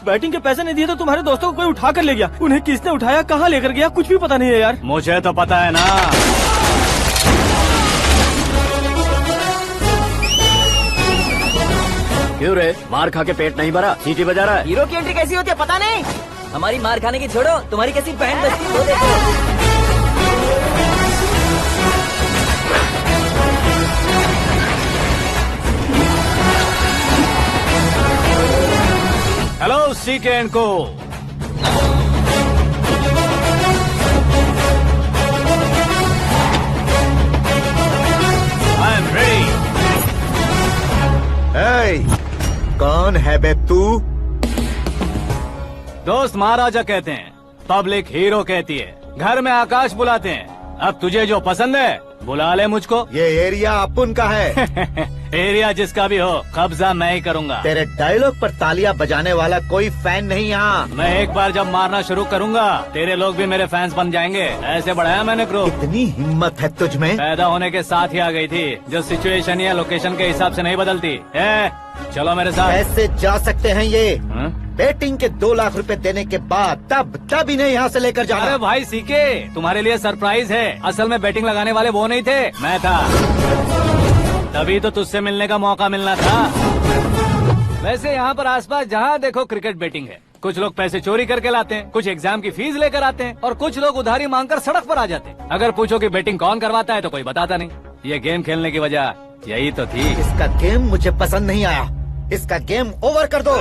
Batting के पैसे नहीं दिए तो तुम्हारे दोस्तों को कोई उठा कर ले गया। उन्हें किसने उठाया, कहाँ लेकर गया, कुछ भी पता नहीं है यार। मुझे तो पता है ना। क्यों रे, मार खा के पेट नहीं भरा, सीटी बजा रहा है? हीरो की एंट्री कैसी होती है पता नहीं। हमारी मार खाने की छोड़ो, तुम्हारी कैसी बहन बचती है वो देखो। हेलो सीके एंड को। I am ready. कौन है बे तू? दोस्त महाराजा कहते हैं, पब्लिक हीरो कहती है, घर में आकाश बुलाते हैं। अब तुझे जो पसंद है बुला ले मुझको। ये एरिया अपन का है। एरिया जिसका भी हो, कब्जा मैं ही करूंगा। तेरे डायलॉग पर तालियां बजाने वाला कोई फैन नहीं यहाँ। मैं एक बार जब मारना शुरू करूंगा, तेरे लोग भी मेरे फैंस बन जाएंगे। ऐसे बढ़ाया मैंने ग्रुप। इतनी हिम्मत है तुझ में? पैदा होने के साथ ही आ गई थी, जो सिचुएशन या लोकेशन के हिसाब से नहीं बदलती। चलो मेरे साथ। कैसे जा सकते हैं ये? हाँ? बेटिंग के 2 लाख रुपए देने के बाद तब इन्हें यहाँ से लेकर जाना। अरे भाई सीके, तुम्हारे लिए सरप्राइज है। असल में बैटिंग लगाने वाले वो नहीं थे, मैं था। तभी तो तुझसे मिलने का मौका मिलना था। वैसे यहाँ पर आसपास जहाँ देखो क्रिकेट बैटिंग है। कुछ लोग पैसे चोरी करके लाते हैं, कुछ एग्जाम की फीस लेकर आते हैं, और कुछ लोग उधारी मांगकर सड़क पर आ जाते हैं। अगर पूछो कि बैटिंग कौन करवाता है तो कोई बताता नहीं। ये गेम खेलने की वजह यही तो थी। इसका गेम मुझे पसंद नहीं आया। इसका गेम ओवर कर दो।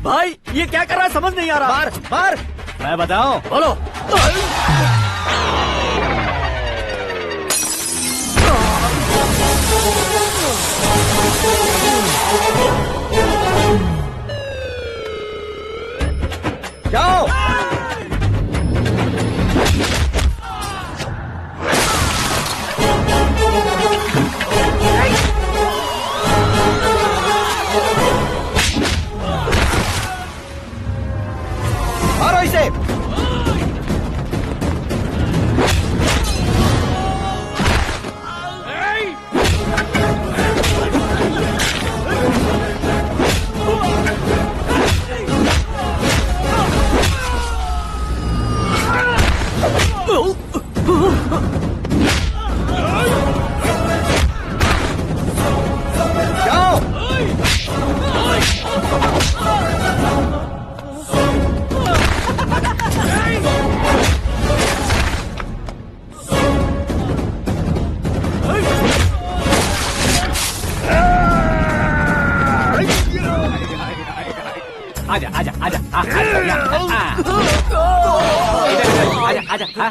भाई ये क्या कर रहा है, समझ नहीं आ रहा। मार मार। मैं बताऊं? बोलो। जाओ। मारो इसे। जाओ। आजा आजा आजा आजा आजा आजा।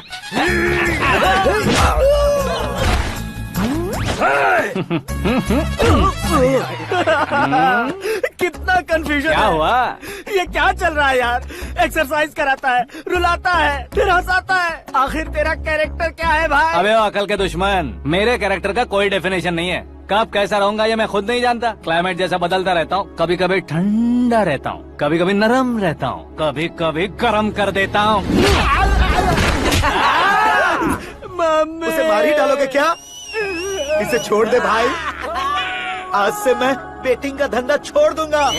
कितना कंफ्यूजन क्या है। हुआ? ये क्या चल रहा है यार? एक्सरसाइज कराता है, रुलाता है, फिर हंसाता है। आखिर तेरा कैरेक्टर क्या है भाई? अबे ओ अकल के दुश्मन, मेरे कैरेक्टर का कोई डेफिनेशन नहीं है। कब कैसा रहूंगा ये मैं खुद नहीं जानता। क्लाइमेट जैसा बदलता रहता हूँ। कभी कभी ठंडा रहता हूँ, कभी कभी नरम रहता हूँ, कभी कभी गर्म कर देता हूँ। मम्मी, उसे मार ही डालोगे क्या? इसे छोड़ दे भाई। आज से मैं बेटिंग का धंधा छोड़ दूंगा।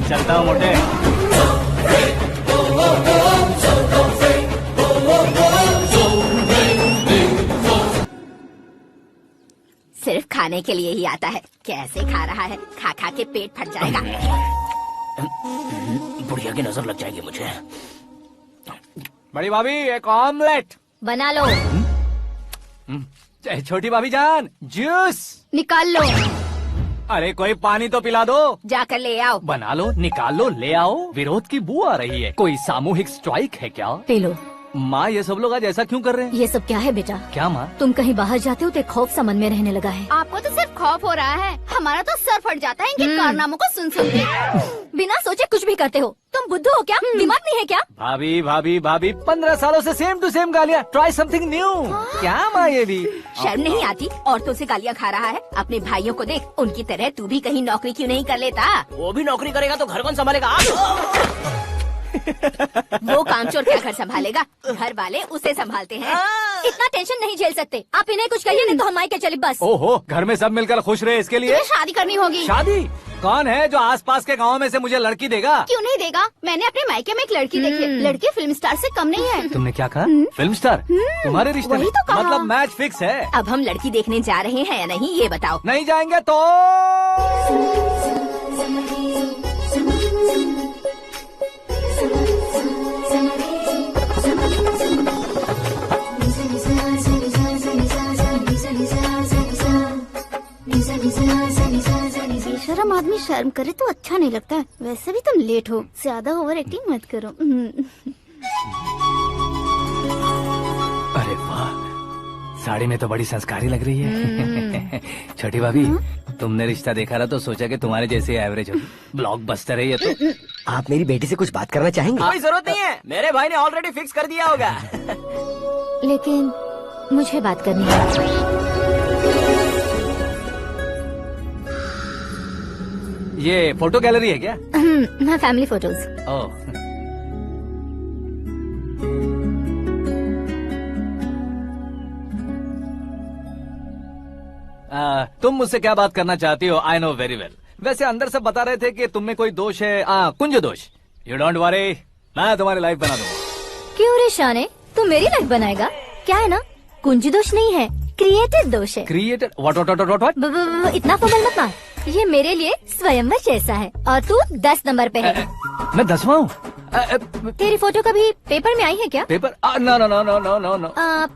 चलता हूँ मोटे। सिर्फ खाने के लिए ही आता है। कैसे खा रहा है, खा खा के पेट फट जाएगा। बुढ़िया की नजर लग जाएगी मुझे। बड़ी भाभी एक ऑमलेट बना लो। छोटी भाभी जान जूस निकाल लो। अरे कोई पानी तो पिला दो। जाकर ले आओ। बना लो, निकाल लो, ले आओ। विरोध की बू आ रही है। कोई सामूहिक स्ट्राइक है क्या? P low. माँ ये सब लोग आज ऐसा क्यों कर रहे हैं? ये सब क्या है बेटा? क्या माँ? तुम कहीं बाहर जाते हो तो एक खौफ सा मन में रहने लगा है। आपको तो सिर्फ खौफ हो रहा है। हमारा तो सर फट जाता है इनके कारनामों को सुन सुन के। बिना सोचे कुछ भी करते हो। तुम बुद्धू हो क्या? दिमाग नहीं है क्या? भाभी भाभी भाभी 15 सालों से सेम टू सेम गालियाँ। Try something new. क्या माँ ये भी? शर्म नहीं आती? औरतों से गालियाँ खा रहा है। अपने भाइयों को देख, उनकी तरह तू भी कहीं नौकरी क्यों नहीं कर लेता? वो भी नौकरी करेगा तो घर कौन संभालेगा? वो कामचोर क्या घर संभालेगा? घर वाले उसे संभालते हैं। इतना टेंशन नहीं झेल सकते। आप इन्हें कुछ कहिए नहीं तो हम मायके चले बस। ओहो, घर में सब मिलकर खुश रहे इसके लिए। तुम्हें शादी करनी होगी। शादी? कौन है जो आसपास के गाँव में से मुझे लड़की देगा? क्यों नहीं देगा? मैंने अपने मायके में एक लड़की देखी है। लड़की फिल्म स्टार से कम नहीं है। तुमने क्या कहा? Film star? तुम्हारे रिश्ते में? वही तो कहा। मतलब मैच फिक्स है। अब हम लड़की देखने जा रहे हैं या नहीं ये बताओ। नहीं जाएंगे तो बेशरम आदमी शर्म करे तो अच्छा नहीं लगता। वैसे भी तुम लेट हो, ज्यादा ओवर एक्टिंग मत करो। अरे वाह, साड़ी में तो बड़ी संस्कारी लग रही है। छोटी भाभी, तुमने रिश्ता देखा था तो सोचा कि तुम्हारे जैसे एवरेज होगी। ब्लॉकबस्टर है ये तो। आप मेरी बेटी से कुछ बात करना चाहेंगे? कोई जरूरत नहीं है, मेरे भाई ने ऑलरेडी फिक्स कर दिया होगा। लेकिन मुझे बात करनी है। ये फोटो गैलरी है क्या? मैं फैमिली फोटोज। ओह, तुम मुझसे क्या बात करना चाहती हो? I know very well. वैसे अंदर सब बता रहे थे कि तुम में कोई दोष है। कुंज दोष। यू डोंट वरी, मैं तुम्हारी लाइफ बना दूंगा। क्यों रे शाने, तू मेरी लाइफ बनाएगा? क्या है ना, कुंज दोष नहीं है, क्रिएटेड दोष है। क्रिएटेड? व्हाट? इतना फॉर्मल मत मार। ये मेरे लिए स्वयंवर जैसा है और तू 10 नंबर पे है। मैं 10वां हूँ? तेरी फोटो कभी पेपर में आई है क्या? Paper? No no no no no no no.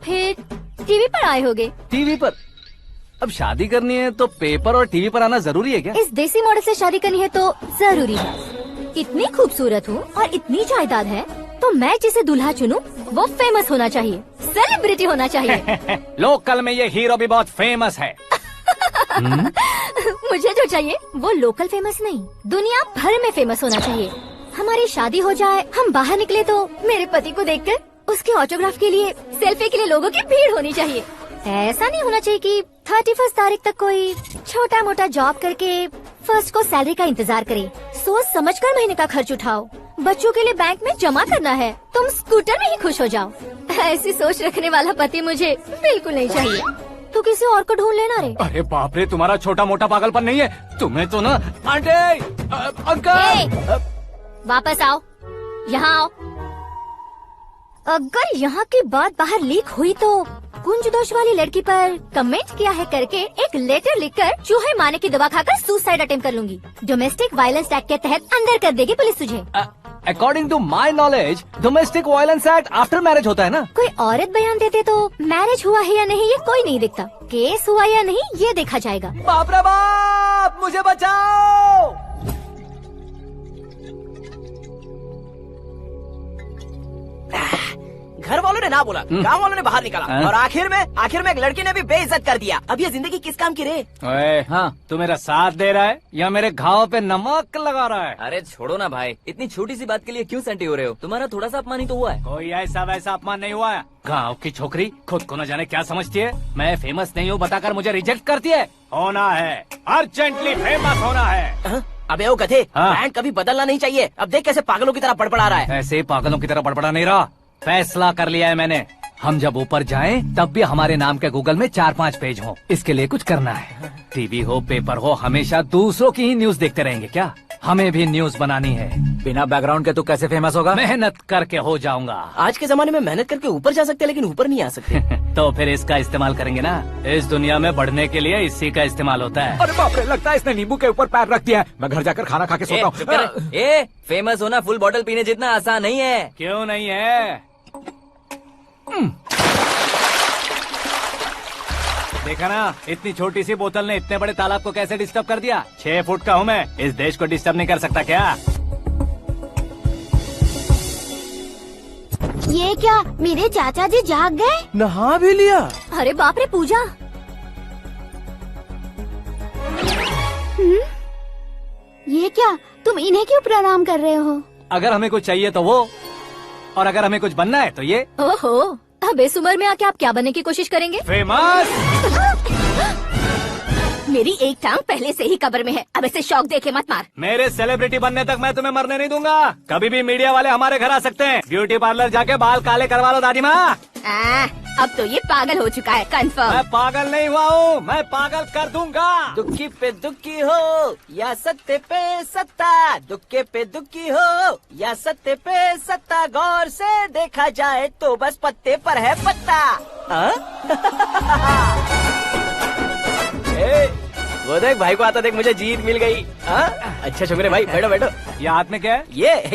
फिर टीवी पर आए होगे। टीवी पर? अब शादी करनी है तो पेपर और टीवी पर आना जरूरी है क्या? इस देसी मॉडल से शादी करनी है तो जरूरी है। इतनी खूबसूरत हूँ और इतनी जायदाद है तो मैं जिसे दूल्हा चुनूं वो फेमस होना चाहिए, सेलिब्रिटी होना चाहिए। लोकल में ये हीरो भी बहुत फेमस है। मुझे जो चाहिए वो लोकल फेमस नहीं, दुनिया भर में फेमस होना चाहिए। हमारी शादी हो जाए, हम बाहर निकले तो मेरे पति को देखकर उसके ऑटोग्राफ के लिए, सेल्फी के लिए लोगों की भीड़ होनी चाहिए। ऐसा नहीं होना चाहिए कि 31 तारीख तक कोई छोटा मोटा जॉब करके फर्स्ट को सैलरी का इंतजार करे। सोच समझकर महीने का खर्च उठाओ। बच्चों के लिए बैंक में जमा करना है, तुम स्कूटर में ही खुश हो जाओ। ऐसी सोच रखने वाला पति मुझे बिल्कुल नहीं चाहिए। तू किसी और को ढूंढ लेना रे। अरे बाप रे, तुम्हारा छोटा मोटा पागलपन नहीं है। तुम्हें तो ना आंटी, अंकल। वापस आओ, यहाँ आओ। अगर यहाँ की बात बाहर लीक हुई तो कुंज दोष वाली लड़की पर कमेंट किया है करके एक लेटर लिखकर चूहे मारने की दवा खाकर सुसाइड अटेम्प्ट कर लूंगी। डोमेस्टिक वायलेंस एक्ट के तहत अंदर कर देगी पुलिस तुझे। According to my knowledge domestic violence act after marriage होता है ना? कोई औरत बयान देते तो मैरिज हुआ है या नहीं ये कोई नहीं देखता, केस हुआ या नहीं ये देखा जाएगा। बाप रे बाप, मुझे बचाओ। घर वालों ने ना बोला, गांव वालों ने बाहर निकाला और आखिर में एक लड़की ने भी बेइज्जत कर दिया। अब ये जिंदगी किस काम की रे? ओए, हाँ, तू मेरा साथ दे रहा है या मेरे घाव पे नमक लगा रहा है? अरे छोड़ो ना भाई, इतनी छोटी सी बात के लिए क्यों सैंटी हो रहे हो? तुम्हारा थोड़ा सा अपमान ही तो हुआ है। कोई ऐसा वैसा अपमान नहीं हुआ है। गाँव की छोकरी खुद को न जाने क्या समझती है। मैं फेमस नहीं हूँ बताकर मुझे रिजेक्ट करती है। होना है, अर्जेंटली फेमस होना है। अबे ओ गधे, हाँ। ब्रांड कभी बदलना नहीं चाहिए। अब देख कैसे पागलों की तरह बड़बड़ा रहा है। ऐसे पागलों की तरह बड़बड़ा नहीं रहा। फैसला कर लिया है मैंने। हम जब ऊपर जाएं तब भी हमारे नाम के गूगल में 4-5 पेज हो। इसके लिए कुछ करना है। टीवी हो, पेपर हो, हमेशा दूसरों की ही न्यूज देखते रहेंगे क्या? हमें भी न्यूज बनानी है। बिना बैकग्राउंड के तू कैसे फेमस होगा? मेहनत करके हो जाऊंगा। आज के जमाने में मेहनत करके ऊपर जा सकते हैं लेकिन ऊपर नहीं आ सकते। तो फिर इसका इस्तेमाल करेंगे ना। इस दुनिया में बढ़ने के लिए इसी का इस्तेमाल होता है। अरे बाप रे, लगता है इसने नींबू के ऊपर पैर रख दिया है। मैं घर जाकर खाना खा के सोता हूँ। ए, फेमस होना फुल बॉटल पीने जितना आसान नहीं है। क्यों नहीं है? देखा ना, इतनी छोटी सी बोतल ने इतने बड़े तालाब को कैसे डिस्टर्ब कर दिया। 6 फुट का हूँ मैं, इस देश को डिस्टर्ब नहीं कर सकता क्या? ये क्या, मेरे चाचा जी जाग गए? नहा भी लिया? अरे बाप रे पूजा, ये क्या, तुम इन्हें क्यों प्रणाम कर रहे हो? अगर हमें कुछ चाहिए तो वो, और अगर हमें कुछ बनना है तो ये। ओहो, अब इस उम्र में आके आप क्या बनने की कोशिश करेंगे? फेमस। मेरी एक टांग पहले से ही कब्र में है, अब इसे शौक देके मत मार। मेरे सेलिब्रिटी बनने तक मैं तुम्हें मरने नहीं दूंगा। कभी भी मीडिया वाले हमारे घर आ सकते हैं। ब्यूटी पार्लर जाके बाल काले करवा लो दादी माँ। अब तो ये पागल हो चुका है, कंफर्म। मैं पागल नहीं हुआ हूँ, मैं पागल कर दूंगा। दुखी पे दुखी हो या सत्ते पे सत्ता, दुखे पे दुखी हो या सत्ते पे सत्ता, गौर से देखा जाए तो बस पत्ते पर है पत्ता। वो देख भाई को आता देख, मुझे जीत मिल गई। अच्छा शुक्र भाई, बैठो बैठो। ये हाथ में क्या है?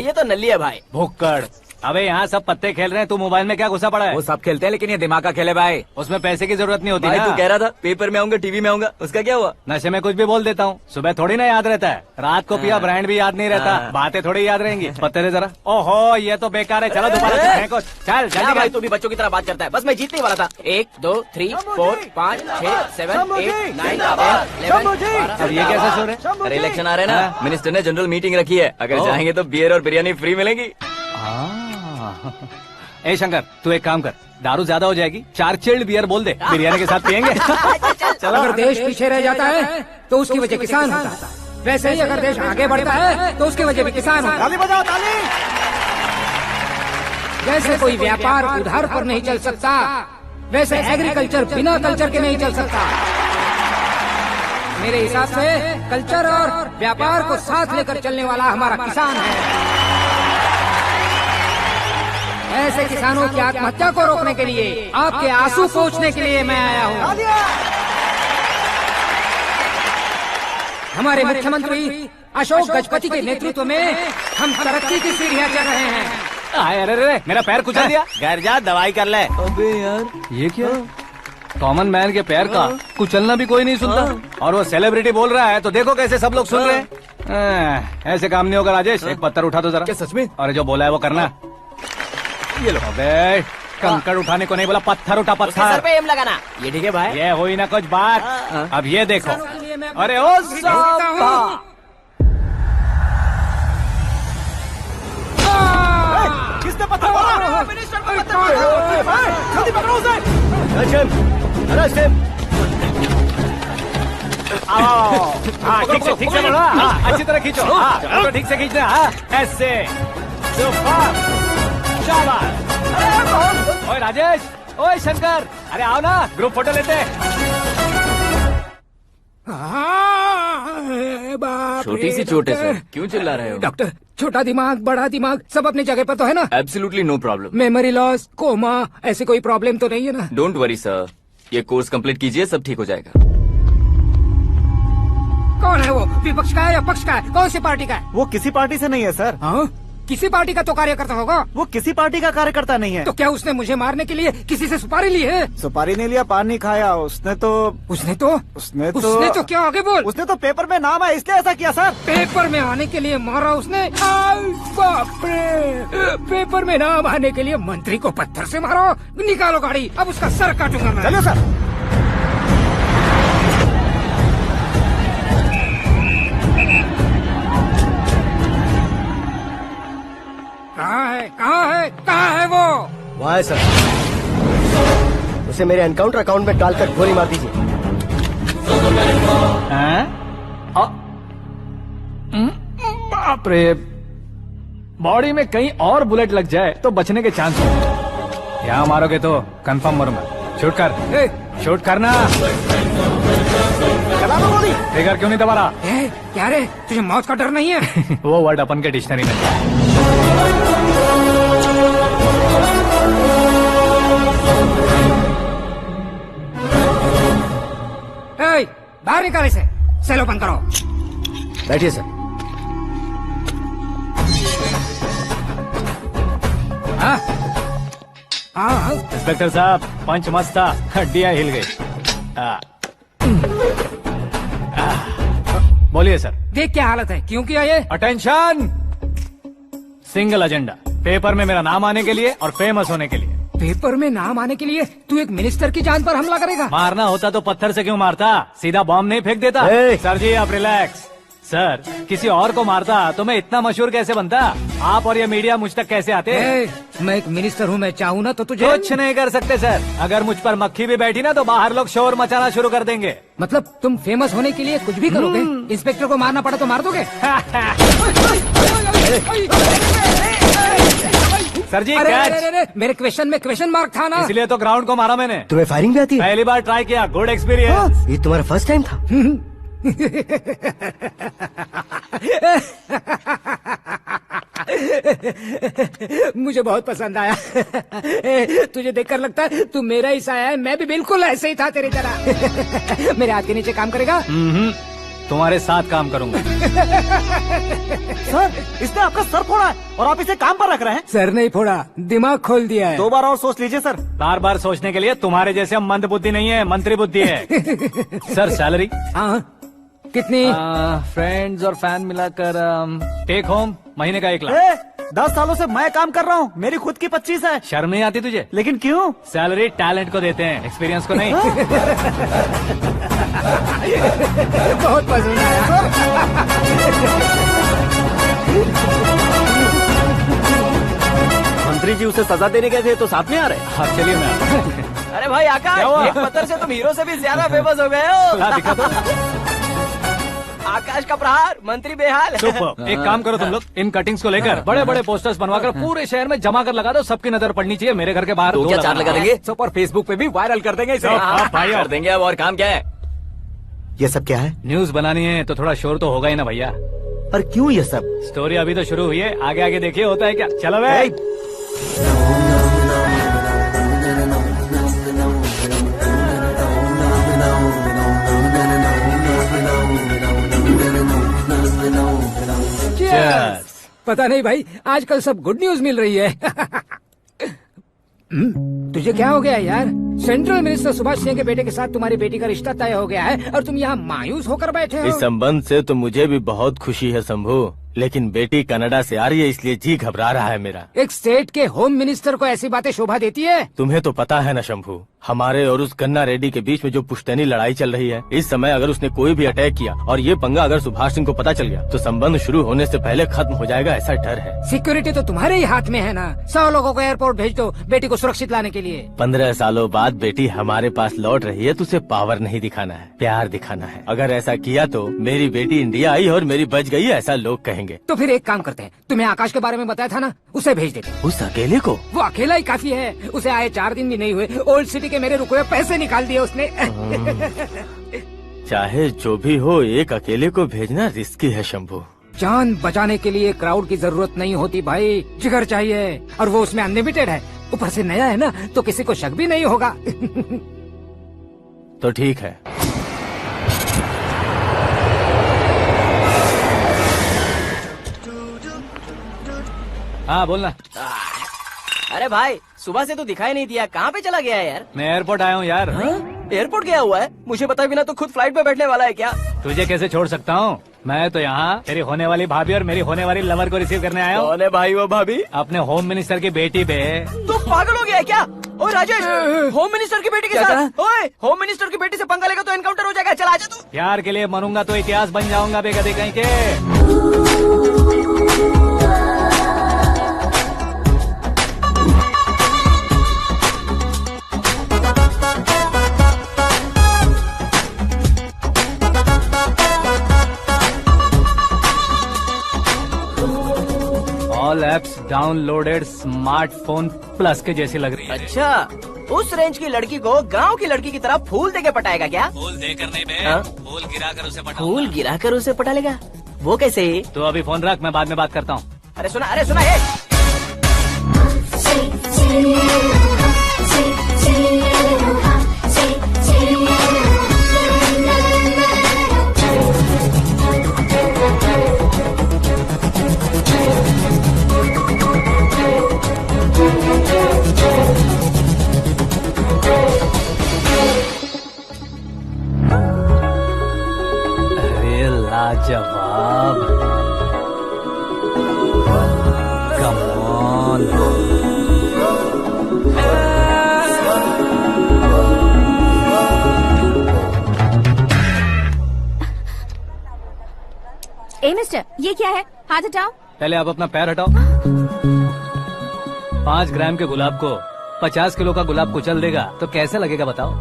ये तो नल्ली है भाई। भुक्कड़। अबे यहाँ सब पत्ते खेल रहे हैं, तू मोबाइल में क्या घुसा पड़ा है? वो सब खेलते हैं लेकिन ये दिमाग का खेल है भाई। उसमें पैसे की जरूरत नहीं होती भाई ना। तू कह रहा था पेपर में आऊंगा, टीवी में आऊंगा, उसका क्या हुआ? नशे में कुछ भी बोल देता हूँ, सुबह थोड़ी ना याद रहता है। रात को पिया ब्रांड भी याद नहीं रहता, बातें थोड़ी याद रहेंगी। पत्ते दे जरा। ओहो ये तो बेकार है, चलो दोबारा फेंको। चल क्या जल्दी भाई कर। तू भी बच्चों की तरह बात करता है। बस मैं जीतने वाला था। 1 2 3 4 5 6 7 8 9 10 और ये कैसे शोर है? अरे इलेक्शन आ रहे हैं ना, मिनिस्टर ने जनरल मीटिंग रखी है, अगर जाएंगे तो बियर और बिरयानी फ्री मिलेगी। ए शंकर तू एक काम कर, दारू ज्यादा हो जाएगी, 4 चिल्ड बियर बोल दे, बिरयानी के साथ पियेंगे। चलो, अगर देश पीछे रह जाता है तो उसकी वजह किसान होता है, वैसे ही अगर देश आगे बढ़ता है तो उसकी वजह भी किसान होता है। ताली बजाओ ताली। जैसे कोई व्यापार उधार पर नहीं चल सकता, वैसे एग्रीकल्चर बिना कल्चर के नहीं चल सकता। मेरे हिसाब से कल्चर और व्यापार को साथ लेकर चलने वाला हमारा किसान है। ऐसे किसानों की आत्महत्या को रोकने के लिए, आपके आंसू पोंछने के लिए मैं आया हूँ। हमारे मुख्यमंत्री अशोक गजपति के नेतृत्व में हम तरक्की की सीढ़ियाँ चढ़ रहे हैं। अरे मेरा पैर कुचल दिया। घर जा दवाई कर ले। अबे यार ये क्या? कॉमन मैन के पैर का कुचलना भी कोई नहीं सुनता, और वो सेलिब्रिटी बोल रहा है तो देखो कैसे सब लोग सुन रहे हैं। ऐसे काम नहीं होगा राजेश, एक पत्थर उठा दो जरा। क्या सच में? अरे जो बोला है वो करना। ये लो। अबे कंकड़ उठाने को नहीं बोला, पत्थर उठा उसके सर पत्थर। पे एम लगाना, ये ठीक है भाई। ये हुई ना कुछ बात। अब ये देखो। अरे ओ साहब, किसने पत्थर मारा? जल्दी पकड़ो उसे। हाँ ठीक से बोलो। हाँ अच्छी तरह खींचो। हाँ तो ठीक से खींचना। हाँ ऐसे। सुपर। शाबाश। ओए राजेश, ओए शंकर, अरे आओ ना, ग्रुप फोटो लेते हैं। छोटी सी चोट है सर, क्यों चिल्ला रहे हो? डॉक्टर, छोटा दिमाग बड़ा दिमाग सब अपनी जगह पर तो है ना? Absolutely no problem. Memory loss, coma, ऐसी कोई प्रॉब्लम तो नहीं है ना? डोंट वरी सर, ये कोर्स कंप्लीट कीजिए, सब ठीक हो जाएगा। कौन है वो? विपक्ष का है या पक्ष का है? कौन सी पार्टी का है? वो किसी पार्टी से नहीं है सर। हाँ? किसी पार्टी का तो कार्यकर्ता होगा। वो किसी पार्टी का कार्यकर्ता नहीं है। तो क्या उसने मुझे मारने के लिए किसी से सुपारी ली है? सुपारी नहीं लिया, पान नहीं खाया। उसने तो उसने तो क्या? आगे बोल। उसने तो पेपर में नाम है इसलिए ऐसा किया सर। पेपर में आने के लिए मारा उसने? बाप रे! पेपर में नाम आने के लिए मंत्री को पत्थर से मारो? निकालो गाड़ी, अब उसका सर काटूंगा मैं। चलो सर। कहाँ है वो? वहाँ है सर, उसे मेरे एनकाउंटर अकाउंट में डालकर गोली मार दीजिए। बाप रे, बॉडी में कहीं और बुलेट लग जाए तो बचने के चांस हो। यहाँ मारोगे तो कंफर्म मरूंगा। शूट कर, शूट करना। चला दो गोली। ट्रिगर क्यों नहीं दबा रहा? क्या रे, तुझे मौत का डर नहीं है? वो वर्ड अपन के डिक्शनरी में है। बाहर निकाल इसे, सेलो बंद करो। बैठिए सर। हाँ इंस्पेक्टर साहब, पंच मस्त था, हड्डियां हिल गई। बोलिए सर। देख क्या हालत है, क्यों किया ये? अटेंशन, सिंगल एजेंडा, पेपर में मेरा नाम आने के लिए और फेमस होने के लिए। पेपर में नाम आने के लिए तू एक मिनिस्टर की जान पर हमला करेगा? मारना होता तो पत्थर से क्यों मारता, सीधा बॉम्ब नहीं फेंक देता। सर जी आप रिलैक्स, सर किसी और को मारता तो मैं इतना मशहूर कैसे बनता? आप और ये मीडिया मुझ तक कैसे आते? मैं एक मिनिस्टर हूँ, मैं चाहूँ ना तो तुझे कुछ नहीं कर सकते सर। अगर मुझ पर मक्खी भी बैठी ना तो बाहर लोग शोर मचाना शुरू कर देंगे। मतलब तुम फेमस होने के लिए कुछ भी करोगे? इंस्पेक्टर को मारना पड़ा तो मार दोगे? सर जी अरे, कैच। अरे, अरे, मेरे क्वेश्चन में क्वेश्चन मार्क था ना। इसलिए तो ग्राउंड को मारा मैंने। तुम्हें फायरिंग भी आती है? पहली बार ट्राई किया, गुड एक्सपीरियंस। ये तुम्हारा फर्स्ट टाइम था? मुझे बहुत पसंद आया। तुझे देखकर लगता है तू मेरा ही साया है। मैं भी बिल्कुल ऐसे ही था तेरी तरह। मेरे हाथ के नीचे काम करेगा? तुम्हारे साथ काम करूंगा। सर इसने आपका सर फोड़ा है और आप इसे काम पर रख रहे हैं। सर नहीं फोड़ा, दिमाग खोल दिया है। 2 बार और सोच लीजिए सर। बार बार सोचने के लिए तुम्हारे जैसे मंद बुद्धि नहीं है, मंत्री बुद्धि है। सर सैलरी हाँ कितनी? फ्रेंड्स और फैन मिलाकर टेक होम महीने का 1 लाख। 10 सालों से मैं काम कर रहा हूँ, मेरी खुद की 25 है। शर्म नहीं आती तुझे? लेकिन क्यों? सैलरी टैलेंट को देते हैं, एक्सपीरियंस को नहीं। बहुत पसंद आया। मंत्री जी उसे सजा देने गए थे तो साथ में आ रहे। हाँ चलिए मैं अरे भाई आकाश, एक पत्थर से तुम हीरो से भी ज्यादा फेमस हो गए हो। दिखा दो। आकाश का प्रहार, मंत्री बेहाल। सुपर। एक काम करो तुम लोग, इन कटिंग्स को लेकर बड़े बड़े पोस्टर्स बनवाकर पूरे शहर में जमा कर लगा दो। सबकी नजर पड़नी चाहिए। मेरे घर के बाहर तो क्या 4 लगा देंगे? सुपर फेसबुक पे भी वायरल कर देंगे इसे। भाई कर देंगे। अब और काम क्या है? ये सब क्या है? न्यूज बनानी है तो थोड़ा शोर तो होगा ही ना भैया। पर क्यों ये सब? स्टोरी अभी तो शुरू हुई है, आगे आगे देखिए होता है क्या। चलो भाई। Cheers. पता नहीं भाई, आजकल सब गुड न्यूज मिल रही है। तुझे क्या हो गया यार? सेंट्रल मिनिस्टर सुभाष सिंह के बेटे के साथ तुम्हारी बेटी का रिश्ता तय हो गया है और तुम यहाँ मायूस होकर बैठे हो। इस संबंध से तो मुझे भी बहुत खुशी है शंभू, लेकिन बेटी कनाडा से आ रही है इसलिए जी घबरा रहा है मेरा। एक स्टेट के होम मिनिस्टर को ऐसी बातें शोभा देती है? तुम्हें तो पता है ना शंभू, हमारे और उस कन्ना रेड्डी के बीच में जो पुश्तैनी लड़ाई चल रही है। इस समय अगर उसने कोई भी अटैक किया और ये पंगा अगर सुभाष सिंह को पता चल गया तो संबंध शुरू होने से पहले खत्म हो जाएगा, ऐसा डर है। सिक्योरिटी तो तुम्हारे ही हाथ में है ना। 100 लोगों को एयरपोर्ट भेज दो बेटी को सुरक्षित लाने के लिए। 15 सालों बाद बेटी हमारे पास लौट रही है तो उसे पावर नहीं दिखाना है, प्यार दिखाना है। अगर ऐसा किया तो मेरी बेटी इंडिया आई और मेरी बच गई, ऐसा लोग कहेंगे। तो फिर एक काम करते हैं, तुम्हें आकाश के बारे में बताया था ना, उसे भेज देते। उस अकेले को? वो अकेला ही काफी है। उसे आए 4 दिन भी नहीं हुए, ओल्ड सिटी के मेरे रुके हुए पैसे निकाल दिए उसने। चाहे जो भी हो, एक अकेले को भेजना रिस्की है शंभू। जान बचाने के लिए क्राउड की जरूरत नहीं होती भाई, जिगर चाहिए, और वो उसमें अनलिमिटेड है। ऊपर से नया है ना तो किसी को शक भी नहीं होगा। तो ठीक है। हाँ बोलना। अरे भाई सुबह से तो दिखाई नहीं दिया, कहाँ पे चला गया है यार? मैं एयरपोर्ट आया हूँ यार। एयरपोर्ट गया हुआ है? मुझे बताए बिना तो खुद फ्लाइट पे बैठने वाला है क्या? तुझे कैसे छोड़ सकता हूँ? मैं तो यहाँ तेरी होने वाली भाभी और मेरी होने वाली लवर को रिसीव करने आया हूँ। कौन है भाई वो भाभी? अपने होम मिनिस्टर की बेटी पे। तू पागल हो गया है क्या? ओए राजेश, होम मिनिस्टर की बेटी के साथ? ओए, होम मिनिस्टर की बेटी से पंगा लेगा तो एनकाउंटर हो जाएगा। चल आजा तू। प्यार के लिए मरूंगा तो इतिहास बन जाऊंगा बेगदे कहीं के। All apps downloaded smartphone plus के जैसी लग रही है। अच्छा, उस रेंज की लड़की को गांव की लड़की की तरह फूल देके पटाएगा क्या? फूल देकर नहीं बे, हाँ? फूल गिराकर उसे पटाऊंगा। फूल गिराकर उसे पटा लेगा? वो कैसे? तो अभी फोन रख, मैं बाद में बात करता हूँ। अरे सुना ये। अरे लाजवाब, कम ऑन। मिस्टर, ये क्या है? हाथ हटाओ। पहले आप अपना पैर हटाओ। 5 ग्राम के गुलाब को 50 किलो का गुलाब कुचल देगा तो कैसे लगेगा बताओ?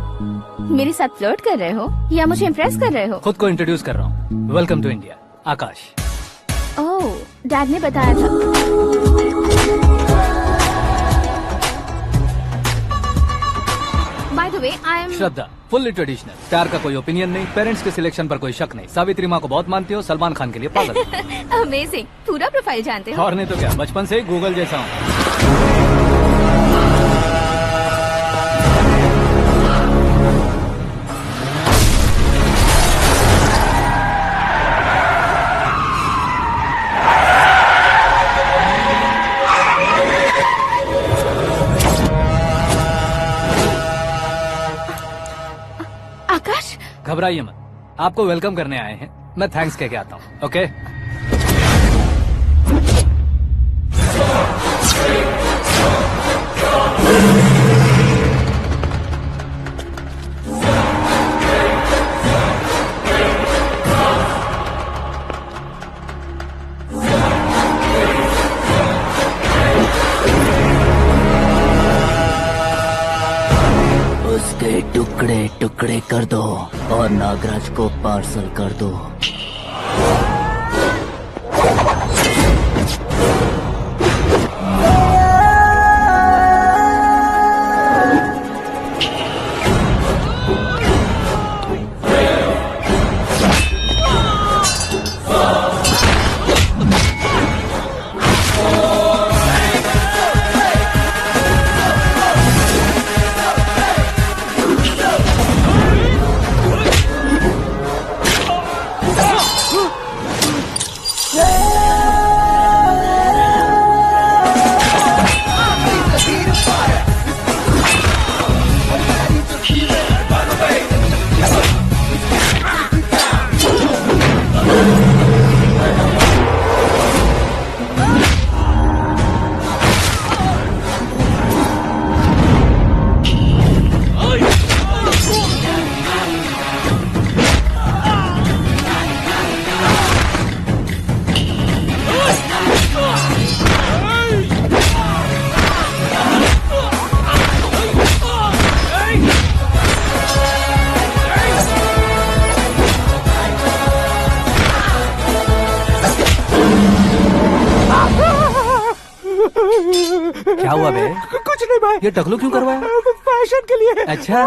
मेरे साथ फ्लर्ट कर रहे हो या मुझे इम्प्रेस कर रहे हो? खुद को इंट्रोड्यूस कर रहा हूँ। Welcome to India, Akash. Oh, dad ने बताया था। By the way, I am Shraddha, fully traditional. प्यार का कोई ओपिनियन नहीं, पेरेंट्स के सिलेक्शन पर कोई शक नहीं। सावित्री माँ को बहुत मानती हो, सलमान खान के लिए पागल। अमेजिंग, पूरा प्रोफाइल जानते हो। और नहीं तो क्या, बचपन से ही गूगल जैसा हूँ। आकाश, घबराइए मत, आपको वेलकम करने आए हैं। मैं थैंक्स कह के आता हूँ, ओके? उसके टुकड़े टुकड़े कर दो और नागराज को पार्सल कर दो। क्या हुआ बे? कुछ नहीं भाई। ये टकलू क्यों करवाया? फैशन के लिए। अच्छा,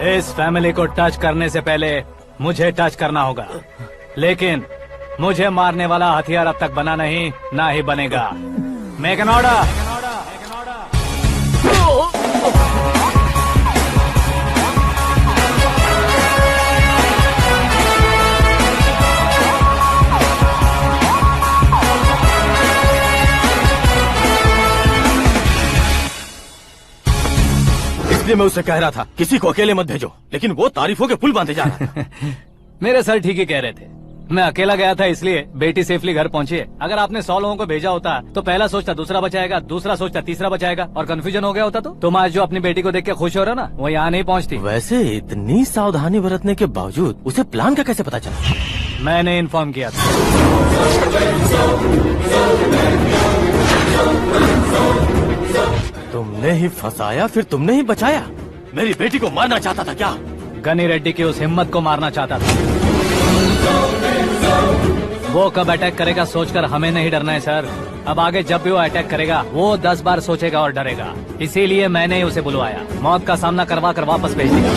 इस फैमिली को टच करने से पहले मुझे टच करना होगा, लेकिन मुझे मारने वाला हथियार अब तक बना नहीं, ना ही बनेगा। Make an order. इसलिए मैं उससे कह रहा था किसी को अकेले मत भेजो, लेकिन वो तारीफों के पुल बांधे जा रहा था। मेरे सर ठीक ही कह रहे थे। मैं अकेला गया था इसलिए बेटी सेफली घर पहुंची है। अगर आपने 100 लोगों को भेजा होता तो पहला सोचता दूसरा बचाएगा, दूसरा सोचता तीसरा बचाएगा, और कंफ्यूजन हो गया होता तो तुम आज जो अपनी बेटी को देख के खुश हो रहे हो ना, वो यहाँ नहीं पहुँचती। वैसे इतनी सावधानी बरतने के बावजूद उसे प्लान का कैसे पता चला? मैंने इन्फॉर्म किया था। तुमने ही फंसाया, फिर तुमने ही बचाया। मेरी बेटी को मारना चाहता था क्या? गनी रेड्डी की उस हिम्मत को मारना चाहता था। वो कब अटैक करेगा सोचकर हमें नहीं डरना है सर। अब आगे जब भी वो अटैक करेगा वो 10 बार सोचेगा और डरेगा। इसीलिए मैंने ही उसे बुलवाया। मौत का सामना करवा कर वापस भेज दिया।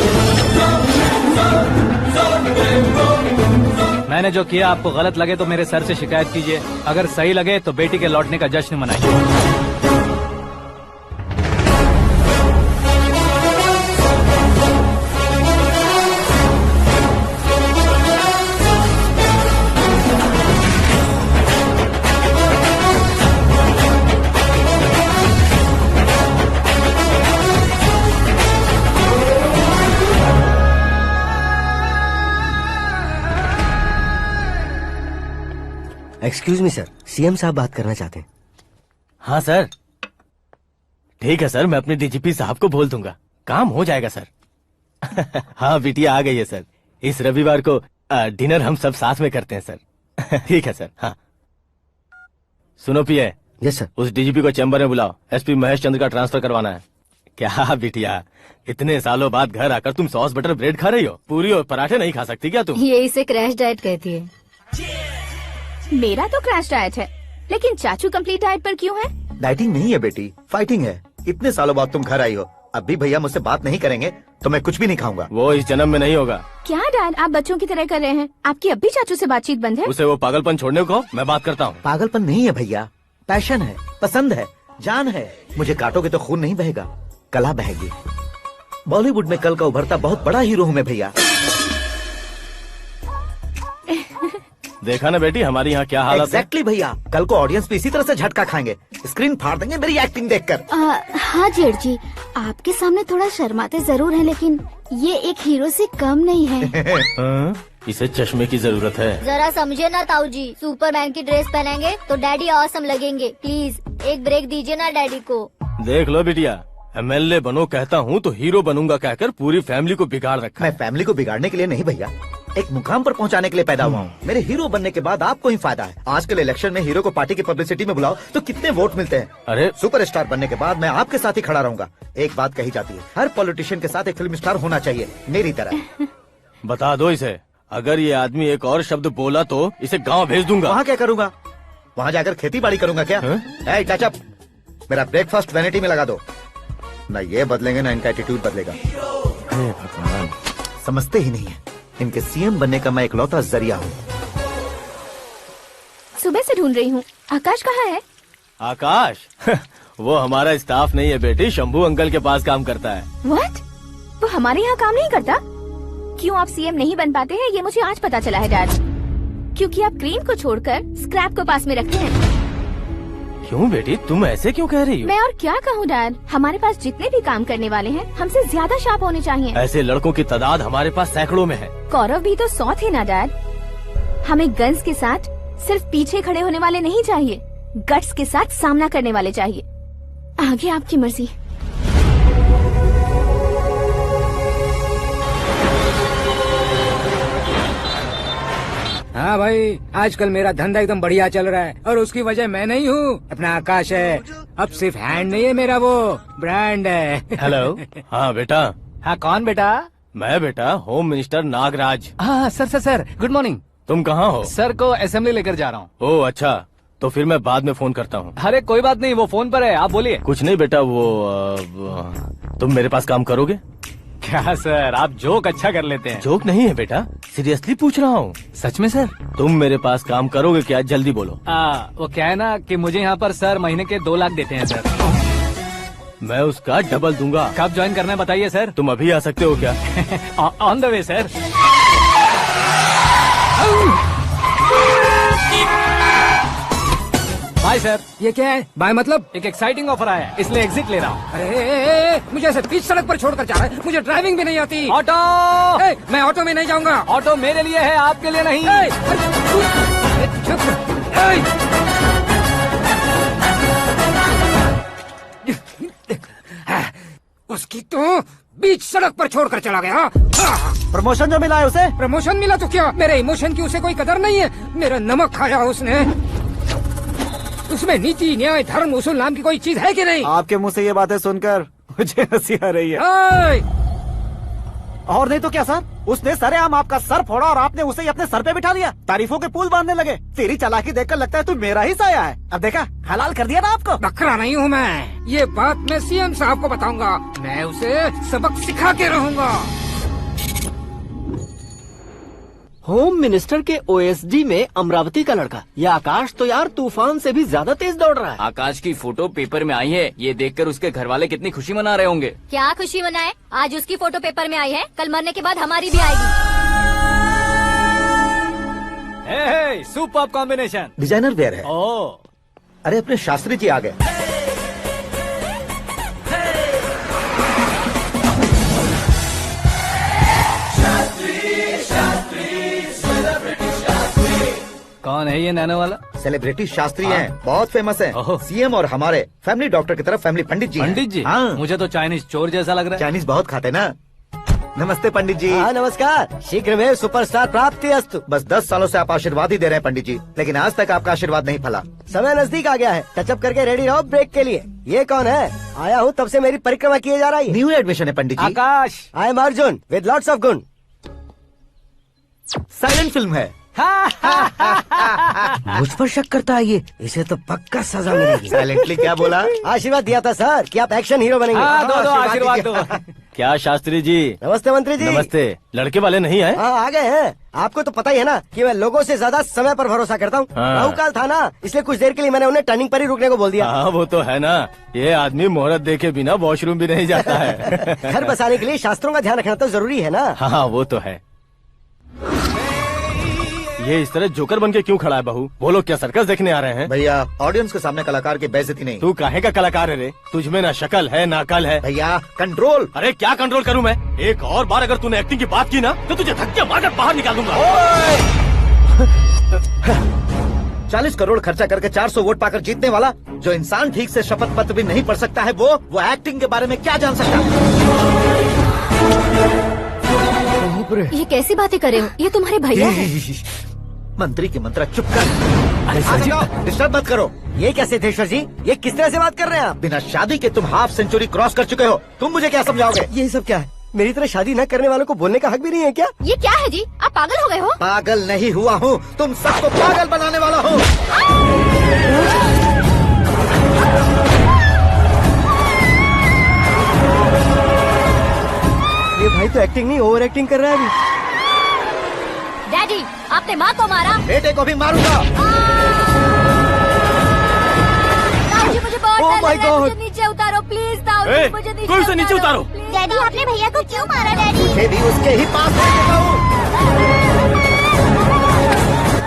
मैंने जो किया आपको गलत लगे तो मेरे सर से शिकायत कीजिए, अगर सही लगे तो बेटी के लौटने का जश्न मनाइए। एक्सक्यूज मी सर, सीएम साहब बात करना चाहते हैं। हाँ सर, ठीक है सर, मैं अपने डीजीपी साहब को बोल दूंगा, काम हो जाएगा सर। हाँ बिटिया आ गई है सर। इस रविवार को डिनर हम सब साथ में करते हैं सर। ठीक है सर। हाँ सुनो पिए। Yes sir. उस डीजीपी को चैम्बर में बुलाओ, एसपी महेश चंद्र का ट्रांसफर करवाना है। क्या बिटिया, इतने सालों बाद घर आकर तुम सॉस बटर ब्रेड खा रही हो? पूरी और पराठे नहीं खा सकती क्या तुम? ये इसे क्रैश डाइट कहती है। मेरा तो क्रैश डाइट है, लेकिन चाचू कंप्लीट डाइट पर क्यों है? डाइटिंग नहीं है बेटी, फाइटिंग है। इतने सालों बाद तुम घर आई हो, अब भी भैया मुझसे बात नहीं करेंगे तो मैं कुछ भी नहीं खाऊंगा। वो इस जन्म में नहीं होगा। क्या डैड, आप बच्चों की तरह कर रहे हैं? आपकी अब भी चाचू से बातचीत बंद है? उसे वो पागलपन छोड़ने को मैं बात करता हूँ। पागलपन नहीं है भैया, पैशन है, पसंद है, जान है। मुझे काटोगे तो खून नहीं बहेगा, कला बहेगी। बॉलीवुड में कल का उभरता बहुत बड़ा हीरो हूँ मैं भैया। देखा ना बेटी हमारी यहाँ क्या हालत एग्जैक्टली भैया, कल को ऑडियंस भी इसी तरह से झटका खाएंगे, स्क्रीन फाड़ देंगे मेरी एक्टिंग देखकर। हाँ जेठ जी, आपके सामने थोड़ा शर्माते जरूर हैं, लेकिन ये एक हीरो से कम नहीं है। इसे चश्मे की जरूरत है। जरा समझे ना ताऊ जी, सुपरमैन की ड्रेस पहनेंगे तो डैडी ऑसम लगेंगे। प्लीज एक ब्रेक दीजिए ना डैडी को। देख लो बिटिया, एमएलए बनो कहता हूँ तो हीरो बनूंगा कहकर पूरी फैमिली को बिगाड़ रखा। मैं फैमिली को बिगाड़ने के लिए नहीं भैया, एक मुकाम पर पहुंचाने के लिए पैदा हुआ हूँ। मेरे हीरो बनने के बाद आपको ही फायदा है। आजकल इलेक्शन में हीरो को पार्टी की पब्लिसिटी में बुलाओ तो कितने वोट मिलते हैं। अरे सुपरस्टार बनने के बाद मैं आपके साथ ही खड़ा रहूंगा। एक बात कही जाती है, हर पॉलिटिशियन के साथ एक फिल्म स्टार होना चाहिए, मेरी तरह। बता दो इसे, अगर ये आदमी एक और शब्द बोला तो इसे गाँव भेज दूंगा। वहाँ क्या करूँगा? वहाँ जाकर खेती बाड़ी करूँगा क्या? टचअप, मेरा ब्रेकफास्ट वैनिटी में लगा दो। न ये बदलेंगे, न इनका एटीट्यूड बदलेगा। समझते ही नहीं है, इनके सीएम बनने का मैं इकलौता जरिया हूँ। सुबह से ढूंढ रही हूँ, आकाश कहाँ है? आकाश? वो हमारा स्टाफ नहीं है बेटी, शंभू अंकल के पास काम करता है। व्हाट? वो हमारे यहाँ काम नहीं करता? क्यों आप सीएम नहीं बन पाते हैं ये मुझे आज पता चला है डैड। क्योंकि आप क्रीम को छोड़कर स्क्रैप को पास में रखते हैं। क्यों बेटी, तुम ऐसे क्यों कह रही हो? मैं और क्या कहूँ डैड, हमारे पास जितने भी काम करने वाले हैं हमसे ज्यादा शार्प होने चाहिए। ऐसे लड़कों की तादाद हमारे पास सैकड़ों में है। कौरव भी तो 100 थे ना डैड। हमें गन्स के साथ सिर्फ पीछे खड़े होने वाले नहीं चाहिए, गट्स के साथ सामना करने वाले चाहिए। आगे आपकी मर्जी। हाँ भाई, आजकल मेरा धंधा एकदम बढ़िया चल रहा है और उसकी वजह मैं नहीं हूँ, अपना आकाश है। अब सिर्फ हैंड नहीं है मेरा, वो ब्रांड है। हेलो। हाँ बेटा। हाँ कौन बेटा? मैं बेटा होम मिनिस्टर नागराज। हाँ सर गुड मॉर्निंग। तुम कहाँ हो? सर को असेंबली लेकर जा रहा हूँ। ओह अच्छा, तो फिर मैं बाद में फोन करता हूँ। अरे कोई बात नहीं, वो फोन पर है, आप बोलिए। कुछ नहीं बेटा, तुम मेरे पास काम करोगे? क्या सर, आप जोक अच्छा कर लेते हैं। जोक नहीं है बेटा, सीरियसली पूछ रहा हूँ। सच में सर? तुम मेरे पास काम करोगे क्या? जल्दी बोलो। वो क्या है ना कि मुझे यहाँ पर सर महीने के 2 लाख देते हैं सर। मैं उसका डबल दूंगा। कब ज्वाइन करना है बताइए सर। तुम अभी आ सकते हो क्या? On the way sir. Bye sir. ये क्या है? बाय मतलब? एक एक्साइटिंग ऑफर आया है, इसलिए एग्जिट ले रहा हूँ। अरे मुझे ऐसे बीच सड़क पर छोड़कर जा रहा है, मुझे ड्राइविंग भी नहीं आती। ऑटो! मैं ऑटो में नहीं जाऊंगा। ऑटो मेरे लिए है, आपके लिए नहीं। उसकी तो बीच सड़क पर छोड़कर चला गया। प्रमोशन जो मिला है उसे? प्रमोशन मिला तो क्या, मेरे इमोशन की उसे कोई कदर नहीं है। मेरा नमक खाया उसने। उसमें नीति, न्याय, धर्म, उसूल नाम की कोई चीज है कि नहीं? आपके मुंह से ये बातें सुनकर मुझे हंसी आ रही है। और नहीं तो क्या सर, उसने सरेआम आपका सर फोड़ा और आपने उसे ही अपने सर पे बिठा लिया। तारीफों के पुल बांधने लगे। तेरी चालाकी देखकर लगता है तू मेरा ही साया है। अब देखा, हलाल कर दिया ना आपको। बकरा नहीं हूँ मैं, ये बात मैं सीएम साहब को बताऊंगा। मैं उसे सबक सिखा के रहूंगा। होम मिनिस्टर के ओएसडी में अमरावती का लड़का, ये आकाश तो यार तूफान से भी ज्यादा तेज दौड़ रहा है। आकाश की फोटो पेपर में आई है, ये देखकर उसके घर वाले कितनी खुशी मना रहे होंगे। क्या खुशी मनाए, आज उसकी फोटो पेपर में आई है, कल मरने के बाद हमारी भी आएगी। Super combination. डिजाइनर वेयर है। ओह, अरे अपने शास्त्री जी आ गए। कौन है ये नैनो वाला? सेलिब्रिटी शास्त्री हैं, बहुत फेमस हैं। सीएम और हमारे फैमिली डॉक्टर की तरफ फैमिली पंडित जी हैं। पंडित जी? हाँ। मुझे तो चाइनीज चोर जैसा लग रहा है। चाइनीज बहुत खाते ना। नमस्ते पंडित जी। हाँ नमस्कार, शीघ्र में सुपरस्टार प्राप्ति अस्तु। बस 10 सालों से आप आशीर्वाद ही दे रहे हैं पंडित जी, लेकिन आज तक आपका आशीर्वाद नहीं फला। समय नजदीक आ गया है, टचअप करके रेडी रहो ब्रेक के लिए। ये कौन है? आया हूँ तब से मेरी परिक्रमा किए जा रही है। न्यू एडमिशन है Pandit ji. Akash. I am Arjun with lots of गुण। साइलेंट फिल्म है। मुझ पर शक करता है ये, इसे तो पक्का सजा मिलेगी। साइलेंटली क्या बोला? आशीर्वाद दिया था सर कि आप एक्शन हीरो बनेंगे। हाँ, दो आशीर्वाद दो। क्या शास्त्री जी? नमस्ते मंत्री जी। नमस्ते। लड़के वाले नहीं आए? हाँ आ गए हैं। आपको तो पता ही है ना कि मैं लोगों से ज्यादा समय पर भरोसा करता हूँ। हाँ। राहु काल था ना, इसलिए कुछ देर के लिए मैंने उन्हें टर्निंग पर ही रुकने को बोल दिया। हाँ वो तो है ना, ये आदमी मुहूर्त देखे बिना वॉशरूम भी नहीं जाता है। घर बसाने के लिए शास्त्रों का ध्यान रखना तो जरूरी है ना। हाँ वो तो है। ये इस तरह जोकर बन के क्यों खड़ा है बहू? वो लोग क्या सर्कस देखने आ रहे हैं? भैया ऑडियंस के सामने कलाकार की बेइज्जती नहीं। तू काहे का कलाकार है रे? तुझमें ना शक्ल है ना अकल है। भैया कंट्रोल। अरे क्या कंट्रोल करूं मैं? एक और बार अगर तूने एक्टिंग की बात की ना तो तुझे धक्के मारकर बाहर निकाल दूंगा। 40 करोड़ खर्चा करके 400 वोट पाकर जीतने वाला, जो इंसान ठीक से शपथ पत्र भी नहीं पढ़ सकता है, वो एक्टिंग के बारे में क्या जान सकता है? ये कैसी बातें करे हो? ये तुम्हारे भैया हैं। मंत्री की मंत्रा चुप कर। अरे सर जी डिस्टर्ब मत करो। ये क्या सिद्धेश्वर जी, ये किस तरह से बात कर रहे हैं आप? बिना शादी के तुम हाफ सेंचुरी क्रॉस कर चुके हो, तुम मुझे क्या समझाओगे? ये सब क्या है? मेरी तरह शादी न करने वालों को बोलने का हक भी नहीं है क्या? ये क्या है जी, आप पागल हो गए हो? पागल नहीं हुआ हूँ, तुम सबको पागल बनाने वाला हूँ। ये भाई तो एक्टिंग नहीं ओवर एक्टिंग कर रहा है अभी। डैडी, आपने माँ को मारा। बेटे को भी मारूंगा। ताऊजी मुझे बहुत Oh डर my लग रहा है, God! मुझे नीचे उतारो प्लीज। ताऊजी मुझे नीचे कोई उसे नीचे उतारो। डैडी आपने भैया को क्यों मारा? डैडी मुझे भी उसके ही पास लेके जाऊं।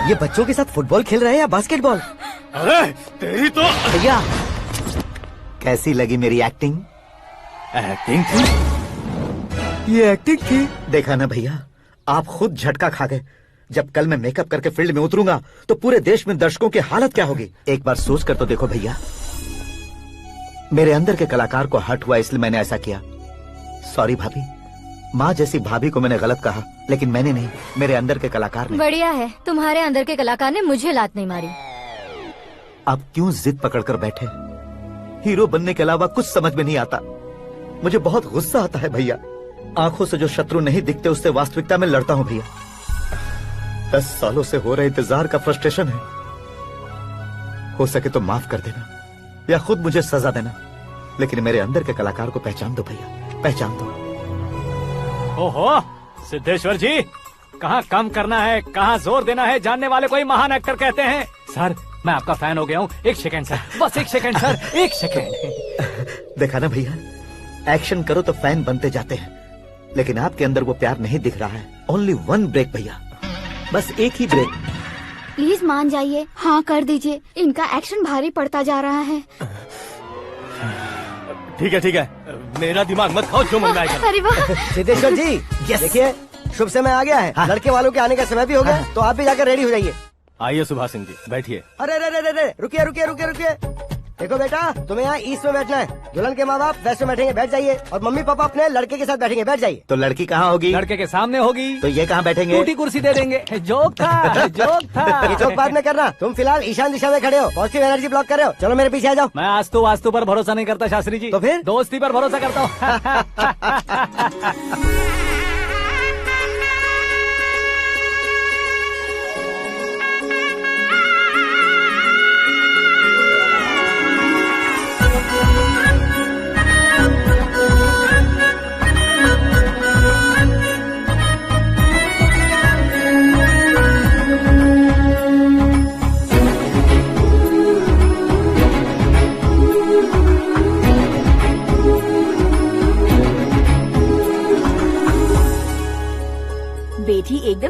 ये बच्चों के साथ फुटबॉल खेल रहे हैं या बास्केटबॉल? अरे तेरी तो भैया कैसी लगी मेरी एक्टिंग? एक्टिंग थी। ये एक्टिंग थी। देखा ना भैया, आप खुद झटका खा गए। जब कल मैं मेकअप करके फील्ड में उतरूंगा तो पूरे देश में दर्शकों की हालत क्या होगी? एक बार सोच कर तो देखो भैया। मेरे अंदर के कलाकार को हर्ट हुआ इसलिए मैंने ऐसा किया। सॉरी भाभी। माँ जैसी भाभी को मैंने गलत कहा, लेकिन मैंने नहीं, मेरे अंदर के कलाकार ने। बढ़िया है, तुम्हारे अंदर के कलाकार ने मुझे लात नहीं मारी। आप क्यों जिद पकड़कर बैठे? हीरो बनने के अलावा कुछ समझ में नहीं आता। मुझे बहुत गुस्सा आता है भैया। आंखों से जो शत्रु नहीं दिखते उससे वास्तविकता में लड़ता हूँ भैया। 10 सालों से हो रहे इंतजार का फ्रस्ट्रेशन है। हो सके तो माफ कर देना या खुद मुझे सजा देना, लेकिन मेरे अंदर के कलाकार को पहचान दो भैया, पहचान दो। ओहो सिद्धेश्वर जी, कहाँ कम करना है कहाँ जोर देना है, जानने वाले को ही महान एक्टर कहते हैं। सर मैं आपका फैन हो गया हूँ। एक सेकंड सर, बस एक सेकंड सर, एक सेकंड। देखा ना भैया, एक्शन करो तो फैन बनते जाते हैं, लेकिन आपके अंदर वो प्यार नहीं दिख रहा है। ओनली वन ब्रेक भैया, बस एक ही ब्रेक। प्लीज मान जाइए, हाँ कर दीजिए। इनका एक्शन भारी पड़ता जा रहा है। ठीक है, मेरा दिमाग मत खाओ, जो मन में आएगा। अरे वाह सिद्धेश्वर जी, देखिए शुभ समय आ गया है। हाँ। लड़के वालों के आने का समय भी हो गया, तो आप भी जाकर रेडी हो जाइए। आइए सुभाष सिंह जी, बैठिए। अरे रे रे रे रे, रुकिए। देखो बेटा, तुम्हें यहाँ ईस्ट में बैठना है। दुल्हन के माँ बाप वेस्ट में बैठेंगे, बैठ जाइए। और मम्मी पापा अपने लड़के के साथ बैठेंगे, बैठ जाइए। तो लड़की कहाँ होगी? लड़के के सामने होगी। तो ये कहाँ बैठेंगे? टूटी कुर्सी दे देंगे। जोक था, जोक था। ये जोक बाद में करना। तुम फिलहाल ईशान दिशा में खड़े हो, पॉजिटिव एनर्जी ब्लॉक कर रहे हो। चलो मेरे पीछे आ जाओ। मैं आस्तु वास्तु पर भरोसा नहीं करता शास्त्री जी। तो फिर? दोस्ती पर भरोसा करता हूँ।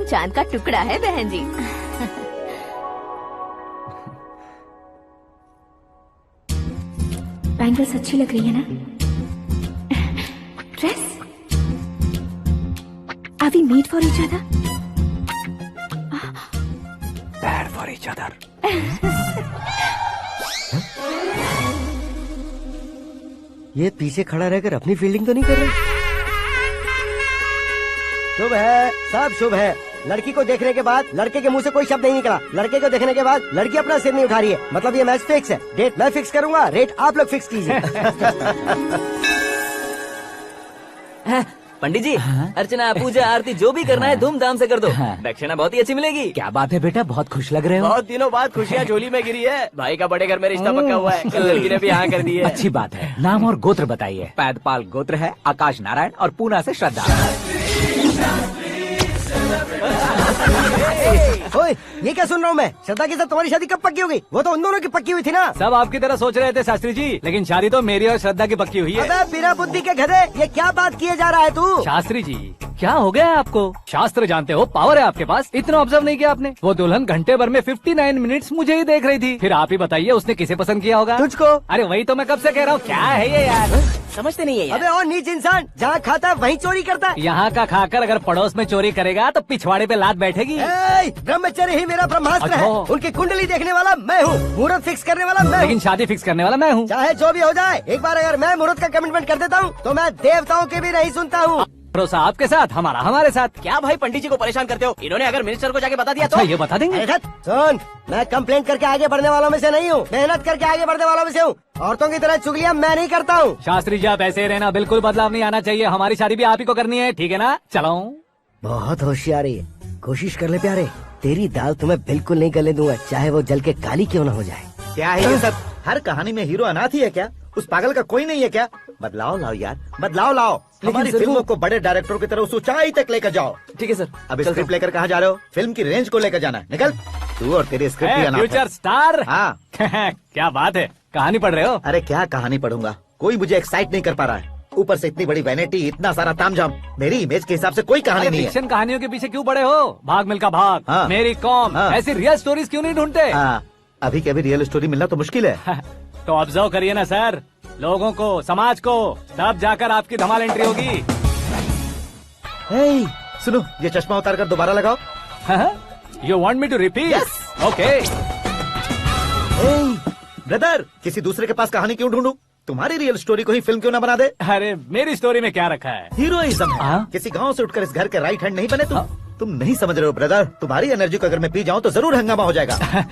एकदम चांद का टुकड़ा है बहन जी। बैंगल्स अच्छी लग रही है ना? Dress? Are we made for each other? Bad for each other. ये पीछे खड़ा रहकर अपनी फील्डिंग तो नहीं कर रहा? शुभ है, सब शुभ है। लड़की को देखने के बाद लड़के के मुंह से कोई शब्द नहीं निकला। लड़के को देखने के बाद लड़की अपना सिर नहीं उठा रही है, मतलब ये मैच फिक्स है। डेट मैं फिक्स करूंगा, रेट आप लोग फिक्स कीजिए। पंडित जी, अर्चना पूजा आरती जो भी करना है धूमधाम से कर दो। दक्षिणा बहुत ही अच्छी मिलेगी। क्या बात है बेटा, बहुत खुश लग रहे हो। बहुत दिनों बाद खुशियाँ झोली में गिरी है। भाई का बड़े घर में रिश्ता पक्का हुआ है, कल लड़की ने भी हाँ कर दी है। अच्छी बात है। नाम और गोत्र बताइए। पैदपाल गोत्र है, आकाश नारायण और पूना से श्रद्धा। ओए, ये क्या सुन रहा हूँ मैं? श्रद्धा के साथ तुम्हारी शादी कब पक्की हो गई? वो तो उन दोनों की पक्की हुई थी ना। सब आपकी तरह सोच रहे थे शास्त्री जी, लेकिन शादी तो मेरी और श्रद्धा की पक्की हुई है। अबे बिना बुद्धि के गधे, ये क्या बात किए जा रहा है तू? शास्त्री जी, क्या हो गया है आपको? शास्त्र जानते हो, पावर है आपके पास। इतना ऑब्जर्व नहीं किया आपने? वो दुल्हन घंटे भर में 59 मिनट्स मुझे ही देख रही थी। फिर आप ही बताइए उसने किसे पसंद किया होगा? तुझको। अरे वही तो मैं कब से कह रहा हूँ, क्या है ये यार? समझते नहीं है यार। अबे और नीच इंसान, जहाँ खाता है वहीं चोरी करता है। यहाँ का खाकर अगर पड़ोस में चोरी करेगा तो पिछवाड़े पे लात बैठेगी। ब्रह्मचर्य ही मेरा ब्रह्मास्त्र अच्छा। है। उनकी कुंडली देखने वाला मैं हूँ, मुहूर्त फिक्स करने वाला मैं हूँ। लेकिन शादी फिक्स करने वाला मैं हूँ। चाहे जो भी हो जाए, एक बार अगर मैं मुहूर्त का कमिटमेंट कर देता हूँ तो मैं देवताओं की भी नहीं सुनता हूँ। भरोसा आपके साथ, हमारा हमारे साथ। क्या भाई पंडित जी को परेशान करते हो? इन्होंने अगर मिनिस्टर को जाके बता दिया अच्छा, तो ये बता देंगे। सुन, मैं कंप्लेंट करके आगे बढ़ने वालों में से नहीं हूँ, मेहनत करके आगे बढ़ने वालों में से हूँ। औरतों की तरह चुगलियाँ मैं नहीं करता हूँ। शास्त्री जी आप ऐसे ही रहना, बिल्कुल बदलाव नहीं आना चाहिए। हमारी शादी भी आप ही को करनी है, ठीक है ना? चलो। बहुत होशियारी है, कोशिश कर ले प्यारे। तेरी दाल तुम्हें बिल्कुल नहीं गलने दूंगा, चाहे वो जल के काली क्यों न हो जाए। क्या है ये सब? हर कहानी में हीरो अनाथ ही है क्या? उस पागल का कोई नहीं है क्या? बदलाव लाओ यार, बदलाव लाओ। हमारी फिल्मों को बड़े डायरेक्टरों की तरह उस ऊंचाई तक लेकर जाओ। ठीक है सर। अब स्क्रिप्ट लेकर कहाँ जा रहे हो? फिल्म की रेंज को लेकर जाना है। निकल तू और तेरी स्क्रिप्ट भी अनाथ है। Future star. हाँ। क्या बात है, कहानी पढ़ रहे हो? अरे क्या कहानी पढ़ूंगा, कोई मुझे एक्साइट नहीं कर पा रहा है। ऊपर से इतनी बड़ी वैनिटी, इतना सारा तामझाम। मेरी इमेज के हिसाब से कोई कहानी नहीं है। फिक्शन कहानियों के पीछे क्यों पड़े हो? भाग मिल्खा भाग, हाँ। मेरी कॉम, हाँ। ऐसी रियल स्टोरीज क्यों नहीं ढूंढते? हाँ, अभी के अभी रियल स्टोरी मिलना तो मुश्किल है। तो ऑब्जर्व करिए ना सर, लोगों को, समाज को, तब जाकर आपकी धमाल एंट्री होगी। सुनो, ये चश्मा उतार कर दोबारा लगाओ। You want me to repeat? Okay. Brother, किसी दूसरे के पास कहानी क्यों ढूंढूं? तुम्हारी रियल स्टोरी को ही फिल्म क्यों ना बना दे? अरे मेरी स्टोरी में क्या रखा है? हीरोइज्म है। किसी गांव से उठकर इस घर के राइट हैंड नहीं बने तुम? तुम नहीं समझ रहे हो ब्रदर, तुम्हारी एनर्जी को अगर मैं पी जाऊं तो जरूर हंगामा हो जाएगा।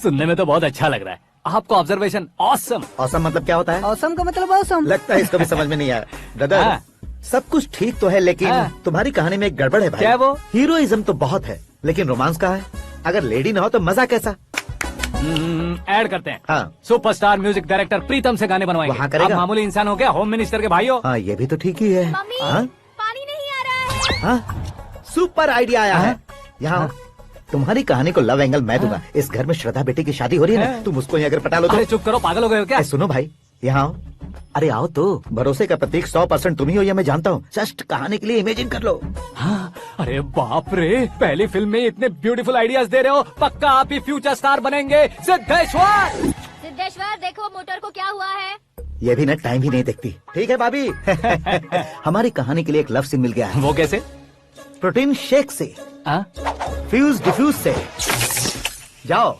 सुनने में तो बहुत अच्छा लग रहा है आपको। Observation awesome. ऑसम मतलब क्या होता है? औसम का मतलब औसम। लगता है इसको भी समझ में नहीं आया। ब्रदर, सब कुछ ठीक तो है, लेकिन तुम्हारी कहानी में एक गड़बड़ है भाई। क्या वो? हीरोइज्म तो बहुत है, लेकिन रोमांस का है। अगर लेडी ना हो तो मजा कैसा? ऐड करते हैं। हाँ। सुपरस्टार म्यूजिक डायरेक्टर प्रीतम से गाने बनवाएंगे। वहाँ करेगा? आप मामूली इंसान हो क्या, होम मिनिस्टर के भाई हो? हाँ, ये भी तो ठीक ही है। मम्मी, हाँ? पानी नहीं आ रहा है। हाँ? सुपर आइडिया आया है। यहाँ तुम्हारी कहानी को लव एंगल मैं दूंगा। इस घर में श्रद्धा बेटी की शादी हो रही है ना, तुम उसको ही अगर पटा लो तो। अरे चुप करो, पागल हो गए हो क्या? सुनो भाई, यहाँ आओ। अरे आओ तो, भरोसे का प्रतीक 100% तुम ही हो, ये मैं जानता हूँ। जस्ट कहानी के लिए इमेजिन कर लो। हाँ, अरे बाप रे, पहली फिल्म में इतने ब्यूटीफुल आइडियाज दे रहे हो, पक्का आप ही फ्यूचर स्टार बनेंगे। सिद्धेश्वर, सिद्धेश्वर देखो मोटर को क्या हुआ है। ये भी ना टाइम ही नहीं देखती। ठीक है भाभी। हमारी कहानी के लिए एक लव सीन मिल गया है। वो कैसे? प्रोटीन शेक से, फ्यूज डिफ्यूज से। जाओ।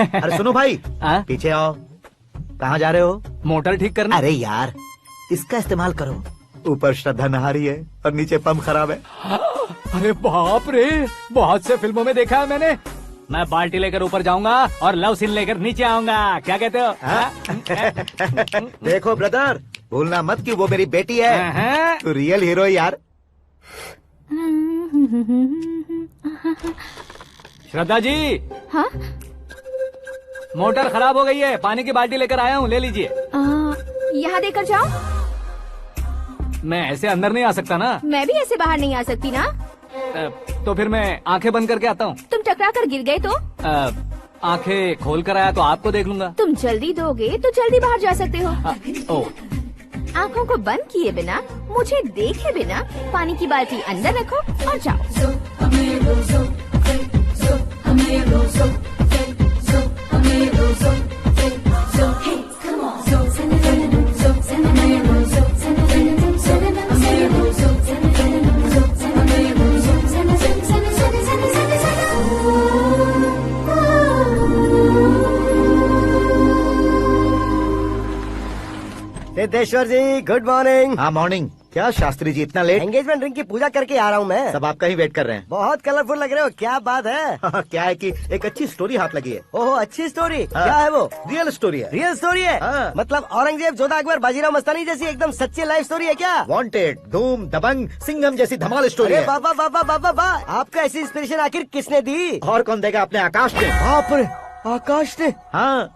अरे सुनो भाई, पीछे आओ। कहाँ जा रहे हो? मोटर ठीक करना। अरे यार, इसका इस्तेमाल करो। ऊपर श्रद्धा नहा रही है और नीचे पंप खराब है। अरे बाप रे, बहुत से फिल्मों में देखा है मैंने। मैं बाल्टी लेकर ऊपर जाऊंगा और लव सीन लेकर नीचे आऊंगा, क्या कहते हो? देखो ब्रदर, भूलना मत कि वो मेरी बेटी है। तू रियल हीरो यार। श्रद्धा जी। हाँ? मोटर खराब हो गई है, पानी की बाल्टी लेकर आया हूँ, ले लीजिए। यहाँ देकर जाओ। मैं ऐसे अंदर नहीं आ सकता ना। मैं भी ऐसे बाहर नहीं आ सकती ना। तो फिर मैं आंखें बंद करके आता हूँ। तुम टकरा कर गिर गए तो? आंखें खोल कर आया तो आपको देख लूंगा। तुम जल्दी दोगे तो जल्दी बाहर जा सकते हो। आँखों को बंद किए बिना, मुझे देखे बिना पानी की बाल्टी अंदर रखो और जाओ। सिद्धेश्वर जी गुड मॉर्निंग। हाँ मॉर्निंग। क्या शास्त्री जी इतना लेट? एंगेजमेंट रिंग की पूजा करके आ रहा हूँ मैं। सब आपका ही वेट कर रहे हैं। बहुत कलरफुल लग रहे हो, क्या बात है? क्या है कि एक अच्छी स्टोरी हाथ लगी है। ओह अच्छी स्टोरी। हाँ। क्या है वो? रियल स्टोरी है। रियल स्टोरी है? हाँ। मतलब औरंगजेब, जोधा अकबर, बाजीराव मस्तानी जैसी एकदम सच्ची लाइफ स्टोरी है क्या? वांटेड, धूम, दबंग, सिंघम जैसी धमाल स्टोरी अरे है। बाबा बाबा बाबा बा, आपको ऐसी इंस्पिरेशन आखिर किसने दी? और कौन देगा? अपने आकाश ने। बाप रे, आकाश ने? हाँ।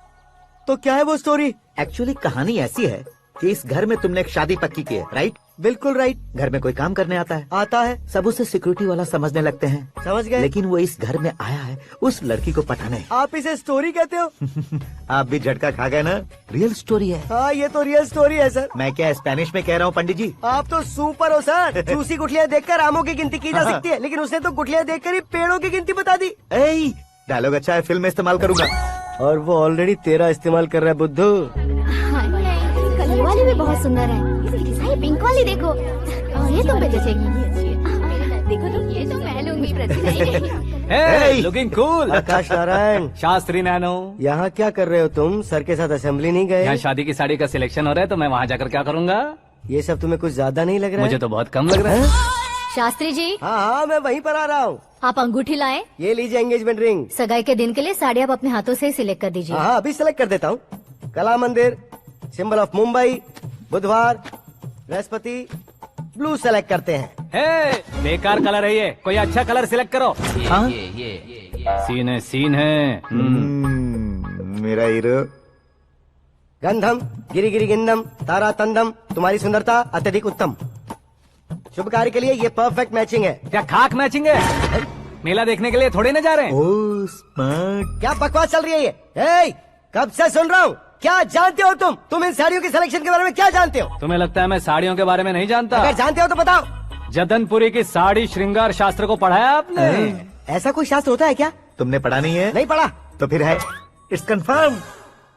तो क्या है वो स्टोरी? एक्चुअली कहानी ऐसी है कि इस घर में तुमने एक शादी पक्की की है, राइट? बिल्कुल राइट। घर में कोई काम करने आता है। आता है। सब उसे सिक्योरिटी वाला समझने लगते हैं। समझ गए। लेकिन वो इस घर में आया है उस लड़की को पटाने। आप इसे स्टोरी कहते हो? आप भी झटका खा गए ना? रियल स्टोरी है। हाँ ये तो रियल स्टोरी है सर। मैं क्या स्पेनिश में कह रहा हूँ पंडित जी? आप तो सुपर हो सर। चूसी गुठलियाँ देखकर आमों की गिनती की जा हाँ। सकती है, लेकिन उसने तो गुठलियाँ देखकर ही पेड़ों की गिनती बता दी। डायलॉग अच्छा है, फिल्म में इस्तेमाल करूंगा। और वो ऑलरेडी तेरा इस्तेमाल कर रहा है बुद्धू। कलर वाली भी बहुत सुंदर है। ये पिंक वाली देखो, और ये तुम पे जचेगी। देखो तो ये तो मैं लूंगी Hey, looking cool. आकाश नारायण। शास्त्री नैनो। यहाँ क्या कर रहे हो तुम? सर के साथ असेंबली नहीं यहाँ गए? शादी की साड़ी का सिलेक्शन हो रहा है तो मैं वहाँ जाकर क्या करूँगा? ये सब तुम्हें कुछ ज्यादा नहीं लग रहा है? मुझे तो बहुत कम लग रहा है। शास्त्री जी। हाँ हाँ मैं वहीं पर आ रहा हूँ। आप अंगूठी लाएं। ये लीजिए एंगेजमेंट रिंग। सगाई के दिन के लिए साड़ी आप अपने हाथों से ही सिलेक्ट कर दीजिए। हाँ अभी सेलेक्ट कर देता हूँ। कला मंदिर, सिंबल ऑफ मुंबई, बुधवार, बृहस्पति, ब्लू सेलेक्ट करते हैं। हे, बेकार कलर है ये, कोई अच्छा कलर सिलेक्ट करो। हाँ? सीन है। मेरा हीरो। गंधम, गिरी गिरी गिंदम, तारा तंदम, तुम्हारी सुंदरता अत्यधिक उत्तम। शुभ कार्य के लिए ये परफेक्ट मैचिंग है। क्या खाक मैचिंग है? मेला देखने के लिए थोड़ी ना जा रहे हैं। Oh smart. क्या बकवास चल रही है ये? हे, कब से सुन रहा हूँ। क्या जानते हो तुम? तुम इन साड़ियों की सिलेक्शन के बारे में क्या जानते हो? तुम्हें लगता है मैं साड़ियों के बारे में नहीं जानता? अगर जानते हो तो बताओ। जदनपुरी की साड़ी श्रृंगार शास्त्र को पढ़ा है आपने? ऐसा कोई शास्त्र होता है क्या? तुमने पढ़ा नहीं है? नहीं पढ़ा। तो फिर है, इट्स कंफर्म।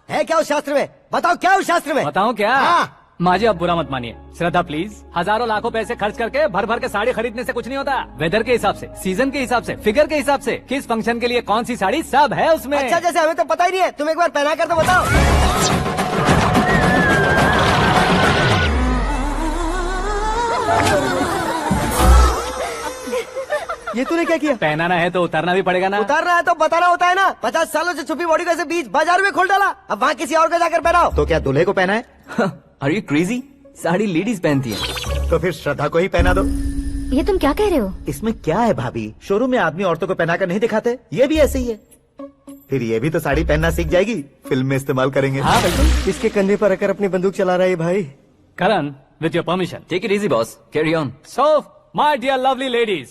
है क्या उस शास्त्र में? बताओ क्या उस शास्त्र में? बताऊं क्या? हाँ। माजी अब बुरा मत मानिए, श्रद्धा प्लीज। हजारों लाखों पैसे खर्च करके भर भर के साड़ी खरीदने से कुछ नहीं होता। वेदर के हिसाब से, सीजन के हिसाब से, फिगर के हिसाब से, किस फंक्शन के लिए कौन सी साड़ी, सब है उसमें। अच्छा जैसे हमें तो पता ही नहीं है, तुम एक बार पहना कर तो बताओ। ये तूने क्या किया? पहनाना है तो उतारना भी पड़ेगा ना। उतारना है तो बताना होता है ना। 50 सालों से छुपी बॉडी को ऐसे बीच बाजार में खोल डाला, अब वहाँ किसी और को जाकर पहनाओ। तो क्या दूल्हे को पहना है? Are you crazy? Sari ladies पहनती है। तो फिर श्रद्धा को ही पहना दो। ये तुम क्या कह रहे हो? इसमें क्या है भाभी? शोरूम में आदमी औरतों को पहनाकर नहीं दिखाते? ये भी ऐसे ही है। फिर ये भी तो साड़ी पहनना सीख जाएगी, फिल्म में इस्तेमाल करेंगे। हाँ बिल्कुल। इसके कंधे पर रखकर अपनी बंदूक चला रहा है भाई। Karan, with your permission. Take it easy boss, carry on. So my dear lovely ladies,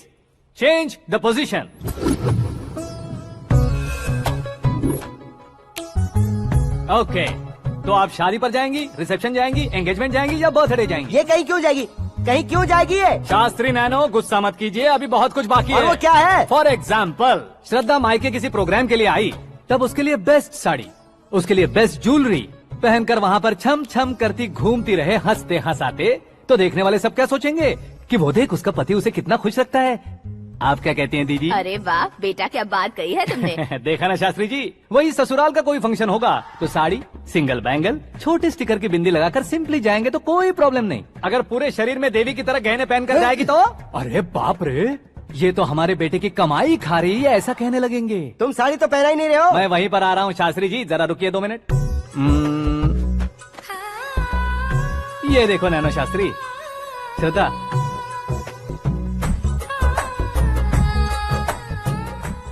change the position. Okay, तो आप शादी पर जाएंगी, रिसेप्शन जाएंगी, एंगेजमेंट जाएंगी या बर्थडे जाएंगी? ये कहीं क्यों जाएगी? कहीं क्यों जाएगी ये? शास्त्री नैनो गुस्सा मत कीजिए, अभी बहुत कुछ बाकी और है। वो क्या है? फॉर एग्जाम्पल, श्रद्धा मायके किसी प्रोग्राम के लिए आई, तब उसके लिए बेस्ट साड़ी, उसके लिए बेस्ट ज्वेलरी पहनकर वहाँ पर छम छम करती घूमती रहे हंसते हंसाते, तो देखने वाले सब क्या सोचेंगे कि वो देख उसका पति उसे कितना खुश रखता है। आप क्या कहती हैं दीदी? अरे वाह बेटा, क्या बात कही है तुमने। देखा ना शास्त्री जी, वही ससुराल का कोई फंक्शन होगा तो साड़ी, सिंगल बैंगल, छोटे स्टिकर की बिंदी लगाकर सिंपली जाएंगे तो कोई प्रॉब्लम नहीं। अगर पूरे शरीर में देवी की तरह गहने पहनकर जाएगी तो अरे बाप रे, ये तो हमारे बेटे की कमाई खा रही है, ऐसा कहने लगेंगे। तुम साड़ी तो पहना ही नहीं रहे हो। मैं वहीं पर आ रहा हूँ शास्त्री जी, जरा रुकिए 2 मिनट। ये देखो नैनो शास्त्री, श्रद्धा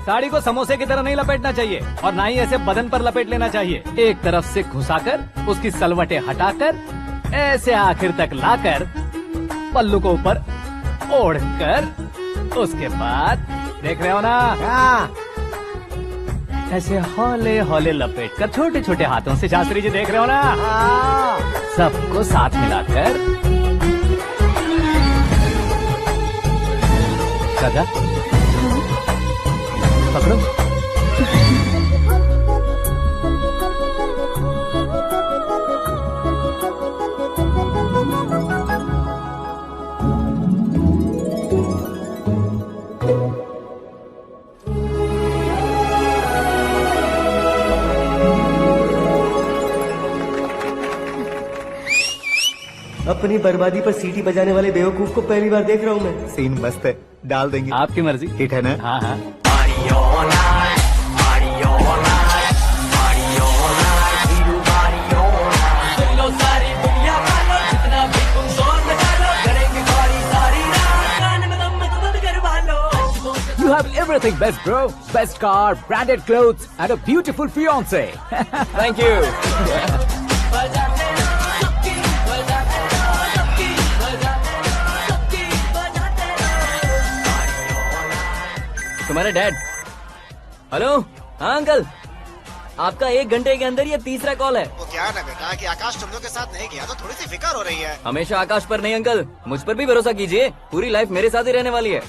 साड़ी को समोसे की तरह नहीं लपेटना चाहिए और ना ही ऐसे बदन पर लपेट लेना चाहिए। एक तरफ से घुसाकर उसकी सलवटें हटाकर ऐसे आखिर तक लाकर पल्लू को ऊपर ओढ़कर उसके बाद देख रहे हो ना, ऐसे हौले हौले लपेट कर छोटे छोटे हाथों से, शास्त्री जी देख रहे हो ना, सबको साथ मिलाकर सदा पकड़ो। अपनी बर्बादी पर सीटी बजाने वाले बेवकूफ को पहली बार देख रहा हूँ मैं। सीन मस्त है, डाल देंगे। आपकी मर्जी। हिट है ना? हाँ हाँ। You have everything best, bro. Best car, branded clothes, and a beautiful fiance. Thank you. तुम्हारे डैड। हेलो। हाँ अंकल, आपका 1 घंटे के अंदर ये तीसरा कॉल है। वो क्या है ना बेटा कि आकाश तुम लोग के साथ नहीं गया तो थोड़ी सी फिक्र हो रही है। हमेशा आकाश पर नहीं अंकल, मुझ पर भी भरोसा कीजिए। पूरी लाइफ मेरे साथ ही रहने वाली है।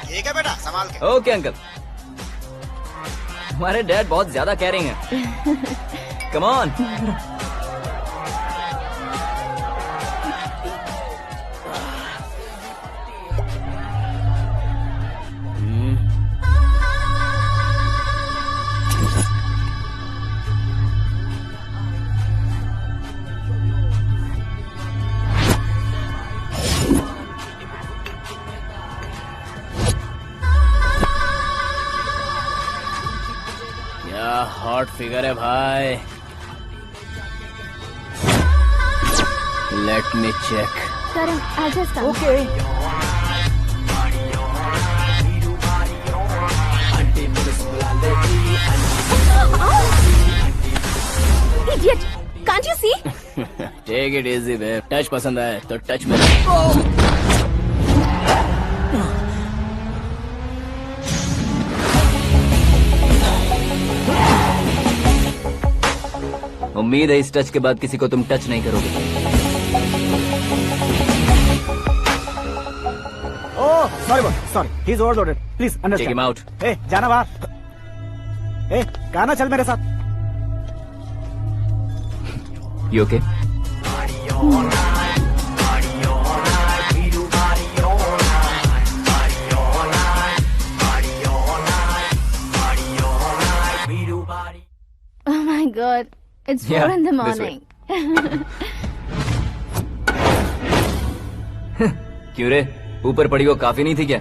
ठीक है बेटा, संभाल के। Okay uncle. हमारे डैड बहुत ज्यादा केयरिंग है। Come on. हॉट फिगर है भाई। Let me check. Karan, I'll just come. Okay. Idiot! Can't you see? Take it easy babe. Touch पसंद आए तो टच में। उम्मीद है इस टच के बाद किसी को तुम टच नहीं करोगे। Oh sorry, he is overloaded, please take understand. Him out. ए जाना बाहर। ए गाना चल मेरे साथ। You okay? Oh my God! It's 4 Yeah, in the this way. morning. क्यों रे, ऊपर पड़ी वो काफी नहीं थी क्या?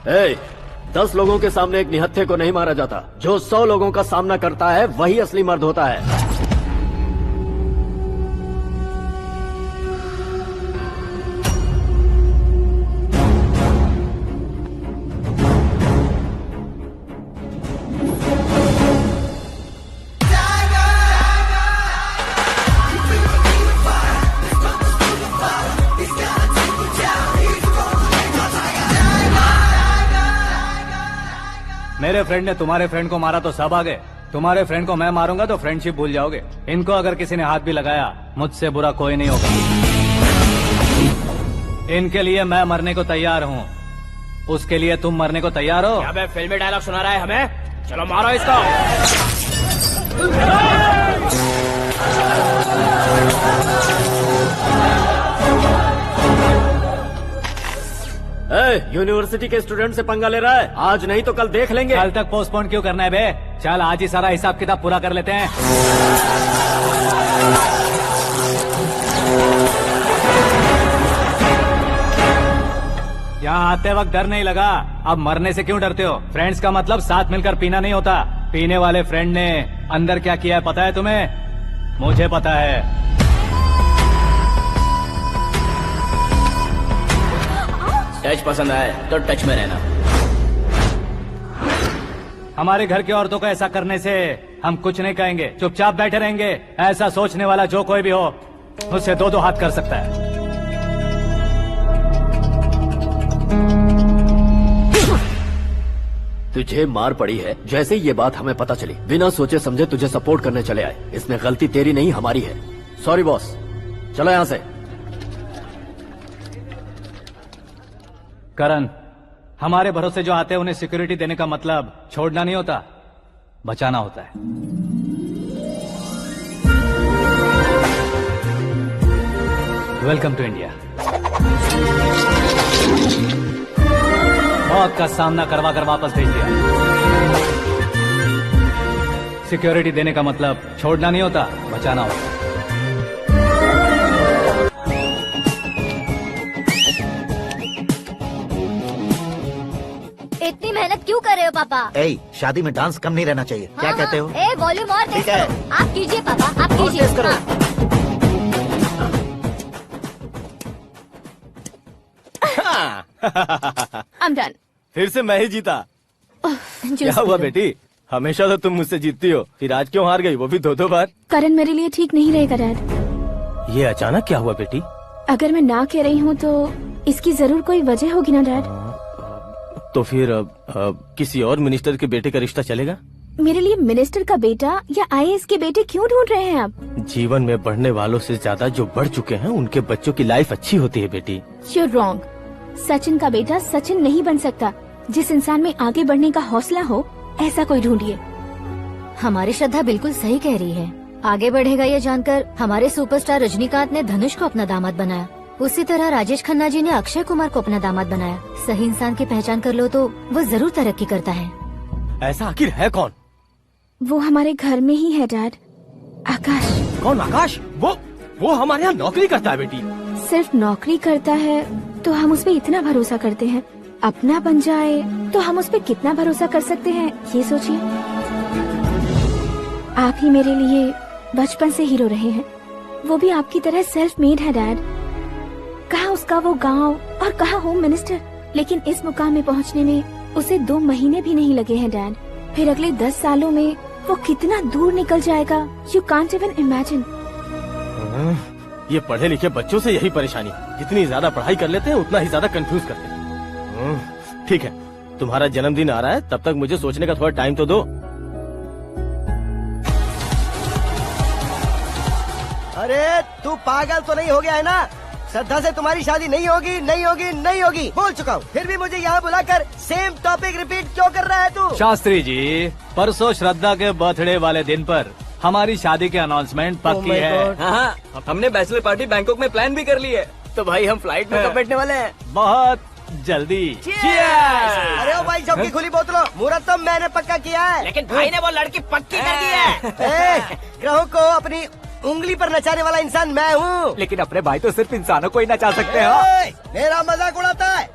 ए, 10 लोगों के सामने एक निहत्थे को नहीं मारा जाता। जो 100 लोगों का सामना करता है वही असली मर्द होता है। मेरे फ्रेंड ने तुम्हारे फ्रेंड को मारा तो सब आ गए। तुम्हारे फ्रेंड को मैं मारूंगा तो फ्रेंडशिप भूल जाओगे। इनको अगर किसी ने हाथ भी लगाया, मुझसे बुरा कोई नहीं होगा। इनके लिए मैं मरने को तैयार हूँ। उसके लिए तुम मरने को तैयार हो? क्या बे फिल्मी डायलॉग सुना रहा है हमें? चलो मारो इसको। यूनिवर्सिटी के स्टूडेंट से पंगा ले रहा है। आज नहीं तो कल देख लेंगे। कल तक पोस्टपोन क्यों करना है बे? चल आज ही सारा हिसाब किताब पूरा कर लेते हैं। यहाँ आते वक्त डर नहीं लगा, अब मरने से क्यों डरते हो? फ्रेंड्स का मतलब साथ मिलकर पीना नहीं होता। पीने वाले फ्रेंड ने अंदर क्या किया है पता है तुम्हें? मुझे पता है। टच पसंद आए तो टच में रहना। हमारे घर की औरतों को ऐसा करने से हम कुछ नहीं कहेंगे, चुपचाप बैठे रहेंगे। ऐसा सोचने वाला जो कोई भी हो, उससे 2-2 हाथ कर सकता है। तुझे मार पड़ी है। जैसे ही ये बात हमें पता चली, बिना सोचे समझे तुझे सपोर्ट करने चले आए। इसमें गलती तेरी नहीं हमारी है। सॉरी बॉस, चलो यहाँ से। करण, हमारे भरोसे जो आते हैं उन्हें सिक्योरिटी देने का मतलब छोड़ना नहीं होता, बचाना होता है। Welcome to India. मौत का सामना करवा कर वापस भेज दिया। सिक्योरिटी देने का मतलब छोड़ना नहीं होता, बचाना होता है। इतनी मेहनत क्यों कर रहे हो पापा? ए, शादी में डांस कम नहीं रहना चाहिए। क्या कहते हो? ए, वॉल्यूम और तेज ठीक है। करो। आप कीजिए पापा, आप कीजिए। तेज करो। I'm done. फिर से मैं ही जीता। क्या Juice हुआ पी लो। बेटी? हमेशा तो तुम मुझसे जीतती हो, फिर आज क्यों हार गई, वो भी 2-2 बार? करण मेरे लिए ठीक नहीं रहेगा डैड। ये अचानक क्या हुआ बेटी? अगर मैं ना कह रही हूँ तो इसकी जरूर कोई वजह होगी ना डैड। तो फिर किसी और मिनिस्टर के बेटे का रिश्ता चलेगा? मेरे लिए मिनिस्टर का बेटा या आईएएस के बेटे क्यों ढूंढ रहे हैं आप? जीवन में बढ़ने वालों से ज्यादा जो बढ़ चुके हैं उनके बच्चों की लाइफ अच्छी होती है बेटी। You're wrong. सचिन का बेटा सचिन नहीं बन सकता। जिस इंसान में आगे बढ़ने का हौसला हो ऐसा कोई ढूंढिए। हमारी श्रद्धा बिल्कुल सही कह रही है। आगे बढ़ेगा ये जानकर हमारे सुपरस्टार रजनीकांत ने धनुष को अपना दामाद बनाया। उसी तरह राजेश खन्ना जी ने अक्षय कुमार को अपना दामाद बनाया। सही इंसान की पहचान कर लो तो वो जरूर तरक्की करता है। ऐसा आखिर है कौन? वो हमारे घर में ही है डैड। आकाश। कौन आकाश? वो हमारे यहाँ नौकरी करता है बेटी। सिर्फ नौकरी करता है तो हम उस पे इतना भरोसा करते हैं। अपना बन जाए तो हम उस पे कितना भरोसा कर सकते हैं ये सोचिए। आप ही मेरे लिए बचपन से हीरो रहे हैं। वो भी आपकी तरह सेल्फ मेड है डैड। कहाँ उसका वो गांव और कहाँ होम मिनिस्टर। लेकिन इस मुकाम में पहुँचने में उसे 2 महीने भी नहीं लगे हैं डैड। फिर अगले 10 सालों में वो कितना दूर निकल जाएगा, यू कांट इवन इमेजिन। ये पढ़े लिखे बच्चों से यही परेशानी है। जितनी ज्यादा पढ़ाई कर लेते हैं उतना ही ज्यादा कंफ्यूज करते हैं। ठीक है, तुम्हारा जन्मदिन आ रहा है, तब तक मुझे सोचने का थोड़ा टाइम तो दो। अरे तू पागल तो नहीं हो गया है ना? श्रद्धा से तुम्हारी शादी नहीं होगी, नहीं होगी, नहीं होगी, बोल चुका हूँ। फिर भी मुझे यहाँ बुलाकर सेम टॉपिक रिपीट क्यों कर रहा है तू? शास्त्री जी, परसों श्रद्धा के बर्थडे वाले दिन पर हमारी शादी की अनाउंसमेंट पक्की है। हाँ, हमने बैचलर पार्टी बैंकॉक में प्लान भी कर ली है। तो भाई हम फ्लाइट में कब बैठने वाले हैं? बहुत जल्दी। अरे ओ भाई साहब की खुली बोतलों, मुहूर्त तो मैंने पक्का किया है। लेकिन भाई ने वो लड़की पक्की कर दी है। ग्रहों को अपनी उंगली पर नचाने वाला इंसान मैं हूँ। लेकिन अपने भाई तो सिर्फ इंसानों को ही नचा सकते हैं। मेरा मजाक उड़ाता है।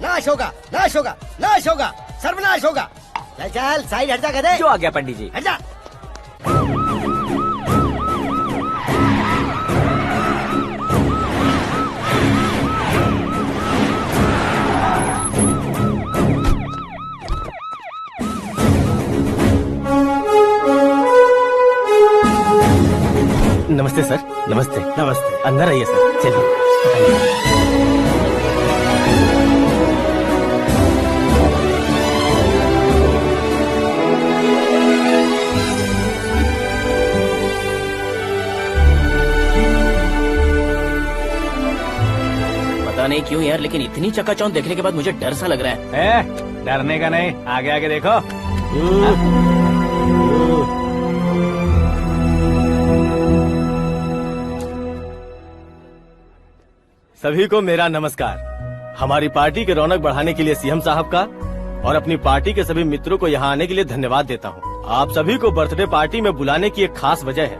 नाश होगा, नाश होगा, नाश होगा, सर्वनाश होगा। चल साइड हट जा गधे। जो आ गया पंडित जी। हट जा। नमस्ते सर। नमस्ते। नमस्ते। अंदर आइए सर, चलिए। पता नहीं क्यों यार, लेकिन इतनी चकाचौंध देखने के बाद मुझे डर सा लग रहा है। डरने का नहीं, आगे आगे देखो। सभी को मेरा नमस्कार। हमारी पार्टी के रौनक बढ़ाने के लिए सीएम साहब का और अपनी पार्टी के सभी मित्रों को यहाँ आने के लिए धन्यवाद देता हूँ। आप सभी को बर्थडे पार्टी में बुलाने की एक खास वजह है।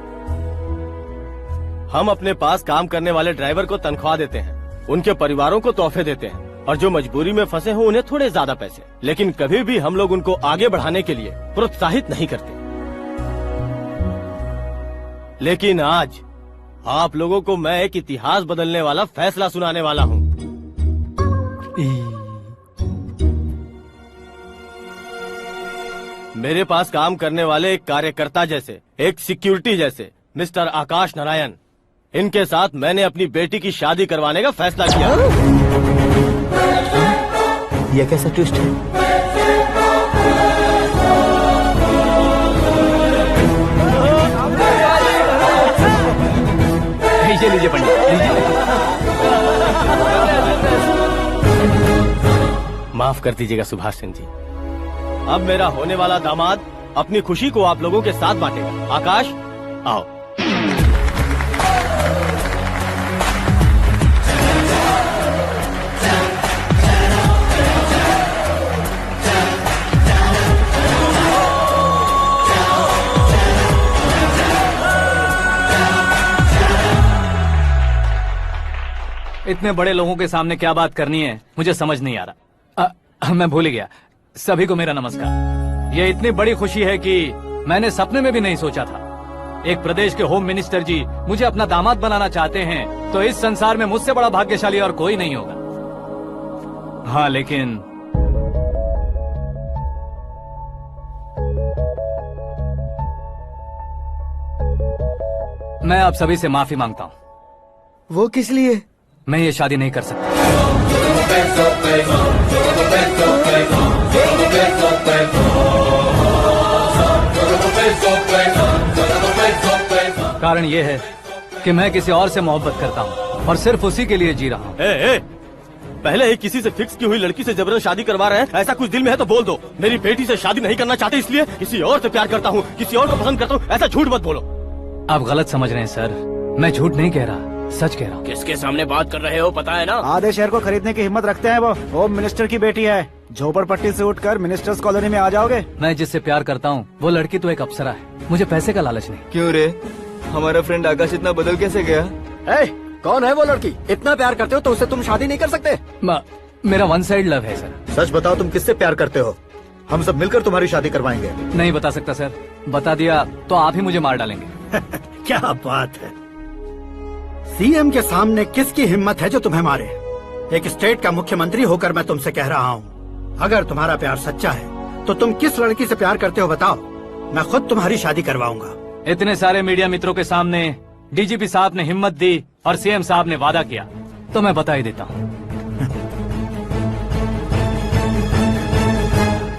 हम अपने पास काम करने वाले ड्राइवर को तनख्वाह देते हैं, उनके परिवारों को तोहफे देते हैं और जो मजबूरी में फंसे हो उन्हें थोड़े ज्यादा पैसे। लेकिन कभी भी हम लोग उनको आगे बढ़ाने के लिए प्रोत्साहित नहीं करते। लेकिन आज आप लोगों को मैं एक इतिहास बदलने वाला फैसला सुनाने वाला हूँ। मेरे पास काम करने वाले एक कार्यकर्ता जैसे, एक सिक्योरिटी जैसे मिस्टर आकाश नारायण, इनके साथ मैंने अपनी बेटी की शादी करवाने का फैसला किया। यह कैसा ट्विस्ट है? लीजिए लीजिए पंडित लीजिए। माफ कर दीजिएगा सुभाष सिंह जी। अब मेरा होने वाला दामाद अपनी खुशी को आप लोगों के साथ बांटेगा। आकाश आओ। इतने बड़े लोगों के सामने क्या बात करनी है मुझे समझ नहीं आ रहा। मैं भूल ही गया। सभी को मेरा नमस्कार। ये इतनी बड़ी खुशी है कि मैंने सपने में भी नहीं सोचा था। एक प्रदेश के होम मिनिस्टर जी मुझे अपना दामाद बनाना चाहते हैं तो इस संसार में मुझसे बड़ा भाग्यशाली और कोई नहीं होगा। हाँ लेकिन मैं आप सभी से माफी मांगता हूँ। वो किस लिए? मैं ये शादी नहीं कर सकता। कारण ये है कि मैं किसी और से मोहब्बत करता हूँ और सिर्फ उसी के लिए जी रहा हूँ। पहले ही किसी से फिक्स की हुई लड़की से जबरन शादी करवा रहे हैं। ऐसा कुछ दिल में है तो बोल दो। मेरी बेटी से शादी नहीं करना चाहते इसलिए किसी और से प्यार करता हूँ, किसी और को पसंद करता हूँ। ऐसा झूठ मत बोलो। आप गलत समझ रहे हैं सर। मैं झूठ नहीं कह रहा, सच कह रहा हूँ। किसके सामने बात कर रहे हो पता है ना? आधे शहर को खरीदने की हिम्मत रखते हैं वो। होम मिनिस्टर की बेटी है। झोपड़पट्टी से उठकर मिनिस्टर्स कॉलोनी में आ जाओगे। मैं जिससे प्यार करता हूँ वो लड़की तो एक अप्सरा है। मुझे पैसे का लालच नहीं। क्यों रे? हमारा फ्रेंड आकाश इतना बदल कैसे गया? कौन है वो लड़की? इतना प्यार करते हो तो उससे तुम शादी नहीं कर सकते? मेरा वन साइड लव है सर। सच बताओ तुम किससे प्यार करते हो? हम सब मिलकर तुम्हारी शादी करवाएंगे। नहीं बता सकता सर। बता दिया तो आप ही मुझे मार डालेंगे। क्या बात है। सीएम के सामने किसकी हिम्मत है जो तुम्हें मारे? एक स्टेट का मुख्यमंत्री होकर मैं तुमसे कह रहा हूँ, अगर तुम्हारा प्यार सच्चा है तो तुम किस लड़की से प्यार करते हो बताओ। मैं खुद तुम्हारी शादी करवाऊंगा। इतने सारे मीडिया मित्रों के सामने डीजीपी साहब ने हिम्मत दी और सीएम साहब ने वादा किया तो मैं बता ही देता हूँ।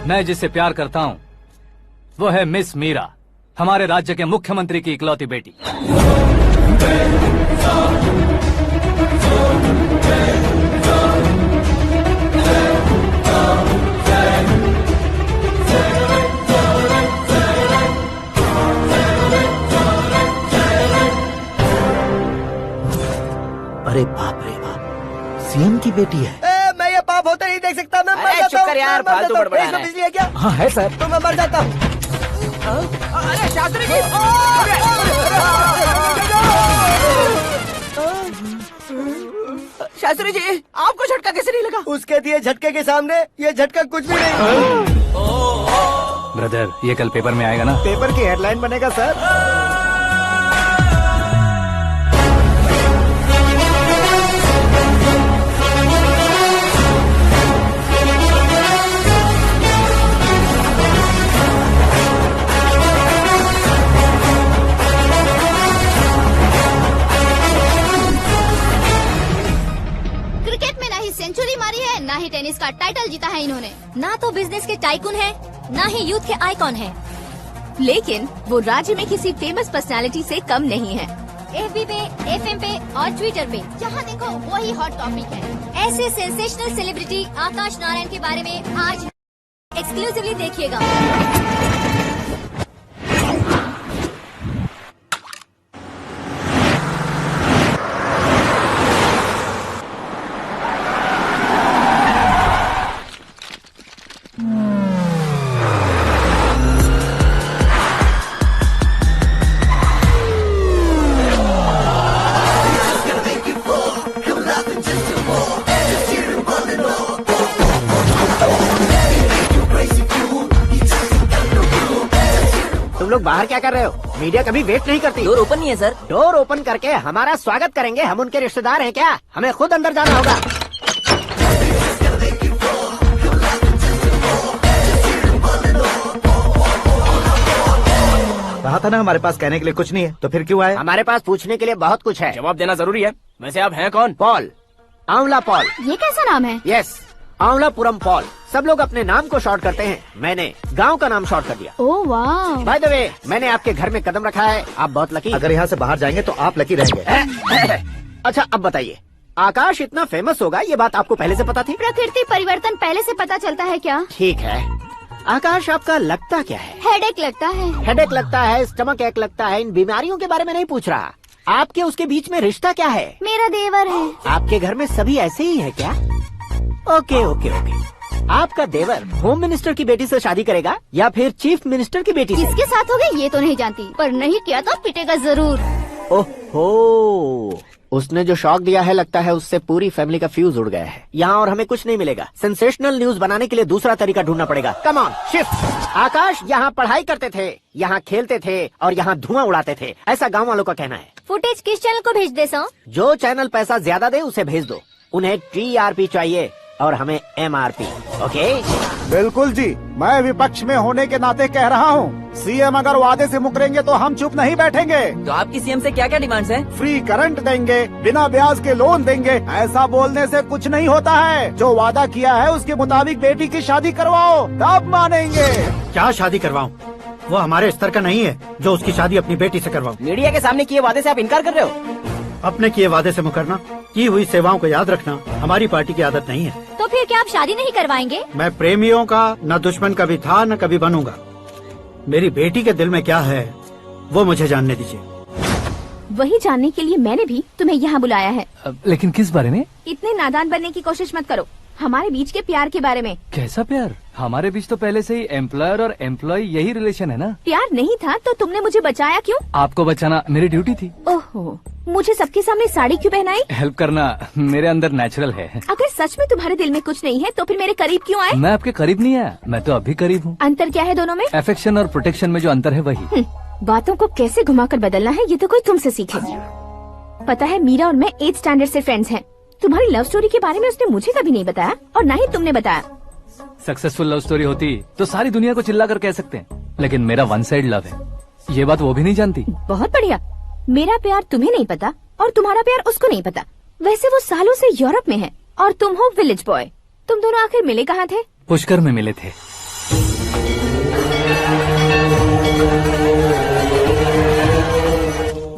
मैं जिससे प्यार करता हूँ वो है मिस मीरा, हमारे राज्य के मुख्यमंत्री की इकलौती बेटी। अरे बाप रे बाप, सीएम की बेटी है। मैं ये पाप होते नहीं देख सकता। मैं मर जाता हूँ। यार, फालतू बड़बड़ा रहा है। बिजली है क्या? हाँ है सर। तो मैं मर जाता हूँ। अरे शास्त्री जी! शास्त्री जी आपको झटका कैसे नहीं लगा? उसके दिए झटके के सामने ये झटका कुछ भी नहीं। ब्रदर ये कल पेपर में आएगा ना? पेपर की हेडलाइन बनेगा सर। सेंचुरी मारी है, ना ही टेनिस का टाइटल जीता है इन्होंने। ना तो बिजनेस के टाइकून है, ना ही यूथ के आइकॉन है। लेकिन वो राज्य में किसी फेमस पर्सनालिटी से कम नहीं है। FB पे, FM पे और ट्विटर पे जहाँ देखो वही हॉट टॉपिक है। ऐसे सेंसेशनल सेलिब्रिटी आकाश नारायण के बारे में आज एक्सक्लूसिवली देखिएगा। तुम लोग बाहर क्या कर रहे हो? मीडिया कभी वेट नहीं करती। डोर ओपन नहीं है सर। डोर ओपन करके हमारा स्वागत करेंगे। हम उनके रिश्तेदार हैं क्या? हमें खुद अंदर जाना होगा। कहा था ना हमारे पास कहने के लिए कुछ नहीं है, तो फिर क्यों आए? हमारे पास पूछने के लिए बहुत कुछ है। जवाब देना जरूरी है। वैसे आप हैं कौन? पॉल, आंवला पॉल। ये कैसा नाम है? Yes, Aanvlapuram Paul. सब लोग अपने नाम को शॉर्ट करते हैं, मैंने गांव का नाम शॉर्ट कर दिया। ओह वाह। बाय द वे, मैंने आपके घर में कदम रखा है, आप बहुत लकी। अगर यहाँ से बाहर जाएंगे तो आप लकी रहेंगे। अच्छा अब बताइए, आकाश इतना फेमस होगा ये बात आपको पहले से पता थी? प्रकृति परिवर्तन पहले से पता चलता है क्या? ठीक है, आकाश आपका लगता क्या है? हेडेक लगता है। हेडेक लगता है, स्टमक एक लगता है, इन बीमारियों के बारे में नहीं पूछ रहा। आपके उसके बीच में रिश्ता क्या है? मेरा देवर है। आपके घर में सभी ऐसे ही है क्या? Okay okay okay. आपका देवर होम मिनिस्टर की बेटी से शादी करेगा या फिर चीफ मिनिस्टर की बेटी से? किसके साथ होगा ये तो नहीं जानती, पर नहीं किया तो पिटेगा जरूर। ओहो, उसने जो शॉक दिया है लगता है उससे पूरी फैमिली का फ्यूज उड़ गया है। यहाँ और हमें कुछ नहीं मिलेगा, सेंसेशनल न्यूज बनाने के लिए दूसरा तरीका ढूंढना पड़ेगा। Come on shift. आकाश यहाँ पढ़ाई करते थे, यहाँ खेलते थे और यहाँ धुआं उड़ाते थे, ऐसा गाँव वालों का कहना है। फुटेज किस चैनल को भेज दे सो? जो चैनल पैसा ज्यादा दे उसे भेज दो। उन्हें TRP चाहिए और हमें MRP। ओके बिल्कुल जी, मैं विपक्ष में होने के नाते कह रहा हूँ, सीएम अगर वादे से मुकरेंगे तो हम चुप नहीं बैठेंगे। तो आपकी सीएम से क्या क्या डिमांड्स हैं? फ्री करंट देंगे, बिना ब्याज के लोन देंगे। ऐसा बोलने से कुछ नहीं होता है, जो वादा किया है उसके मुताबिक बेटी की शादी करवाओ, तब मानेंगे। क्या शादी करवाऊं? वो हमारे स्तर का नहीं है जो उसकी शादी अपनी बेटी से करवाऊं। मीडिया के सामने किए वादे से आप इनकार कर रहे हो? अपने किए वादे से मुकरना, की हुई सेवाओं को याद रखना हमारी पार्टी की आदत नहीं है। तो फिर क्या आप शादी नहीं करवाएंगे? मैं प्रेमियों का न दुश्मन कभी था न कभी बनूंगा। मेरी बेटी के दिल में क्या है वो मुझे जानने दीजिए। वही जानने के लिए मैंने भी तुम्हें यहाँ बुलाया है। लेकिन किस बारे में? इतने नादान बनने की कोशिश मत करो, हमारे बीच के प्यार के बारे में। कैसा प्यार? हमारे बीच तो पहले से ही एम्प्लॉयर और एम्प्लॉय यही रिलेशन है ना। प्यार नहीं था तो तुमने मुझे बचाया क्यों? आपको बचाना मेरी ड्यूटी थी। ओहो, मुझे सबके सामने साड़ी क्यों पहनाई? हेल्प करना मेरे अंदर नेचुरल है। अगर सच में तुम्हारे दिल में कुछ नहीं है तो फिर मेरे करीब क्यों आए? मैं आपके करीब नहीं आया, मैं तो अभी करीब हूँ। अंतर क्या है दोनों में? अफेक्शन और प्रोटेक्शन में जो अंतर है वही। बातों को कैसे घुमाकर बदलना है ये तो कोई तुमसे सीखे। पता है मीरा और मैं 8th स्टैंडर्ड से फ्रेंड्स हैं। तुम्हारी लव स्टोरी के बारे में उसने मुझे कभी नहीं बताया और न ही तुमने बताया। सक्सेसफुल लव स्टोरी होती तो सारी दुनिया को चिल्ला कर कह सकते हैं, लेकिन मेरा वन साइड लव है, ये बात वो भी नहीं जानती। बहुत बढ़िया, मेरा प्यार तुम्हें नहीं पता और तुम्हारा प्यार उसको नहीं पता। वैसे वो सालों से यूरोप में है और तुम हो विलेज बॉय। तुम दोनों आखिर मिले कहाँ थे? पुष्कर में मिले थे।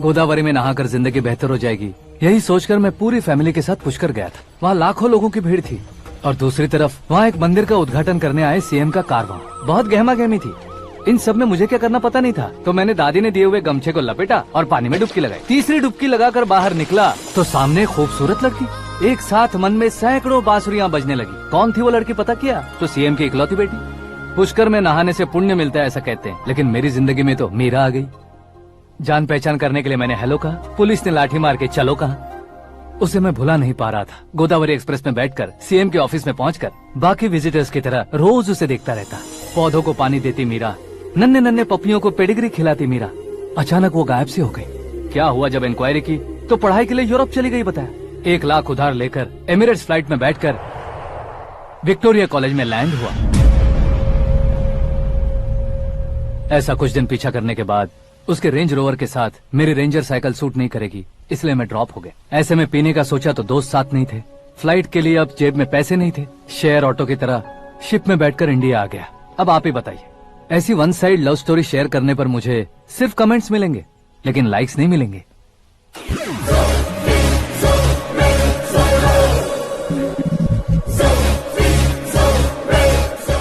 गोदावरी में नहाकर जिंदगी बेहतर हो जाएगी, यही सोचकर मैं पूरी फैमिली के साथ पुष्कर गया था। वहाँ लाखों लोगों की भीड़ थी और दूसरी तरफ वहाँ एक मंदिर का उद्घाटन करने आए सीएम का कारवां। बहुत गहमा गहमी थी। इन सब में मुझे क्या करना पता नहीं था, तो मैंने दादी ने दिए हुए गमछे को लपेटा और पानी में डुबकी लगाई। तीसरी डुबकी लगाकर बाहर निकला तो सामने खूबसूरत लड़की। एक साथ मन में सैकड़ों बांसुरियां बजने लगी। कौन थी वो लड़की पता किया? तो सीएम की इकलौती बेटी। पुष्कर में नहाने से पुण्य मिलता है ऐसा कहते हैं, लेकिन मेरी जिंदगी में तो मीरा आ गई। जान पहचान करने के लिए मैंने हेलो कहा, पुलिस ने लाठी मार के चलो कहा। उसे मैं भुला नहीं पा रहा था। गोदावरी एक्सप्रेस में बैठकर सीएम के ऑफिस में पहुंचकर बाकी विजिटर्स की तरह रोज उसे देखता रहता। पौधों को पानी देती मीरा, नन्हे नन्हे पपियों को पेडिग्री खिलाती मीरा। अचानक वो गायब सी हो गई। क्या हुआ? जब इंक्वायरी की तो पढ़ाई के लिए यूरोप चली गई बताया। 1 लाख उधार लेकर एमिरेट्स फ्लाइट में बैठकर विक्टोरिया कॉलेज में लैंड हुआ। ऐसा कुछ दिन पीछा करने के बाद उसके रेंज रोवर के साथ मेरी रेंजर साइकिल सूट नहीं करेगी, इसलिए मैं ड्रॉप हो गया। ऐसे में पीने का सोचा तो दोस्त साथ नहीं थे। फ्लाइट के लिए अब जेब में पैसे नहीं थे। शेयर ऑटो की तरह शिप में बैठकर इंडिया आ गया। अब आप ही बताइए, ऐसी one side love story share करने पर मुझे सिर्फ कमेंट्स मिलेंगे, लेकिन लाइक्स नहीं मिलेंगे।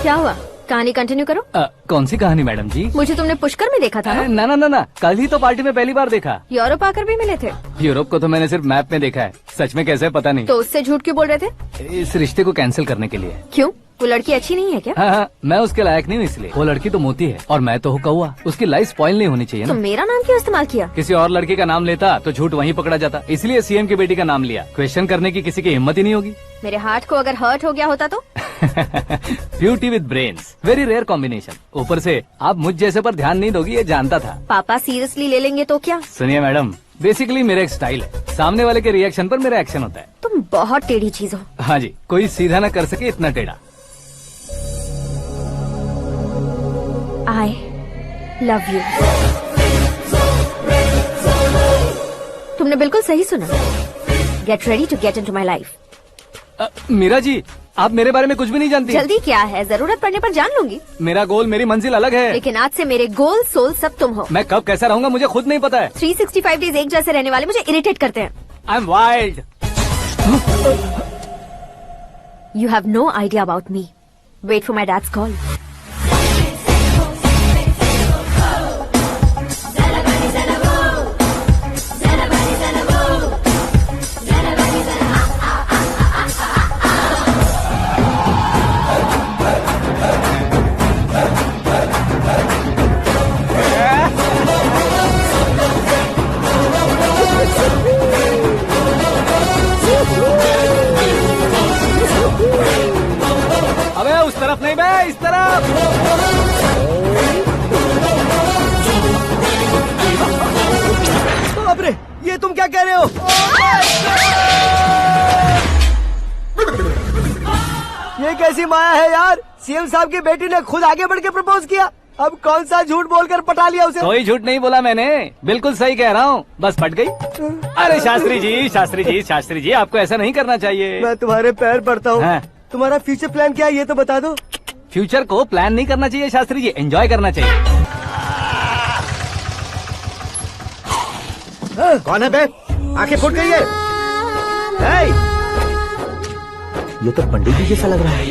क्या हुआ? कहानी कंटिन्यू करो। कौन सी कहानी मैडम जी? मुझे तुमने पुष्कर में देखा था ना? ना ना ना ना, कल ही तो पार्टी में पहली बार देखा। यूरोप आकर भी मिले थे? यूरोप को तो मैंने सिर्फ मैप में देखा है, सच में कैसे पता नहीं। तो उससे झूठ क्यों बोल रहे थे? इस रिश्ते को कैंसिल करने के लिए। क्यों? वो लड़की अच्छी नहीं है क्या? हाँ, मैं उसके लायक नहीं हूँ इसलिए। वो लड़की तो मोती है और मैं तो हूँ कौवा। उसकी लाइफ स्पॉइल नहीं होनी चाहिए ना। तो मेरा नाम क्यों इस्तेमाल किया? किसी और लड़की का नाम लेता तो झूठ वहीं पकड़ा जाता, इसलिए सीएम की बेटी का नाम लिया। क्वेश्चन करने की किसी की हिम्मत ही नहीं होगी। मेरे हार्ट को अगर हर्ट हो गया होता तो? Beauty with brains, very rare combination. ऊपर से आप मुझ जैसे पर ध्यान नहीं दोगी ये जानता था। पापा सीरियसली ले लेंगे तो क्या? सुनिए मैडम, बेसिकली मेरा एक स्टाइल है, सामने वाले के रिएक्शन पर मेरा एक्शन होता है। तुम बहुत टेढ़ी चीज हो। हाँ जी, कोई सीधा न कर सके इतना टेढ़ा। I love you। तुमने बिल्कुल सही सुना। Get ready to get into my life। Meera ji, आप मेरे बारे में कुछ भी नहीं जानती। जल्दी क्या है, जरूरत पड़ने पर जान लूंगी। मेरा गोल, मेरी मंजिल अलग है। लेकिन आज से मेरे गोल सोल सब तुम हो। मैं कब कैसा रहूंगा मुझे खुद नहीं पता है। 365 डेज एक जैसे रहने वाले मुझे इरिटेट करते हैं। I am wild. You have no idea about me. Wait for my dad's call. अबे उस तरफ नहीं बे, इस तरफ। बाप रे, ये तुम क्या कह रहे हो? ये कैसी माया है यार? सीएम साहब की बेटी ने खुद आगे बढ़ के प्रपोज किया। अब कौन सा झूठ बोलकर पटा लिया उसे? कोई झूठ नहीं बोला मैंने, बिल्कुल सही कह रहा हूँ, बस पट गई। अरे शास्त्री जी, शास्त्री जी, शास्त्री जी, आपको ऐसा नहीं करना चाहिए। मैं तुम्हारे पैर पड़ता हूँ। हाँ। तुम्हारा फ्यूचर प्लान क्या है ये तो बता दो। फ्यूचर को प्लान नहीं करना चाहिए शास्त्री जी, एंजॉय करना चाहिए। कौन है बे? आंखें फूट गई है। ये तो पंडित जी जैसा लग रहा है।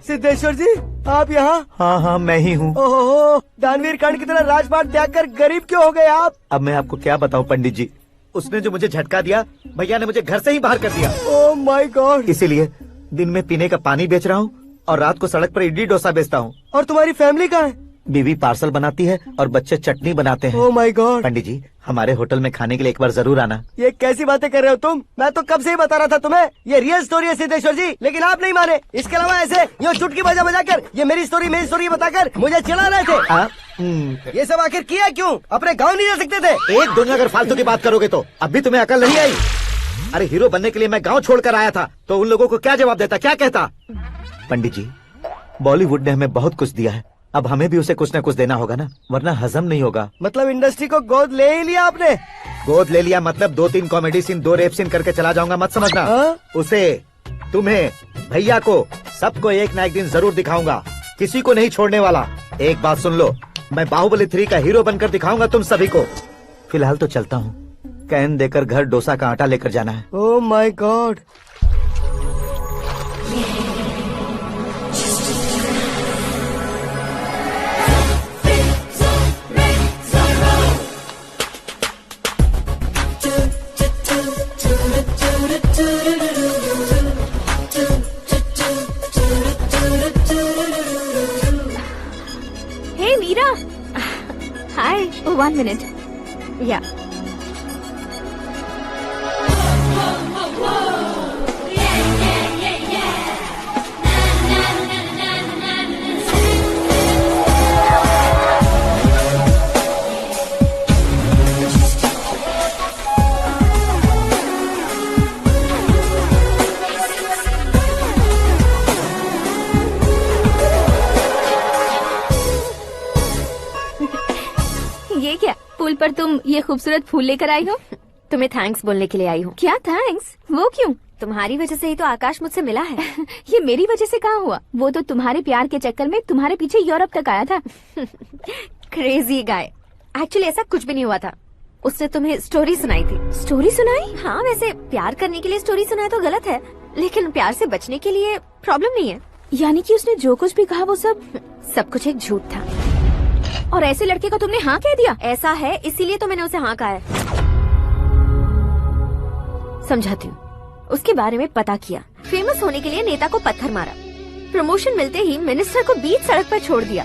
सिद्धेश्वर जी, आप यहाँ? हाँ हाँ, मैं ही हूँ। ओहो, दानवीर कर्ण की तरह राजपाट त्याग कर गरीब क्यों हो गए आप? अब मैं आपको क्या बताऊँ पंडित जी, उसने जो मुझे झटका दिया, भैया ने मुझे घर से ही बाहर कर दिया। ओह माय गॉड। इसीलिए दिन में पीने का पानी बेच रहा हूँ और रात को सड़क पर इडली डोसा बेचता हूँ। और तुम्हारी फैमिली कहाँ है? बीवी पार्सल बनाती है और बच्चे चटनी बनाते हैं। ओह माय गॉड। पंडित जी, हमारे होटल में खाने के लिए एक बार जरूर आना। ये कैसी बातें कर रहे हो तुम? मैं तो कब से ही बता रहा था तुम्हें, ये रियल स्टोरी है सिद्धेश्वर जी, लेकिन आप नहीं माने। इसके अलावा ऐसे यो चुटकी बजा बजा कर ये मेरी स्टोरी बताकर मुझे चिढ़ा रहे थे। ये सब आखिर किया क्यों? अपने गाँव नहीं जा सकते थे? एक दिन अगर फालतू की बात करोगे तो अब भी तुम्हें अकल नहीं आई। अरे हीरो बनने के लिए मैं गाँव छोड़कर आया था, तो उन लोगों को क्या जवाब देता, क्या कहता? पंडित जी, बॉलीवुड ने हमें बहुत कुछ दिया है, अब हमें भी उसे कुछ न कुछ देना होगा ना, वरना हजम नहीं होगा। मतलब इंडस्ट्री को गोद ले ही लिया आपने? गोद ले लिया मतलब 2-3 कॉमेडी सीन, 2 रेप सीन करके चला जाऊंगा मत समझना। उसे, तुम्हें, भैया को, सबको एक ना एक दिन जरूर दिखाऊंगा, किसी को नहीं छोड़ने वाला। एक बात सुन लो, मैं बाहुबली 3 का हीरो बनकर दिखाऊंगा तुम सभी को। फिलहाल तो चलता हूँ, कैन देकर घर डोसा का आटा लेकर जाना है। Oh my God. Hey Meera, hi. 1 minute. या ये क्या, पुल पर तुम ये खूबसूरत फूल लेकर आई हो? तुम्हें थैंक्स बोलने के लिए आई हूँ। क्या थैंक्स? वो क्यों? तुम्हारी वजह से ही तो आकाश मुझसे मिला है। ये मेरी वजह से कहाँ हुआ? वो तो तुम्हारे प्यार के चक्कर में तुम्हारे पीछे यूरोप तक आया था। Crazy guy. एक्चुअली ऐसा कुछ भी नहीं हुआ था, उसने तुम्हें स्टोरी सुनाई थी। स्टोरी सुनाई? हाँ, वैसे प्यार करने के लिए स्टोरी सुनाए तो गलत है, लेकिन प्यार से बचने के लिए प्रॉब्लम नहीं है। यानी कि उसने जो कुछ भी कहा वो सब कुछ एक झूठ था। और ऐसे लड़के को तुमने हाँ कह दिया? ऐसा है, इसीलिए तो मैंने उसे हाँ कहा है। समझाती हूँ। उसके बारे में पता किया, फेमस होने के लिए नेता को पत्थर मारा, प्रमोशन मिलते ही मिनिस्टर को बीच सड़क पर छोड़ दिया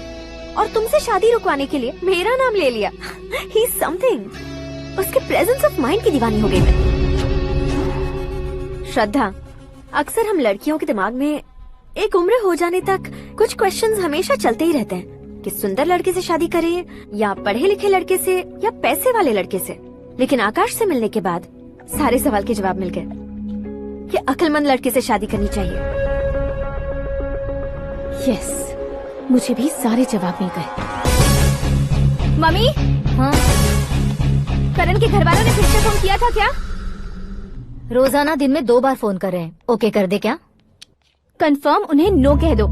और तुमसे शादी रुकवाने के लिए मेरा नाम ले लिया। He is something. उसके प्रेजेंस ऑफ माइंड की दीवानी हो गई मैं। श्रद्धा, अक्सर हम लड़कियों के दिमाग में एक उम्र हो जाने तक कुछ क्वेश्चंस हमेशा चलते ही रहते हैं कि सुंदर लड़के से शादी करें या पढ़े लिखे लड़के से या पैसे वाले लड़के से। लेकिन आकाश से मिलने के बाद सारे सवाल के जवाब मिल गए कि अक्लमंद लड़के से शादी करनी चाहिए। यस, मुझे भी सारे जवाब मिल गए। मम्मी, हाँ? करण के घर वालों ने फिर से फोन किया था क्या? रोजाना दिन में 2 बार फोन कर रहे हैं, ओके कर दे क्या? कंफर्म उन्हें नो कह दो।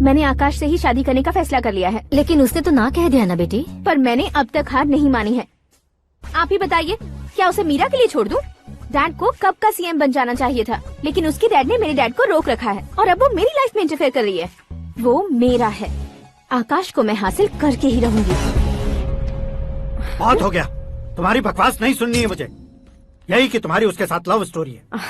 मैंने आकाश से ही शादी करने का फैसला कर लिया है। लेकिन उसने तो ना कह दिया ना बेटी। पर मैंने अब तक हार नहीं मानी है। आप ही बताइए, क्या उसे मीरा के लिए छोड़ दूं? डैड को कब का सीएम बन जाना चाहिए था, लेकिन उसके डैड ने मेरे डैड को रोक रखा है और अब वो मेरी लाइफ में इंटरफेयर कर रही है। वो मेरा है, आकाश को मैं हासिल करके ही रहूंगी। बहुत हो गया, तुम्हारी बकवास नहीं सुननी है मुझे। यही कि तुम्हारी उसके साथ लव स्टोरी है।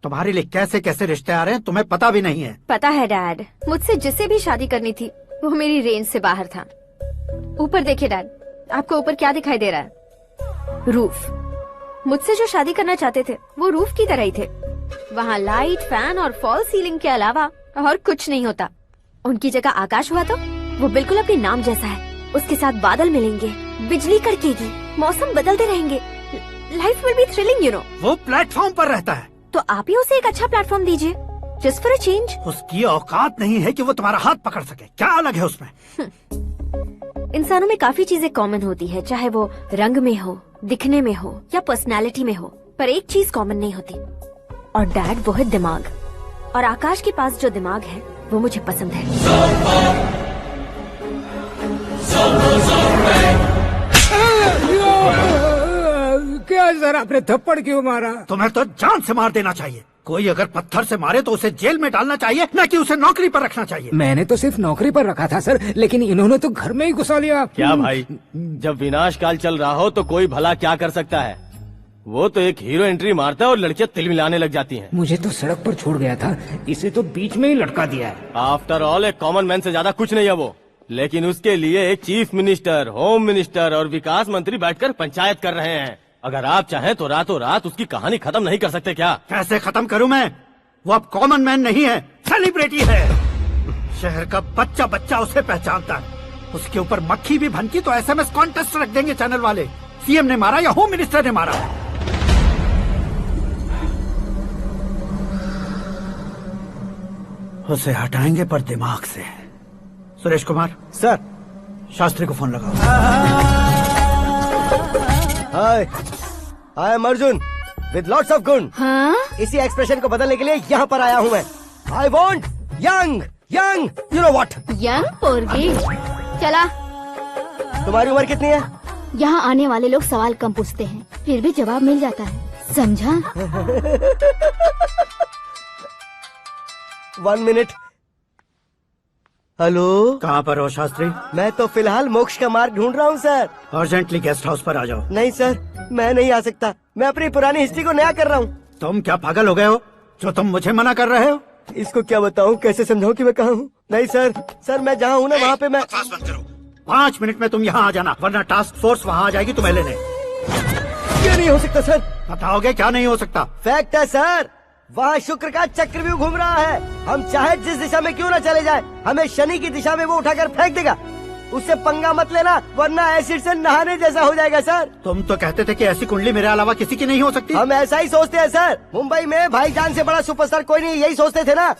तुम्हारे लिए कैसे कैसे रिश्ते आ रहे हैं तुम्हें पता भी नहीं है। पता है डैड, मुझसे जिसे भी शादी करनी थी वो मेरी रेंज से बाहर था। ऊपर देखिए डैड, आपको ऊपर क्या दिखाई दे रहा है? रूफ। मुझसे जो शादी करना चाहते थे वो रूफ की तरह ही थे। वहाँ लाइट, फैन और फॉल सीलिंग के अलावा और कुछ नहीं होता। उनकी जगह आकाश हुआ तो वो बिल्कुल अपने नाम जैसा है। उसके साथ बादल मिलेंगे, बिजली कड़केगी, मौसम बदलते रहेंगे, life will be thrilling, you know. वो प्लेटफॉर्म पर रहता है तो आप ही उसे एक अच्छा प्लेटफॉर्म दीजिए, जस्ट फॉर अ चेंज। उसकी औकात नहीं है कि वो तुम्हारा हाथ पकड़ सके। क्या अलग है उसमें? इंसानों में काफी चीजें कॉमन होती है, चाहे वो रंग में हो, दिखने में हो या पर्सनालिटी में हो, पर एक चीज कॉमन नहीं होती, और डैड वो है दिमाग। और आकाश के पास जो दिमाग है वो मुझे पसंद है। क्या सर, आपने थप्पड़ क्यों मारा? तुम्हें तो जान से मार देना चाहिए। कोई अगर पत्थर से मारे तो उसे जेल में डालना चाहिए, न कि उसे नौकरी पर रखना चाहिए। मैंने तो सिर्फ नौकरी पर रखा था सर, लेकिन इन्होंने तो घर में ही घुसा लिया। क्या भाई, जब विनाश काल चल रहा हो तो कोई भला क्या कर सकता है? वो तो एक हीरो एंट्री मारता है और लड़कियां तिल मिलाने लग जाती हैं। मुझे तो सड़क पर छोड़ गया था, इसे तो बीच में ही लटका दिया है। आफ्टर ऑल एक कॉमन मैन से ज्यादा कुछ नहीं है वो, लेकिन उसके लिए एक चीफ मिनिस्टर, होम मिनिस्टर और विकास मंत्री बैठकर पंचायत कर रहे हैं। अगर आप चाहें तो रातों रात उसकी कहानी खत्म नहीं कर सकते क्या? कैसे खत्म करूं मैं? वो अब कॉमन मैन नहीं है, सेलिब्रिटी है। शहर का बच्चा बच्चा उसे पहचानता है। उसके ऊपर मक्खी भी भनकी तो SMS कॉन्टेस्ट रख देंगे चैनल वाले। सीएम ने मारा या होम मिनिस्टर ने मारा। उसे हटाएंगे पर दिमाग से। सुरेश कुमार सर, शास्त्री को फोन लगाओ। Hi, I am Arjun with lots of गुण। हाँ? इसी एक्सप्रेशन को बदलने के लिए यहाँ पर आया हूँ मैं। I want young young, you know what? Young पोरगी। चला। तुम्हारी उम्र कितनी है? यहाँ आने वाले लोग सवाल कम पूछते हैं, फिर भी जवाब मिल जाता है, समझा? 1 मिनट। हेलो, कहाँ पर हो शास्त्री? मैं तो फिलहाल मोक्ष का मार्ग ढूंढ रहा हूँ सर। अर्जेंटली गेस्ट हाउस पर आ जाओ। नहीं सर, मैं नहीं आ सकता। मैं अपनी पुरानी हिस्ट्री को नया कर रहा हूँ। तुम क्या पागल हो गए हो जो तुम मुझे मना कर रहे हो? इसको क्या बताऊँ, कैसे समझाऊँ कि मैं कहाँ हूँ? नहीं सर, मैं जहाँ हूँ ना वहाँ पे मैं। 5 मिनट में तुम यहाँ आ जाना, वरना टास्क फोर्स वहाँ आ जाएगी तुम्हें लेने। क्या नहीं हो सकता सर? बताओगे क्या नहीं हो सकता? फैक्ट है सर, वहाँ शुक्र का चक्रव्यूह घूम रहा है। हम चाहे जिस दिशा में क्यों न चले जाए, हमें शनि की दिशा में वो उठाकर फेंक देगा। उससे पंगा मत लेना, वरना एसिड से नहाने जैसा हो जाएगा सर। तुम तो कहते थे कि ऐसी कुंडली मेरे अलावा किसी की नहीं हो सकती। हम ऐसा ही सोचते हैं सर। मुंबई में भाईजान से बड़ा सुपरस्टार कोई नहीं, यही सोचते थे ना।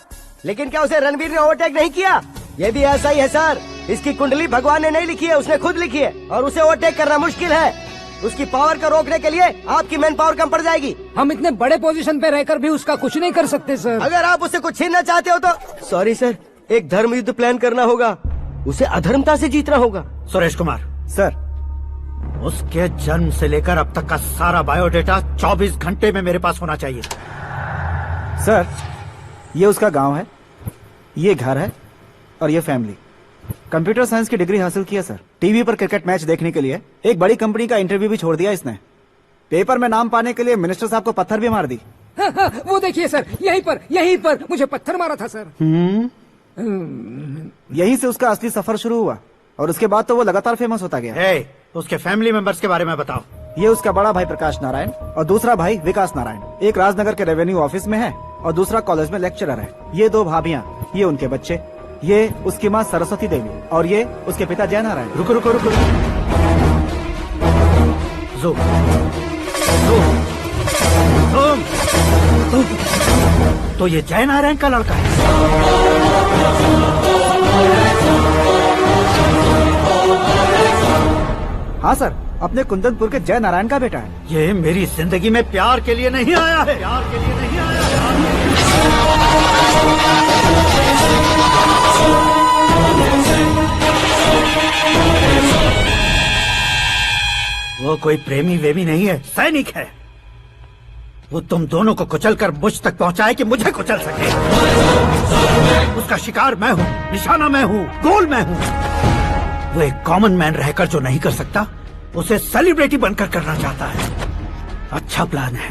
लेकिन क्या उसे रणवीर ने ओवरटेक नहीं किया? ये भी ऐसा ही है सर। इसकी कुंडली भगवान ने नहीं लिखी है, उसने खुद लिखी है, और उसे ओवरटेक करना मुश्किल है। उसकी पावर को रोकने के लिए आपकी मैन पावर कम पड़ जाएगी। हम इतने बड़े पोजीशन पे रहकर भी उसका कुछ नहीं कर सकते सर। अगर आप उससे कुछ छीनना चाहते हो तो सॉरी सर, एक धर्म युद्ध प्लान करना होगा। उसे अधर्मता से जीतना होगा। सुरेश कुमार सर, उसके जन्म से लेकर अब तक का सारा बायोडेटा 24 घंटे में मेरे पास होना चाहिए। सर, ये उसका गांव है, ये घर है और ये फैमिली। कंप्यूटर साइंस की डिग्री हासिल की है सर। टीवी पर क्रिकेट मैच देखने के लिए एक बड़ी कंपनी का इंटरव्यू भी छोड़ दिया इसने। पेपर में नाम पाने के लिए मिनिस्टर साहब को पत्थर भी मार दी। वो देखिए सर, यहीं पर मुझे पत्थर मारा था सर। यहीं से उसका असली सफर शुरू हुआ और उसके बाद तो वो लगातार फेमस होता गया। उसके फैमिली मेंबर्स के बारे में बताओ। ये उसका बड़ा भाई प्रकाश नारायण और दूसरा भाई विकास नारायण। एक राजनगर के रेवेन्यू ऑफिस में है और दूसरा कॉलेज में लेक्चरर है। ये 2 भाभियां, ये उनके बच्चे, ये उसकी माँ सरस्वती देवी और ये उसके पिता जय नारायण। रुको रुको रुको, तो ये जय नारायण का लड़का है। हाँ सर, अपने कुंदनपुर के जय नारायण का बेटा है। ये मेरी जिंदगी में प्यार के लिए नहीं आया है, प्यार के लिए नहीं आया वो कोई प्रेमी वेमी नहीं है, सैनिक है। वो तुम दोनों को कुचलकर मुझ तक पहुंचाए कि मुझे कुचल सके। उसका शिकार मैं हूँ, निशाना मैं हूँ, गोल मैं हूँ। वो एक कॉमन मैन रहकर जो नहीं कर सकता, उसे सेलिब्रिटी बनकर करना चाहता है। अच्छा प्लान है,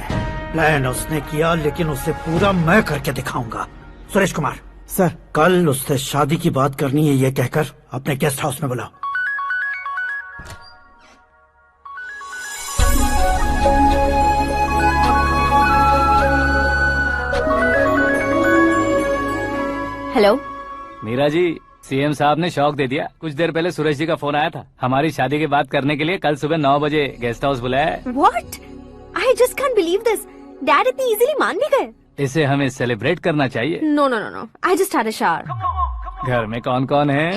प्लान उसने किया, लेकिन उसे पूरा मैं करके दिखाऊंगा। सुरेश कुमार सर, कल उससे शादी की बात करनी है, ये कहकर अपने गेस्ट हाउस में बुलाओ। हेलो मीरा जी, सीएम साहब ने शौक दे दिया। कुछ देर पहले सुरेश जी का फोन आया था, हमारी शादी की बात करने के लिए कल सुबह 9 बजे गेस्ट हाउस बुलाया है। What? I just can't believe this. Dad इतनी इजीली मान भी गए। इसे हमें सेलिब्रेट करना चाहिए। No no no no, I just had a shower. घर में कौन कौन है?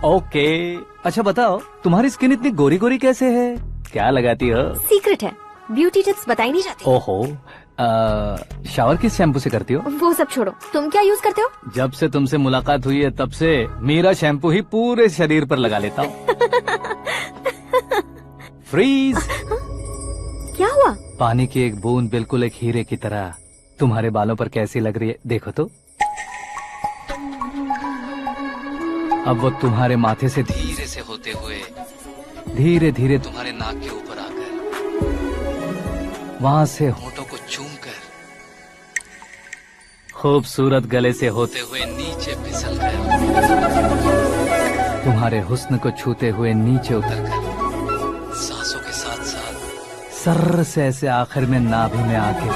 ओके, अच्छा बताओ, तुम्हारी स्किन इतनी गोरी गोरी कैसे है? क्या लगाती हो? सीक्रेट है, ब्यूटी टिप्स बताई नहीं जाती। ओहो, शावर किस शैम्पू से करती हो? वो सब छोड़ो, तुम क्या यूज करते हो? जब से तुमसे मुलाकात हुई है तब से मीरा शैम्पू ही पूरे शरीर पर लगा लेता हूँ। फ्रीज। क्या हुआ? पानी की एक बूंद बिल्कुल एक हीरे की तरह तुम्हारे बालों पर कैसी लग रही है, देखो तो। अब वो तुम्हारे माथे से धीरे से होते हुए धीरे धीरे तुम्हारे नाक के ऊपर आकर वहां से होठों को चूमकर खूबसूरत गले से होते हुए नीचे फिसलकर तुम्हारे हुस्न को छूते हुए नीचे उतरकर सांसों के साथ साथ सर्र से ऐसे आखिर में नाभि में आके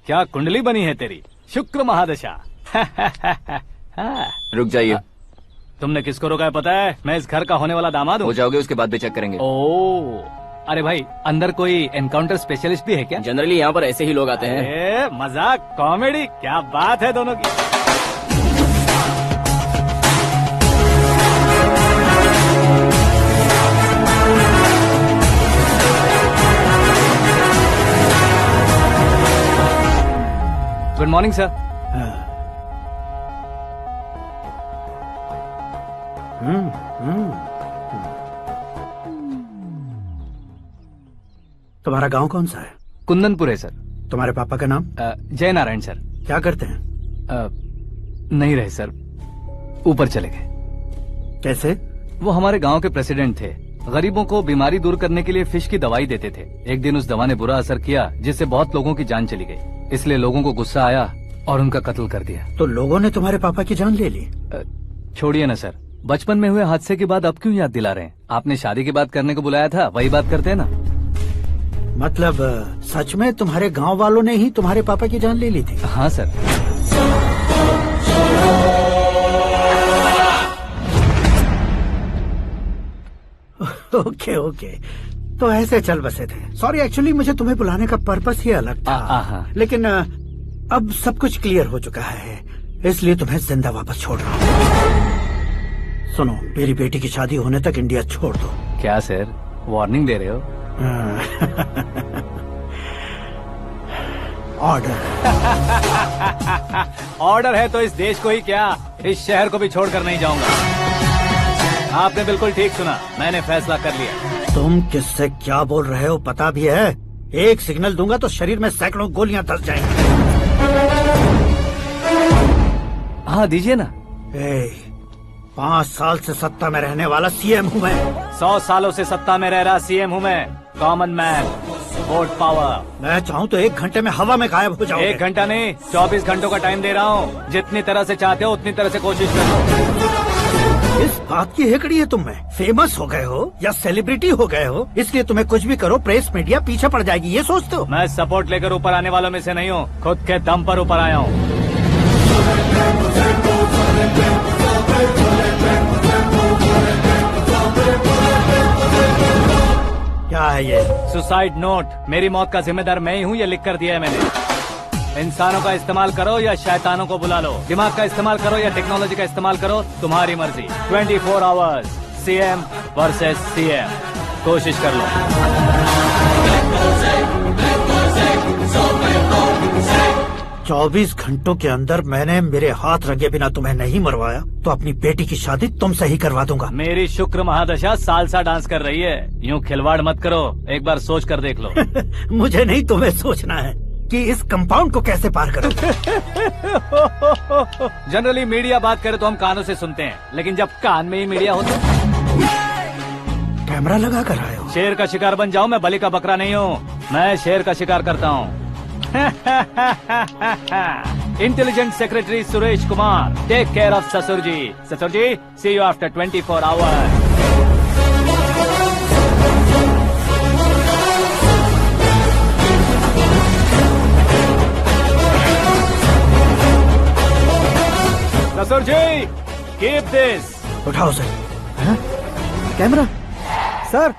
क्या कुंडली बनी है तेरी, शुक्र महादशा। रुक जाइए। तुमने किसको रोका है पता है? मैं इस घर का होने वाला दामाद हूँ। हो जाओगे उसके बाद भी चेक करेंगे। ओ, अरे भाई, अंदर कोई एनकाउंटर स्पेशलिस्ट भी है क्या? जनरली यहाँ पर ऐसे ही लोग आते हैं। मजाक, कॉमेडी, क्या बात है दोनों की। Good morning sir. तुम्हारा गांव कौन सा है? कुंदनपुर है सर। तुम्हारे पापा का नाम? जय नारायण सर। क्या करते हैं? नहीं रहे सर, ऊपर चले गए। कैसे? वो हमारे गांव के प्रेसिडेंट थे। गरीबों को बीमारी दूर करने के लिए फिश की दवाई देते थे। एक दिन उस दवा ने बुरा असर किया, जिससे बहुत लोगों की जान चली गई। इसलिए लोगों को गुस्सा आया और उनका कत्ल कर दिया। तो लोगों ने तुम्हारे पापा की जान ले ली? छोड़िए ना सर, बचपन में हुए हादसे के बाद अब क्यों याद दिला रहे हैं? आपने शादी की बात करने को बुलाया था, वही बात करते हैं ना। मतलब सच में तुम्हारे गांव वालों ने ही तुम्हारे पापा की जान ले ली थी? हाँ सर। ओके ओके, तो ऐसे चल बसे थे। सॉरी, एक्चुअली मुझे तुम्हें बुलाने का पर्पस ही अलग था। लेकिन अब सब कुछ क्लियर हो चुका है, इसलिए तुम्हें जिंदा वापस छोड़ रहा हूँ। सुनो, मेरी बेटी की शादी होने तक इंडिया छोड़ दो। क्या सर, वार्निंग दे रहे हो? ऑर्डर। ऑर्डर है तो इस देश को ही क्या, इस शहर को भी छोड़कर नहीं जाऊंगा। आपने बिल्कुल ठीक सुना, मैंने फैसला कर लिया। तुम किससे क्या बोल रहे हो पता भी है? एक सिग्नल दूंगा तो शरीर में सैकड़ों गोलियां धस जाएंगी। हाँ दीजिए ना। 5 साल से सत्ता में रहने वाला सीएम हूँ मैं। 100 सालों से सत्ता में रह रहा सीएम हूँ मैं। Common man, vote power. मैं चाहूँ तो 1 घंटे में हवा में गायब हो जाओगे। 1 घंटा नहीं, 24 घंटों का टाइम दे रहा हूँ। जितनी तरह से चाहते हो उतनी तरह से कोशिश करो। इस बात की हेकड़ी है तुम में? फेमस हो गए हो या सेलिब्रिटी हो गए हो, इसलिए तुम्हें कुछ भी करो प्रेस मीडिया पीछे पड़ जाएगी, ये सोचते हो? मैं सपोर्ट लेकर ऊपर आने वालों में से नहीं हूँ, खुद के दम पर ऊपर आया हूँ। क्या है ये? Suicide note. मेरी मौत का जिम्मेदार मैं ही हूँ, ये लिख कर दिया है मैंने। इंसानों का इस्तेमाल करो या शैतानों को बुला लो, दिमाग का इस्तेमाल करो या टेक्नोलॉजी का इस्तेमाल करो, तुम्हारी मर्जी। 24 आवर्स सीएम वर्सेस सीएम, कोशिश कर लो। 24 घंटों के अंदर मैंने मेरे हाथ रंगे बिना तुम्हें नहीं मरवाया तो अपनी बेटी की शादी तुमसे ही करवा दूंगा। मेरी शुक्र महादशा सालसा डांस कर रही है, यूं खिलवाड़ मत करो, एक बार सोच कर देख लो। मुझे नहीं, तुम्हें सोचना है कि इस कंपाउंड को कैसे पार करूं। जनरली मीडिया बात करे तो हम कानों से सुनते हैं, लेकिन जब कान में ही मीडिया हो तो कैमरा लगा कर आए हो। शेर का शिकार बन जाऊं, मैं बलि का बकरा नहीं हूँ, मैं शेर का शिकार करता हूँ। Intelligent secretary Suresh Kumar, take care of ससुर जी। ससुर जी, सी यू आफ्टर 24 आवर्स। ससुर जी, कीप दिस। उठाओ सर। कैमरा सर,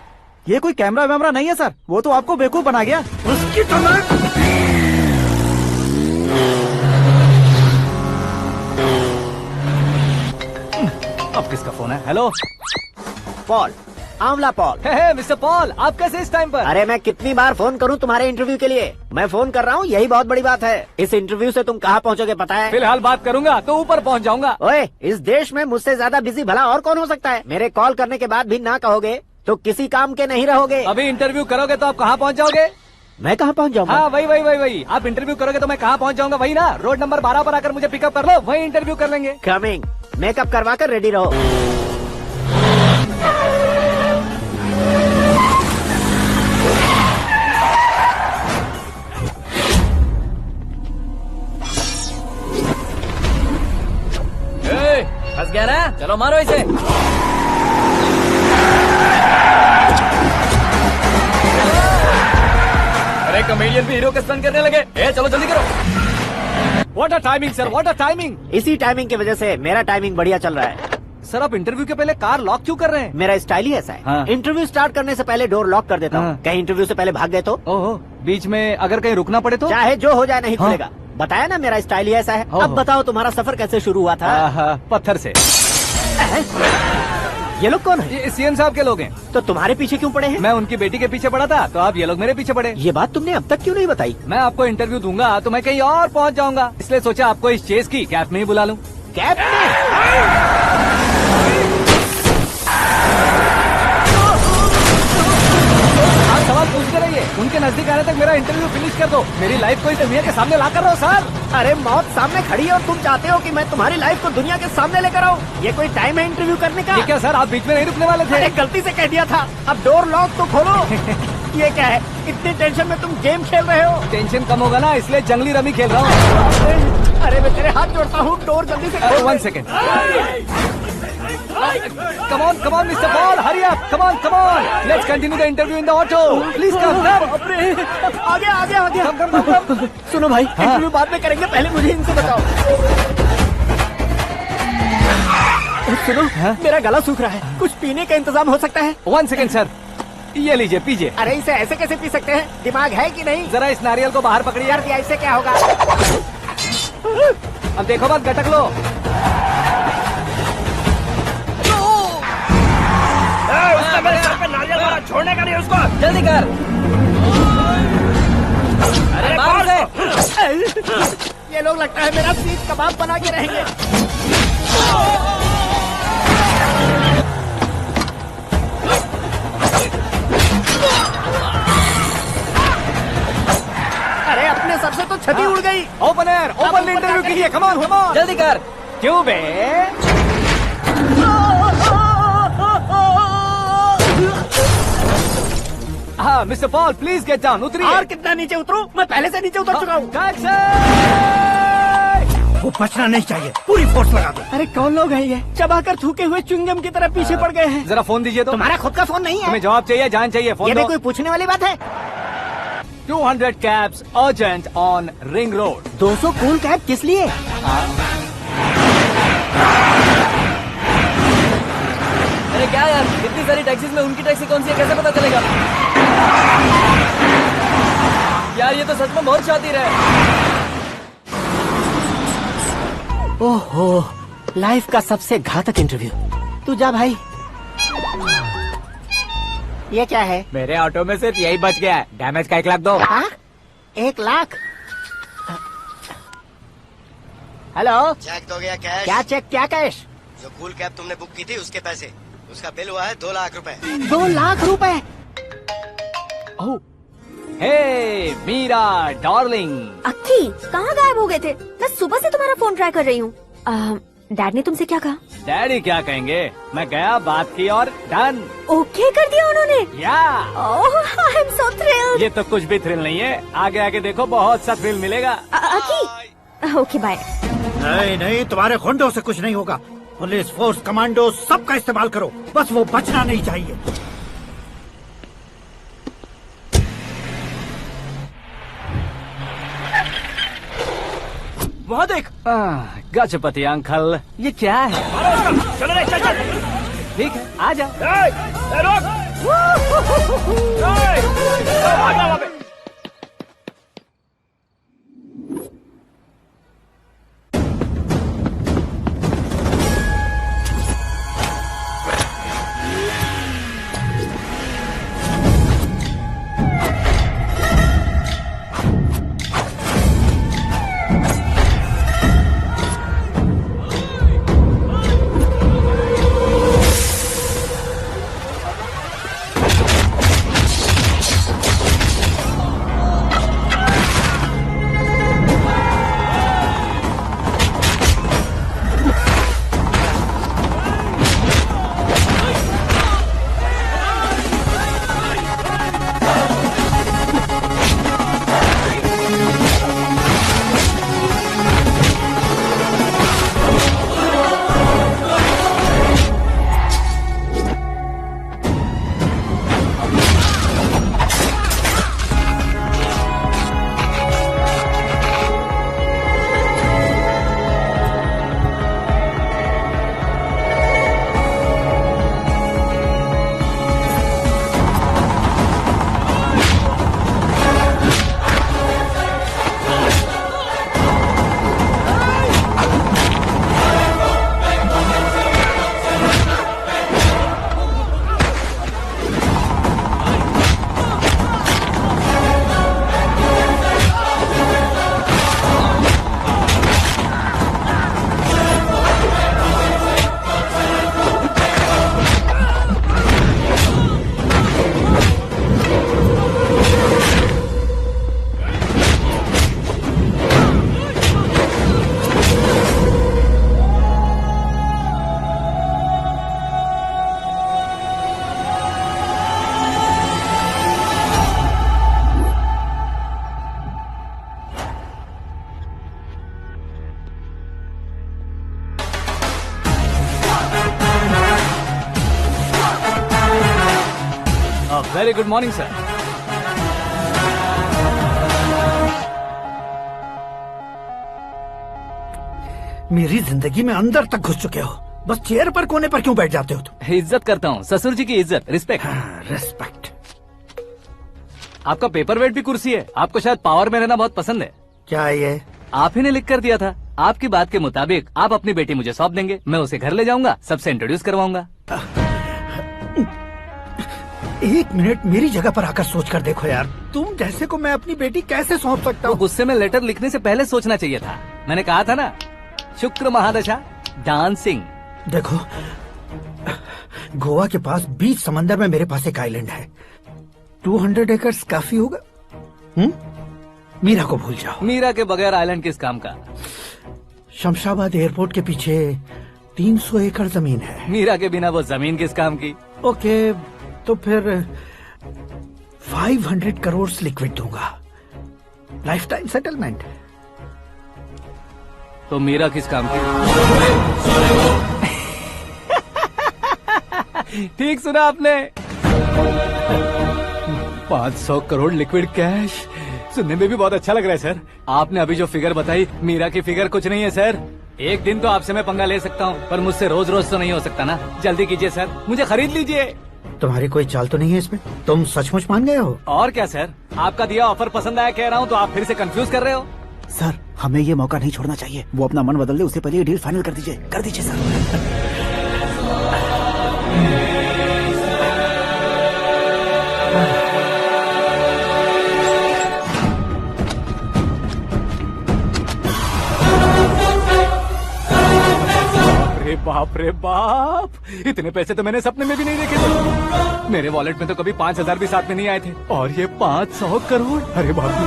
ये कोई कैमरा वैमरा नहीं है सर, वो तो आपको बेवकूफ बना गया। उसकी तो अब किसका फोन है? हेलो पॉल, आंवला पॉल। मिस्टर पॉल, आप कैसे इस टाइम पर? अरे मैं कितनी बार फोन करूं तुम्हारे इंटरव्यू के लिए? मैं फोन कर रहा हूं, यही बहुत बड़ी बात है। इस इंटरव्यू से तुम कहां पहुंचोगे पता है? फिलहाल बात करूंगा तो ऊपर पहुंच जाऊंगा। ओए, इस देश में मुझसे ज्यादा बिजी भला और कौन हो सकता है? मेरे कॉल करने के बाद भी ना कहोगे तो किसी काम के नहीं रहोगे। अभी इंटरव्यू करोगे तो आप कहाँ पहुँच जाओगे? मैं कहाँ पहुँच जाऊंगा? हाँ, वही। आप इंटरव्यू करोगे तो मैं कहाँ पहुँच जाऊंगा? वही ना, रोड नंबर 12 पर आकर मुझे पिकअप कर लो, वही इंटरव्यू कर लेंगे। कमिंग। मेकअप करवा कर रेडी रहो। फंस गया ना, चलो मारो इसे। अरे कॉमेडियन भी हीरो के स्टंट करने लगे। चलो जल्दी करो। What a timing sir, what a timing. इसी टाइमिंग की वजह से मेरा टाइमिंग बढ़िया चल रहा है। सर, आप इंटरव्यू के पहले कार लॉक क्यों कर रहे हैं? मेरा स्टाइल ही ऐसा है। हाँ। इंटरव्यू स्टार्ट करने से पहले डोर लॉक कर देता हूँ। कहीं इंटरव्यू से पहले भाग गए तो? ओहो, बीच में अगर कहीं रुकना पड़े तो? चाहे जो हो जाए नहीं खुलेगा। बताया ना, मेरा स्टाइल ही ऐसा है। अब बताओ तुम्हारा सफर कैसे शुरू हुआ था? पत्थर से। ये लोग कौन है? ये सीएम साहब के लोग हैं। तो तुम्हारे पीछे क्यों पड़े हैं? मैं उनकी बेटी के पीछे पड़ा था, तो आप ये लोग मेरे पीछे पड़े। ये बात तुमने अब तक क्यों नहीं बताई? मैं आपको इंटरव्यू दूंगा तो मैं कहीं और पहुंच जाऊंगा, इसलिए सोचा आपको इस चेस की कैप में ही बुला लूं। कैप में? आप सवाल पूछते रहिए, उनके नजदीक आने तक मेरा इंटरव्यू फिनिश कर दो। मेरी लाइफ को इस दुनिया के सामने ला कर रहो सर। अरे मौत सामने खड़ी है और तुम चाहते हो कि मैं तुम्हारी लाइफ को दुनिया के सामने लेकर आऊं? ये कोई टाइम है इंटरव्यू करने का? ये क्या सर, आप बीच में नहीं रुकने वाले थे? अरे गलती से कह दिया था। अब डोर लॉक तो खोलो। ये क्या है? इतनी टेंशन में तुम गेम खेल रहे हो? टेंशन कम होगा ना, इसलिए जंगली रमी खेल रहा हूँ। अरे मैं तेरे हाथ जोड़ता हूँ, डोर जल्दी से खोलो। 1 second. Come on, Mr. Paul, hurry up! Come on! Let's continue the interview in the auto. Please come. आगे। Come. सुनो भाई, इंटरव्यू बाद में करेंगे, पहले मुझे इनसे बताओ। सुनो, मेरा गला सूख रहा है, कुछ पीने का इंतजाम हो सकता है? 1 सेकेंड सर, ये लीजिए, पीजिए। अरे इसे ऐसे कैसे पी सकते हैं? दिमाग है कि नहीं? जरा इस नारियल को बाहर पकड़िए। यार इससे क्या होगा? अब देखो बात, गटक लो। मेरे सर पे नारियल मारा, छोड़ने का नहीं उसको। जल्दी कर। अरे मार ये लोग लगता है मेरा सीख कबाब बना के रहेंगे। अरे अपने सर से तो छती उड़ गई। ओपन इंटरव्यू के लिए। कम ऑन जल्दी कर। क्यों बे? हाँ mister Paul, please get down. उतरिए। और कितना नीचे उतरूं? मैं पहले से नीचे उतर चुका हूँ। वो बचना नहीं चाहिए, पूरी फोर्स लगा दो। अरे कौन लोग हैं ये? चबाकर थूके हुए च्युइंगम की तरह पीछे पड़ गए हैं। जरा फोन दीजिए तो। तुम्हारा खुद का फोन नहीं है? तुम्हें जवाब चाहिए, जान चाहिए, फोन ये दो। भी कोई पूछने वाली बात है? 200 cabs urgent on Ring Road. 200 cool cab किस लिए? अरे क्या यार, इतनी सारी टैक्सीज में उनकी टैक्सी कौन सी है, कैसे पता चलेगा? यार ये तो सच में बहुत शातिर है। ओहो, लाइफ का सबसे घातक इंटरव्यू। तू जा भाई। ये क्या है? मेरे ऑटो में सिर्फ यही बच गया है। डैमेज का 1 लाख दो। हाँ? 1 लाख? हेलो, चेक तो गया कैश। क्या चेक, क्या कैश? जो कूल कैब तुमने बुक की थी उसके पैसे, उसका बिल हुआ है 2 लाख रुपए। 2 लाख रुपए? ओह, हे मीरा डार्लिंग। अक्की, कहाँ गायब हो गए थे? मैं सुबह से तुम्हारा फोन ट्राई कर रही हूँ। डैड ने तुमसे क्या कहा? डैडी क्या कहेंगे, मैं गया, बात की और डन। ओके कर दिया उन्होंने? या ओह, आई एम सो थ्रिल्ड। ये तो कुछ भी थ्रिल नहीं है, आगे आगे देखो बहुत सा थ्रिल मिलेगा। अक्की, ओके बाय। नहीं नहीं, तुम्हारे गुंडों से कुछ नहीं होगा। पुलिस फोर्स, कमांडो, सबका इस्तेमाल करो, बस वो बचना नहीं चाहिए। वहाँ देख, गजपति अंकल, ये क्या है? चलो रे, चल चल। ठीक है, आ जा। Very good morning sir. मेरी जिंदगी में अंदर तक घुस चुके हो, बस चेयर पर कोने पर क्यों बैठ जाते हो तुम? इज्जत करता हूँ, ससुर जी की इज्जत, रिस्पेक्ट। रिस्पेक्ट। आपका पेपर वेट भी कुर्सी है, आपको शायद पावर में रहना बहुत पसंद है। क्या ये? आप ही ने लिख कर दिया था, आपकी बात के मुताबिक आप अपनी बेटी मुझे सौंप देंगे, मैं उसे घर ले जाऊंगा, सबसे इंट्रोड्यूस करवाऊंगा। 1 मिनट मेरी जगह पर आकर सोच कर देखो यार, तुम जैसे को मैं अपनी बेटी कैसे सौंप सकता हूँ? गुस्से में लेटर लिखने से पहले सोचना चाहिए था। मैंने कहा था ना, शुक्र महादशा डांसिंग। देखो, गोवा के पास बीच समंदर में मेरे पास एक आइलैंड है, 200 एकर्स काफी होगा। मीरा को भूल जाओ। मीरा के बगैर आइलैंड किस काम का? शमशाबाद एयरपोर्ट के पीछे 300 एकड़ जमीन है। मीरा के बिना वो जमीन किस काम की? ओके, तो फिर 500 करोड़ लिक्विड दूंगा, लाइफ टाइम सेटलमेंट। तो मीरा किस काम की? ठीक सुना आपने, 500 करोड़ लिक्विड कैश। सुनने में भी बहुत अच्छा लग रहा है सर। आपने अभी जो फिगर बताई, मीरा की फिगर कुछ नहीं है सर। एक दिन तो आपसे मैं पंगा ले सकता हूँ, पर मुझसे रोज रोज तो नहीं हो सकता ना। जल्दी कीजिए सर, मुझे खरीद लीजिए। तुम्हारी कोई चाल तो नहीं है इसमें? तुम सचमुच मान गए हो? और क्या सर, आपका दिया ऑफर पसंद आया कह रहा हूँ, तो आप फिर से कंफ्यूज कर रहे हो। सर, हमें ये मौका नहीं छोड़ना चाहिए। वो अपना मन बदल दे, उससे पहले ये डील फाइनल कर दीजिए, कर दीजिए सर। बाप रे बाप, इतने पैसे तो मैंने सपने में भी नहीं देखे थे। मेरे वॉलेट में तो कभी 5,000 भी साथ में नहीं आए थे, और ये 500 करोड़। अरे बाप रे।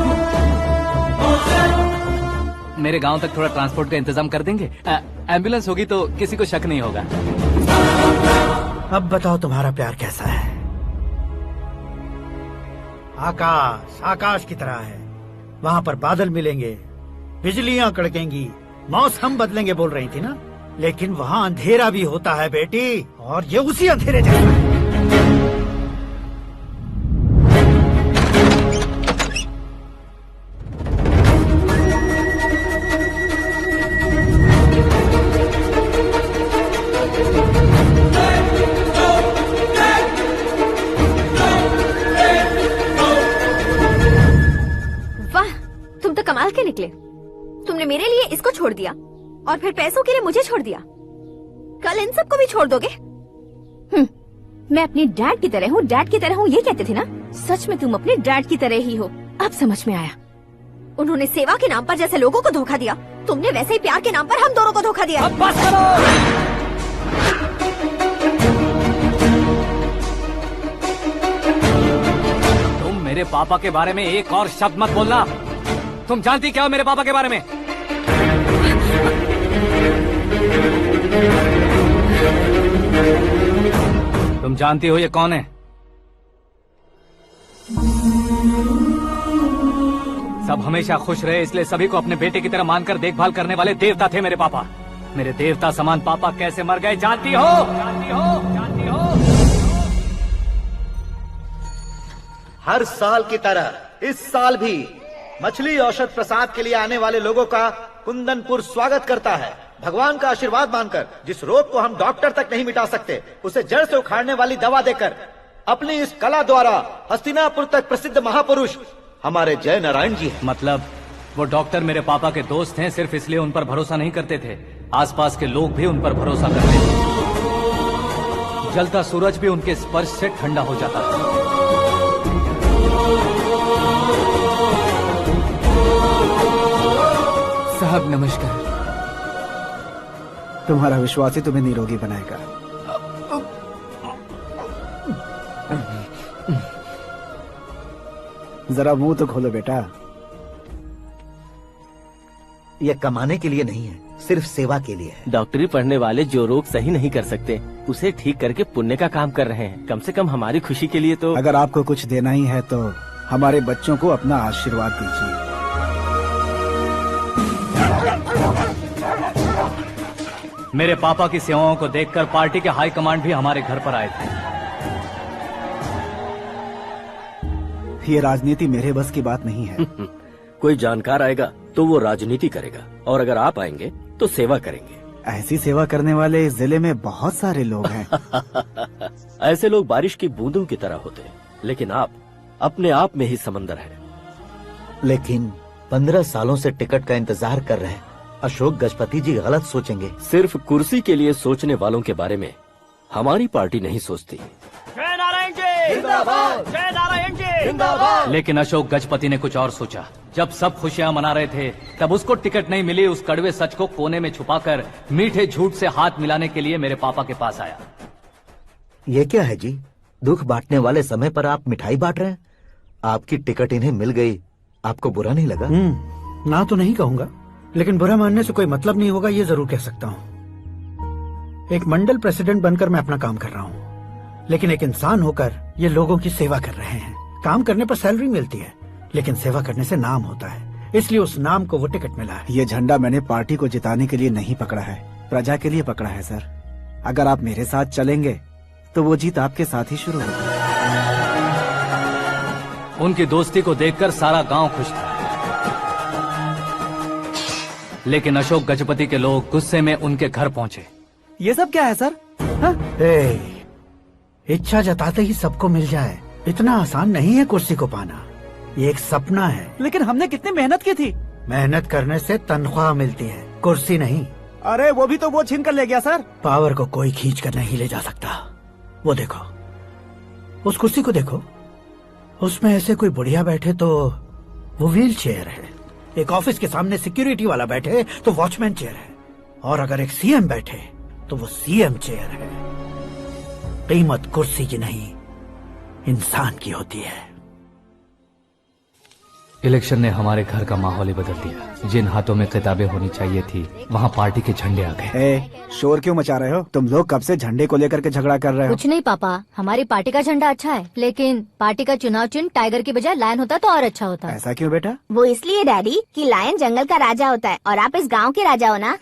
मेरे गांव तक थोड़ा ट्रांसपोर्ट का इंतजाम कर देंगे? एम्बुलेंस होगी तो किसी को शक नहीं होगा। अब बताओ तुम्हारा प्यार कैसा है? आकाश आकाश की तरह है, वहाँ पर बादल मिलेंगे, बिजलियां कड़केंगी, मौसम बदलेंगे बोल रही थी ना, लेकिन वहाँ अंधेरा भी होता है बेटी, और ये उसी अंधेरे जैसा है। वाह, तुम तो कमाल के निकले। तुमने मेरे लिए इसको छोड़ दिया और फिर पैसों के लिए मुझे छोड़ दिया। कल इन सबको भी छोड़ दोगे? मैं अपनी डैड की तरह हूँ, डैड की तरह हूँ, ये कहते थे ना। सच में तुम अपने डैड की तरह ही हो, अब समझ में आया। उन्होंने सेवा के नाम पर जैसे लोगों को धोखा दिया, तुमने वैसे ही प्यार के नाम पर हम दोनों को धोखा दिया। अब बस करो। तुम मेरे पापा के बारे में एक और शब्द मत बोलना। तुम जानती क्या हो मेरे पापा के बारे में? तुम जानती हो ये कौन है? सब हमेशा खुश रहे इसलिए सभी को अपने बेटे की तरह मानकर देखभाल करने वाले देवता थे मेरे पापा। मेरे देवता समान पापा कैसे मर गए जानती हो? जानती हो? जानती हो? हर साल की तरह इस साल भी मछली औषध प्रसाद के लिए आने वाले लोगों का कुंदनपुर स्वागत करता है। भगवान का आशीर्वाद मानकर जिस रोग को हम डॉक्टर तक नहीं मिटा सकते, उसे जड़ से उखाड़ने वाली दवा देकर अपनी इस कला द्वारा हस्तिनापुर तक प्रसिद्ध महापुरुष हमारे जय नारायण जी हैं। मतलब वो डॉक्टर मेरे पापा के दोस्त हैं, सिर्फ इसलिए उन पर भरोसा नहीं करते थे, आसपास के लोग भी उन पर भरोसा करते थे। जलता सूरज भी उनके स्पर्श से ठंडा हो जाता था। साहब नमस्कार। तुम्हारा विश्वास ही तुम्हें निरोगी बनाएगा। जरा मुंह तो खोलो बेटा। यह कमाने के लिए नहीं है, सिर्फ सेवा के लिए है। डॉक्टरी पढ़ने वाले जो रोग सही नहीं कर सकते उसे ठीक करके पुण्य का काम कर रहे हैं। कम से कम हमारी खुशी के लिए तो। अगर आपको कुछ देना ही है तो हमारे बच्चों को अपना आशीर्वाद दीजिए। मेरे पापा की सेवाओं को देखकर पार्टी के हाई कमांड भी हमारे घर पर आए थे। ये राजनीति मेरे बस की बात नहीं है। कोई जानकार आएगा तो वो राजनीति करेगा, और अगर आप आएंगे तो सेवा करेंगे। ऐसी सेवा करने वाले इस जिले में बहुत सारे लोग हैं। ऐसे लोग बारिश की बूंदों की तरह होते हैं, लेकिन आप अपने आप में ही समंदर हैं। लेकिन 15 सालों से टिकट का इंतजार कर रहे हैं। अशोक गजपति जी गलत सोचेंगे। सिर्फ कुर्सी के लिए सोचने वालों के बारे में हमारी पार्टी नहीं सोचती। जय नारायण जी जिंदाबाद, जय नारायण जी जिंदाबाद। लेकिन अशोक गजपति ने कुछ और सोचा। जब सब खुशियां मना रहे थे तब उसको टिकट नहीं मिली। उस कड़वे सच को कोने में छुपाकर मीठे झूठ से हाथ मिलाने के लिए मेरे पापा के पास आया। ये क्या है जी? दुख बांटने वाले समय पर आप मिठाई बांट रहे हैं। आपकी टिकट इन्हें मिल गई, आपको बुरा नहीं लगा? ना तो नहीं कहूंगा, लेकिन बुरा मानने से कोई मतलब नहीं होगा, ये जरूर कह सकता हूँ। एक मंडल प्रेसिडेंट बनकर मैं अपना काम कर रहा हूँ, लेकिन एक इंसान होकर ये लोगों की सेवा कर रहे हैं। काम करने पर सैलरी मिलती है, लेकिन सेवा करने से नाम होता है, इसलिए उस नाम को वो टिकट मिला है। ये झंडा मैंने पार्टी को जिताने के लिए नहीं पकड़ा है, प्रजा के लिए पकड़ा है सर। अगर आप मेरे साथ चलेंगे तो वो जीत आपके साथ ही शुरू होगी। उनकी दोस्ती को देखकर सारा गांव खुश था, लेकिन अशोक गजपति के लोग गुस्से में उनके घर पहुंचे। ये सब क्या है सर? इच्छा जताते ही सबको मिल जाए, इतना आसान नहीं है कुर्सी को पाना। ये एक सपना है। लेकिन हमने कितनी मेहनत की थी। मेहनत करने से तनख्वाह मिलती है, कुर्सी नहीं। अरे वो भी तो वो छीन कर ले गया सर। पावर को कोई खींच कर नहीं ले जा सकता। वो देखो, उस कुर्सी को देखो, उसमें ऐसे कोई बुढ़िया बैठे तो वो व्हील चेयर है, एक ऑफिस के सामने सिक्योरिटी वाला बैठे तो वॉचमैन चेयर है, और अगर एक सीएम बैठे तो वो सीएम चेयर है। कीमत कुर्सी की नहीं, इंसान की होती है। इलेक्शन ने हमारे घर का माहौल ही बदल दिया। जिन हाथों में किताबें होनी चाहिए थी वहाँ पार्टी के झंडे आ गए। शोर क्यों मचा रहे हो? तुम लोग कब से झंडे को लेकर के झगड़ा कर रहे हो? कुछ नहीं पापा, हमारी पार्टी का झंडा अच्छा है, लेकिन पार्टी का चुनाव चिन्ह टाइगर की बजाय लायन होता तो और अच्छा होता। ऐसा क्यों बेटा? वो इसलिए डैडी कि लायन जंगल का राजा होता है और आप इस गांव के राजा हो ना।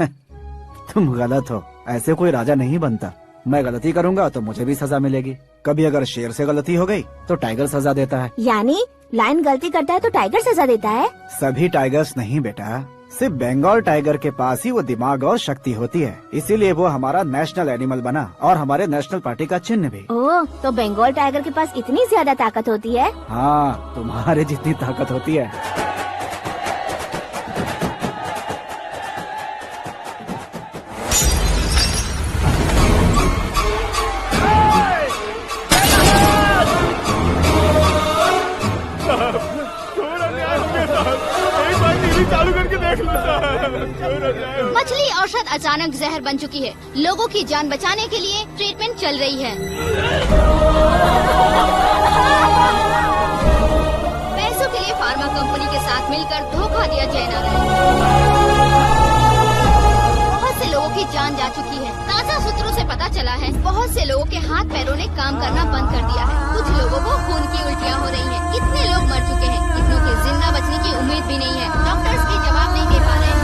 तुम गलत हो, ऐसे कोई राजा नहीं बनता। मैं गलती करूंगा तो मुझे भी सजा मिलेगी। कभी अगर शेर से गलती हो गई तो टाइगर सजा देता है। यानी लायन गलती करता है तो टाइगर सजा देता है? सभी टाइगर्स नहीं बेटा, सिर्फ बंगाल टाइगर के पास ही वो दिमाग और शक्ति होती है, इसीलिए वो हमारा नेशनल एनिमल बना और हमारे नेशनल पार्टी का चिन्ह भी। ओह, तो बंगाल टाइगर के पास इतनी ज्यादा ताकत होती है? हाँ, तुम्हारे जितनी ताकत होती है। मछली औषध अचानक जहर बन चुकी है। लोगों की जान बचाने के लिए ट्रीटमेंट चल रही है। पैसों के लिए फार्मा कंपनी के साथ मिलकर धोखा दिया जयनारायण। बहुत से लोगों की जान जा चुकी है। ताजा सूत्रों से पता चला है बहुत से लोगों के हाथ पैरों ने काम करना बंद कर दिया है। कुछ लोगों को खून की उल्टियाँ हो रही हैं। कितने लोग मर चुके हैं, कितनों के जिंदा बचने की उम्मीद भी नहीं है। डॉक्टर्स भी जवाब नहीं दे पा रहे हैं।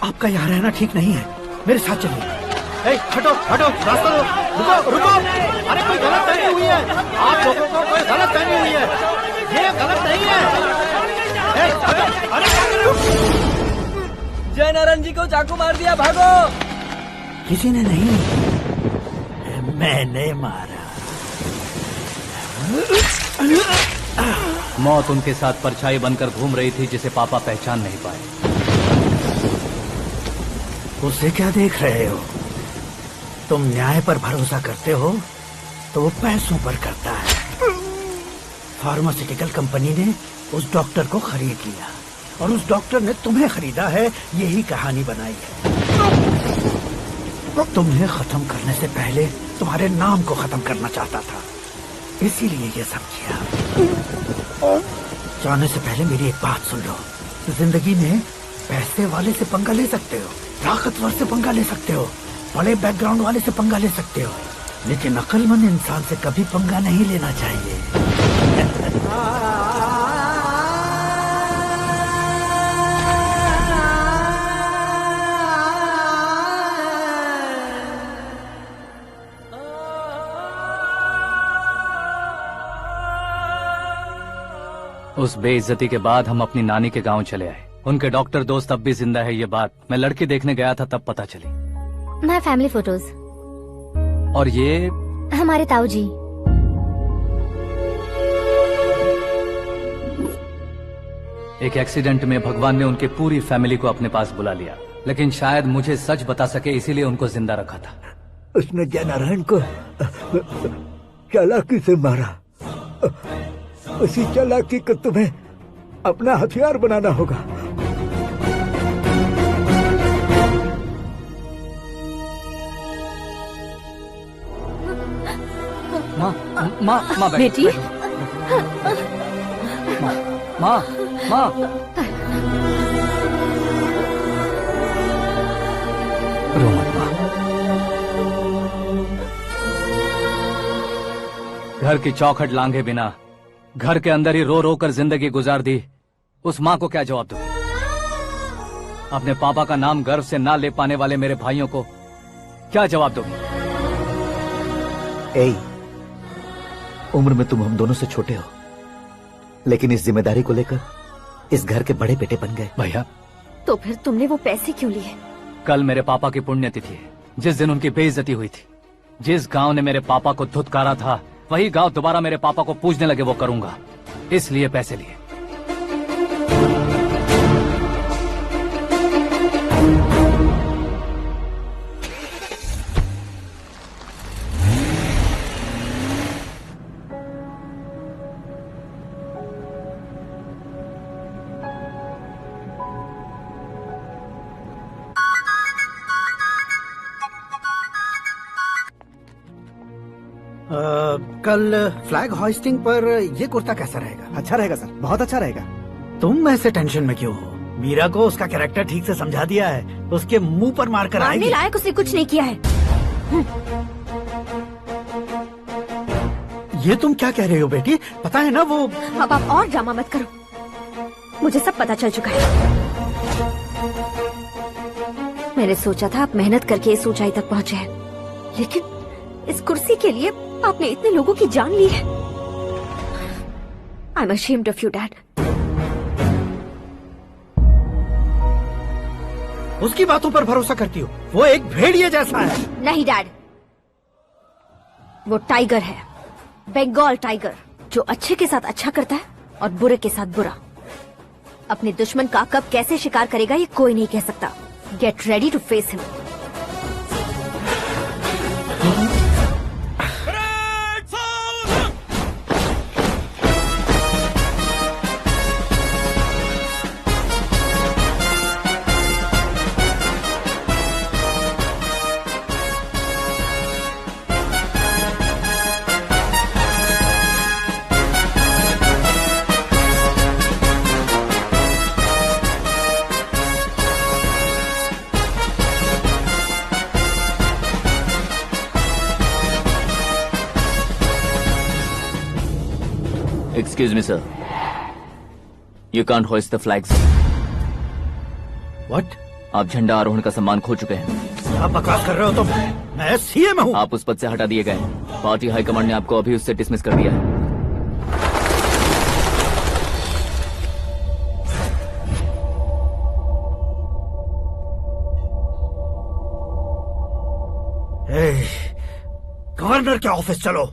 आपका यहाँ रहना ठीक नहीं है, मेरे साथ चलिए। हटो हटो, रास्ता दो, रुको रुको। अरे कोई गलत फहमी हुई है, आप लोगों को कोई गलत फहमी हुई है, ये गलत नहीं है। जयनारायण जी को चाकू मार दिया, भागो। किसी ने नहीं, मैंने मारा। मौत उनके साथ परछाई बनकर घूम रही थी जिसे पापा पहचान नहीं पाए। उसे क्या देख रहे हो? तुम न्याय पर भरोसा करते हो तो वो पैसों पर करता है। फार्मास्यूटिकल कंपनी ने उस डॉक्टर को खरीद लिया और उस डॉक्टर ने तुम्हें खरीदा है, यही कहानी बनाई है। तुम्हें खत्म करने से पहले तुम्हारे नाम को खत्म करना चाहता था, इसीलिए ये सब किया। जाने से पहले मेरी एक बात सुन लो, जिंदगी में पैसे वाले से पंगा ले सकते हो, ताकतवर से पंगा ले सकते हो, बड़े बैकग्राउंड वाले से पंगा ले सकते हो, लेकिन अक्लमंद इंसान से कभी पंगा नहीं लेना चाहिए। उस बेइज्जती के बाद हम अपनी नानी के गांव चले आए। उनके डॉक्टर दोस्त अब भी जिंदा है, ये बात मैं लड़की देखने गया था तब पता चली। My family photos. और ये हमारे ताऊ जी। एक एक्सीडेंट में भगवान ने उनकी पूरी फैमिली को अपने पास बुला लिया, लेकिन शायद मुझे सच बता सके इसीलिए उनको जिंदा रखा था। उसने जयनारायण को चालाकी से मारा। उसी चालाकी को तुम्हें अपना हथियार बनाना होगा। माँ बेटी, माँ रो मत माँ। घर की चौखट लांघे बिना घर के अंदर ही रो रो कर जिंदगी गुजार दी उस माँ को क्या जवाब दूं? अपने पापा का नाम गर्व से ना ले पाने वाले मेरे भाइयों को क्या जवाब दोगे? उम्र में तुम हम दोनों से छोटे हो, लेकिन इस जिम्मेदारी को लेकर इस घर के बड़े बेटे बन गए। भैया, तो फिर तुमने वो पैसे क्यों लिए? कल मेरे पापा की पुण्यतिथि है, जिस दिन उनकी बेइज्जती हुई थी। जिस गांव ने मेरे पापा को धुतकारा था, वही गांव दोबारा मेरे पापा को पूजने लगे वो करूंगा, इसलिए पैसे लिए। कल फ्लैग होइस्टिंग पर ये कुर्ता कैसा रहेगा? अच्छा रहेगा सर, बहुत अच्छा रहेगा। तुम ऐसे टेंशन में क्यों हो? मीरा को उसका कैरेक्टर ठीक से समझा दिया है, उसके मुंह पर मारकर मारने आएगी। लायक उसने कुछ नहीं किया है। ये तुम क्या कह रहे हो बेटी? पता है ना वो। अब आप और ड्रामा मत करो, मुझे सब पता चल चुका है। मैंने सोचा था आप मेहनत करके इस ऊंचाई तक पहुंचे हैं, लेकिन इस कुर्सी के लिए आपने इतने लोगों की जान ली है। I am ashamed of you dad. उसकी बातों पर भरोसा करती हो? वो एक भेड़िए जैसा है। नहीं डैड, वो टाइगर है, बंगाल टाइगर, जो अच्छे के साथ अच्छा करता है और बुरे के साथ बुरा। अपने दुश्मन का कब कैसे शिकार करेगा ये कोई नहीं कह सकता। Get ready to face him. Excuse me, sir. You can't hoist the flags. What? आप झंडा आरोहण का सम्मान खो चुके हैं। क्या बकवास कर रहे हो तुम? मैं सीएम हूँ। आप उस पद से हटा दिए गए। पार्टी हाईकमांड ने आपको अभी उससे डिसमिस कर दिया है। गवर्नर के ऑफिस चलो।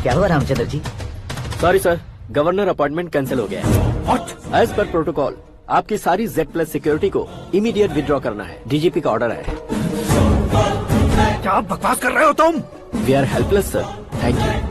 क्या हुआ Ramchandra ji? Sorry sir, governor appointment cancel हो गया है। एज पर प्रोटोकॉल आपकी सारी Z+ सिक्योरिटी को इमीडिएट विड्रॉ करना है। डीजीपी का ऑर्डर है। क्या बकवास कर रहे हो तुम? We are helpless sir. Thank you.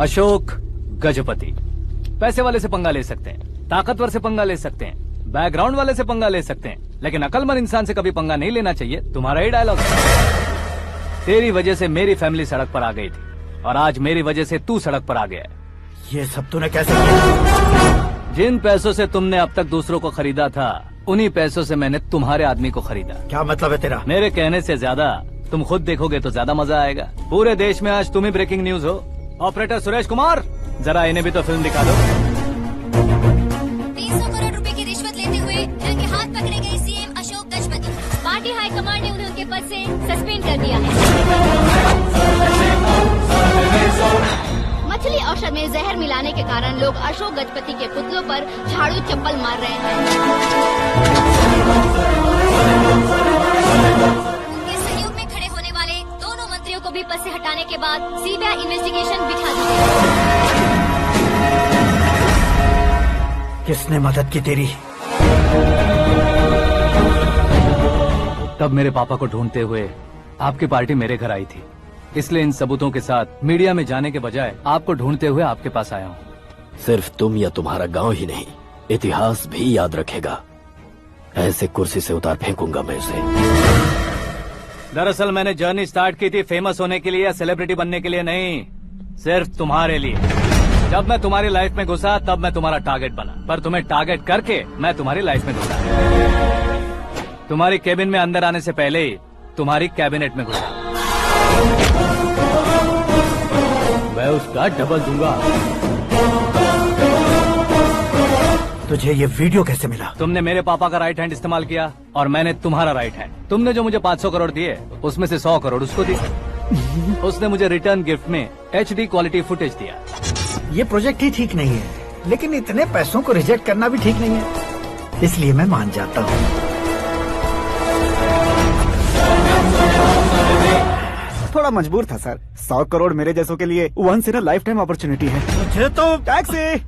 Ashok Gajapati. पैसे वाले से पंगा ले सकते हैं, ताकतवर से पंगा ले सकते हैं, बैकग्राउंड वाले से पंगा ले सकते हैं, लेकिन अकलमंद इंसान से कभी पंगा नहीं लेना चाहिए। तुम्हारा ही डायलॉग। तेरी वजह से मेरी फैमिली सड़क पर आ गई थी और आज मेरी वजह से तू सड़क पर आ गया है। ये सब तूने कैसे किया? जिन पैसों से तुमने अब तक दूसरों को खरीदा था, उन्हीं पैसों से मैंने तुम्हारे आदमी को खरीदा। क्या मतलब है तेरा? मेरे कहने से ज्यादा तुम खुद देखोगे तो ज्यादा मजा आएगा। पूरे देश में आज तुम ही ब्रेकिंग न्यूज हो। ऑपरेटर सुरेश कुमार, जरा इन्हें भी तो फिल्म दिखा दो। 300 करोड़ रुपए की रिश्वत लेते हुए जल के हाथ पकड़े गए CM Ashok Gajapati. Party high command ने उन्हें उनके पद से सस्पेंड कर दिया है। मछली औषध में जहर मिलाने के कारण लोग अशोक गजपति के पुतलों पर झाड़ू चप्पल मार रहे हैं। उनके सहयोग में खड़े होने वाले दोनों मंत्रियों आरोपियों को भी पद से हटाने के बाद सीबीआई इन्वेस्टिगेशन बिठा दी गई। किसने मदद की तेरी? तब मेरे पापा को ढूंढते हुए आपकी पार्टी मेरे घर आई थी, इसलिए इन सबूतों के साथ मीडिया में जाने के बजाय आपको ढूंढते हुए आपके पास आया हूँ। सिर्फ तुम या तुम्हारा गांव ही नहीं, इतिहास भी याद रखेगा। ऐसे कुर्सी से उतार फेंकूंगा मैं उसे। दरअसल मैंने जर्नी स्टार्ट की थी फेमस होने के लिए या सेलिब्रिटी बनने के लिए नहीं, सिर्फ तुम्हारे लिए। जब मैं तुम्हारी लाइफ में घुसा तब मैं तुम्हारा टारगेट बना, पर तुम्हें टारगेट करके मैं तुम्हारी लाइफ में घुसा। तुम्हारी केबिन में अंदर आने से पहले ही तुम्हारी कैबिनेट में घुसा। मैं उसका डबल दूंगा। तुझे ये वीडियो कैसे मिला? तुमने मेरे पापा का राइट हैंड इस्तेमाल किया और मैंने तुम्हारा राइट हैंड। तुमने जो मुझे 500 करोड़ दिए उसमें से 100 करोड़ उसको दिए। उसने मुझे रिटर्न गिफ्ट में HD क्वालिटी फुटेज दिया। ये प्रोजेक्ट ही ठीक नहीं है, लेकिन इतने पैसों को रिजेक्ट करना भी ठीक नहीं है, इसलिए मैं मान जाता हूँ। थोड़ा मजबूर था सर। 100 करोड़ मेरे जैसों के लिए once in a lifetime opportunity है। मुझे तो टैक्सी।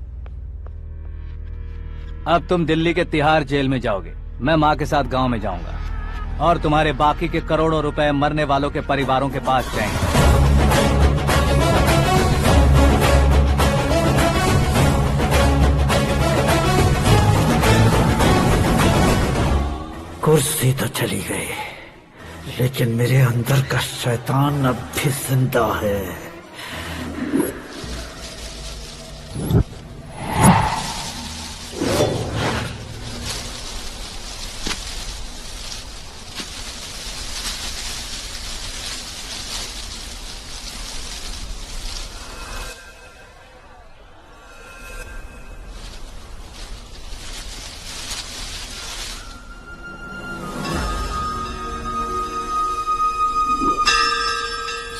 अब तुम दिल्ली के तिहाड़ जेल में जाओगे, मैं माँ के साथ गांव में जाऊंगा और तुम्हारे बाकी के करोड़ों रुपए मरने वालों के परिवारों के पास जाएंगे। कुर्सी तो चली गई, लेकिन मेरे अंदर का शैतान अब भी जिंदा है।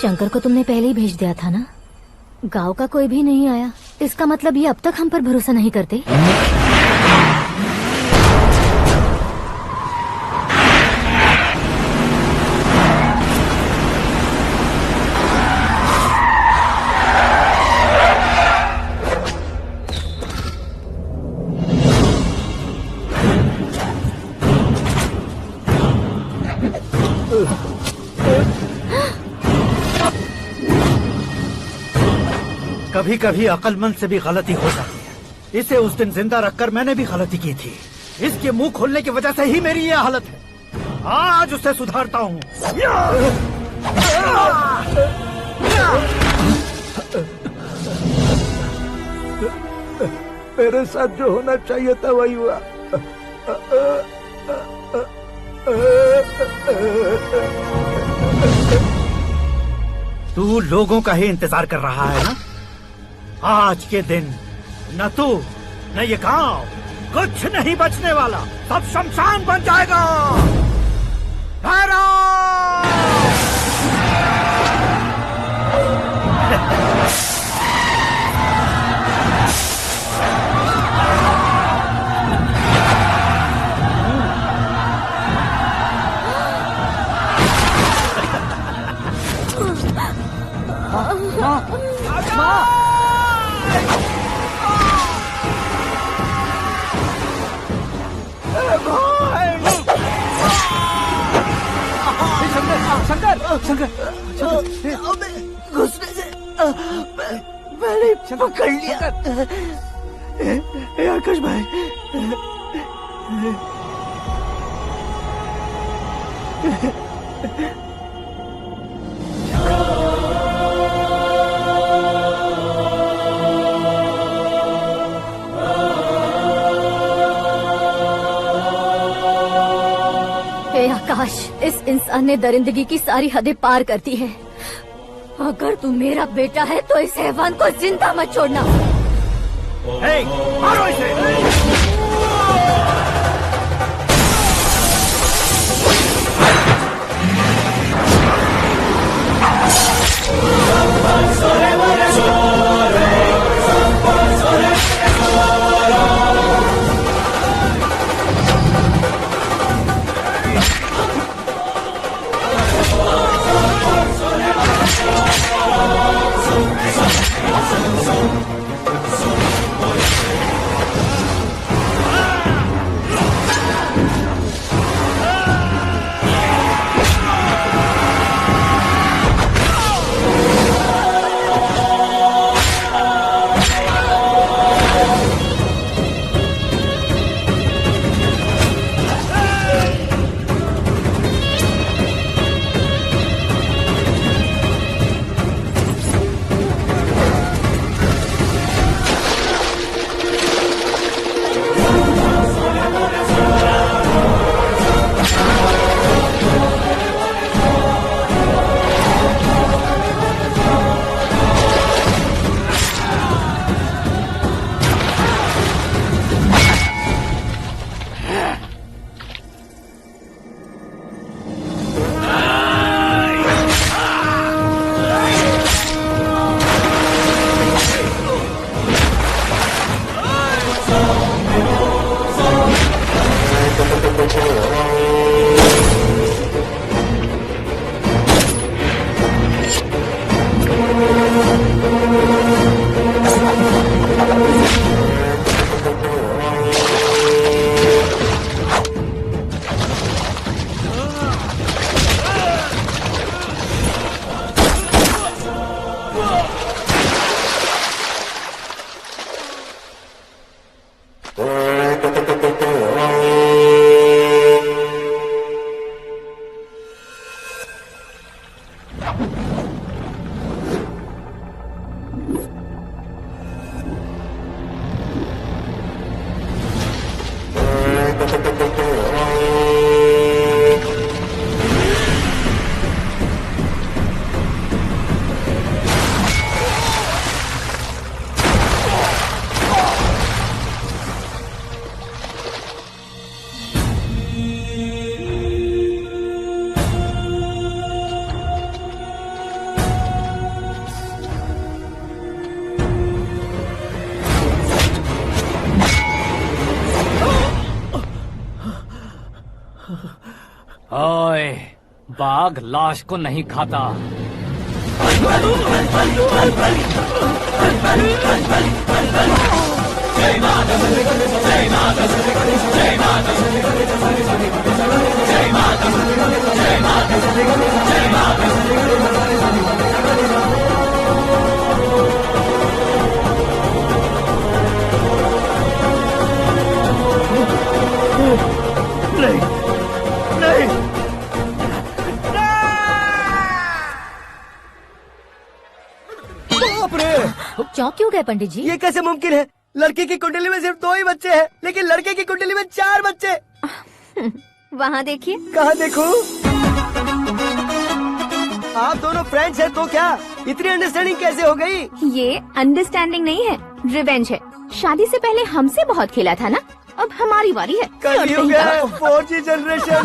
शंकर को तुमने पहले ही भेज दिया था ना? गांव का कोई भी नहीं आया, इसका मतलब ये अब तक हम पर भरोसा नहीं करते। कभी कभी अक्लमंद से भी गलती हो जाती है। इसे उस दिन जिंदा रखकर मैंने भी गलती की थी। इसके मुंह खोलने की वजह से ही मेरी ये हालत है। आज उसे सुधारता हूँ। मेरे साथ जो होना चाहिए था वही हुआ। तू लोगों का ही इंतजार कर रहा है ना? आज के दिन न तू न ये गांव कुछ नहीं बचने वाला, सब शमशान बन जाएगा। घुसने से मैंने पकड़ लिया। आकाश भाई, आकाश, इस इंसान ने दरिंदगी की सारी हदें पार कर दी है। अगर तू मेरा बेटा है तो इस हैवान को जिंदा मत छोड़ना। मारो इसे। ओए, बाघ लाश को नहीं खाता। नहीं नहीं बाप रे! चौंक क्यों गए पंडित जी? ये कैसे मुमकिन है? लड़की की कुंडली में सिर्फ 2 ही बच्चे हैं, लेकिन लड़के की कुंडली में 4 बच्चे। वहाँ देखिए। कहाँ देखूं? आप दोनों फ्रेंड्स हैं तो क्या? इतनी अंडरस्टैंडिंग कैसे हो गई? ये अंडरस्टैंडिंग नहीं है, रिवेंज है। शादी से पहले हमसे बहुत खेला था ना, अब हमारी बारी है। कल हो गया 4G जनरेशन।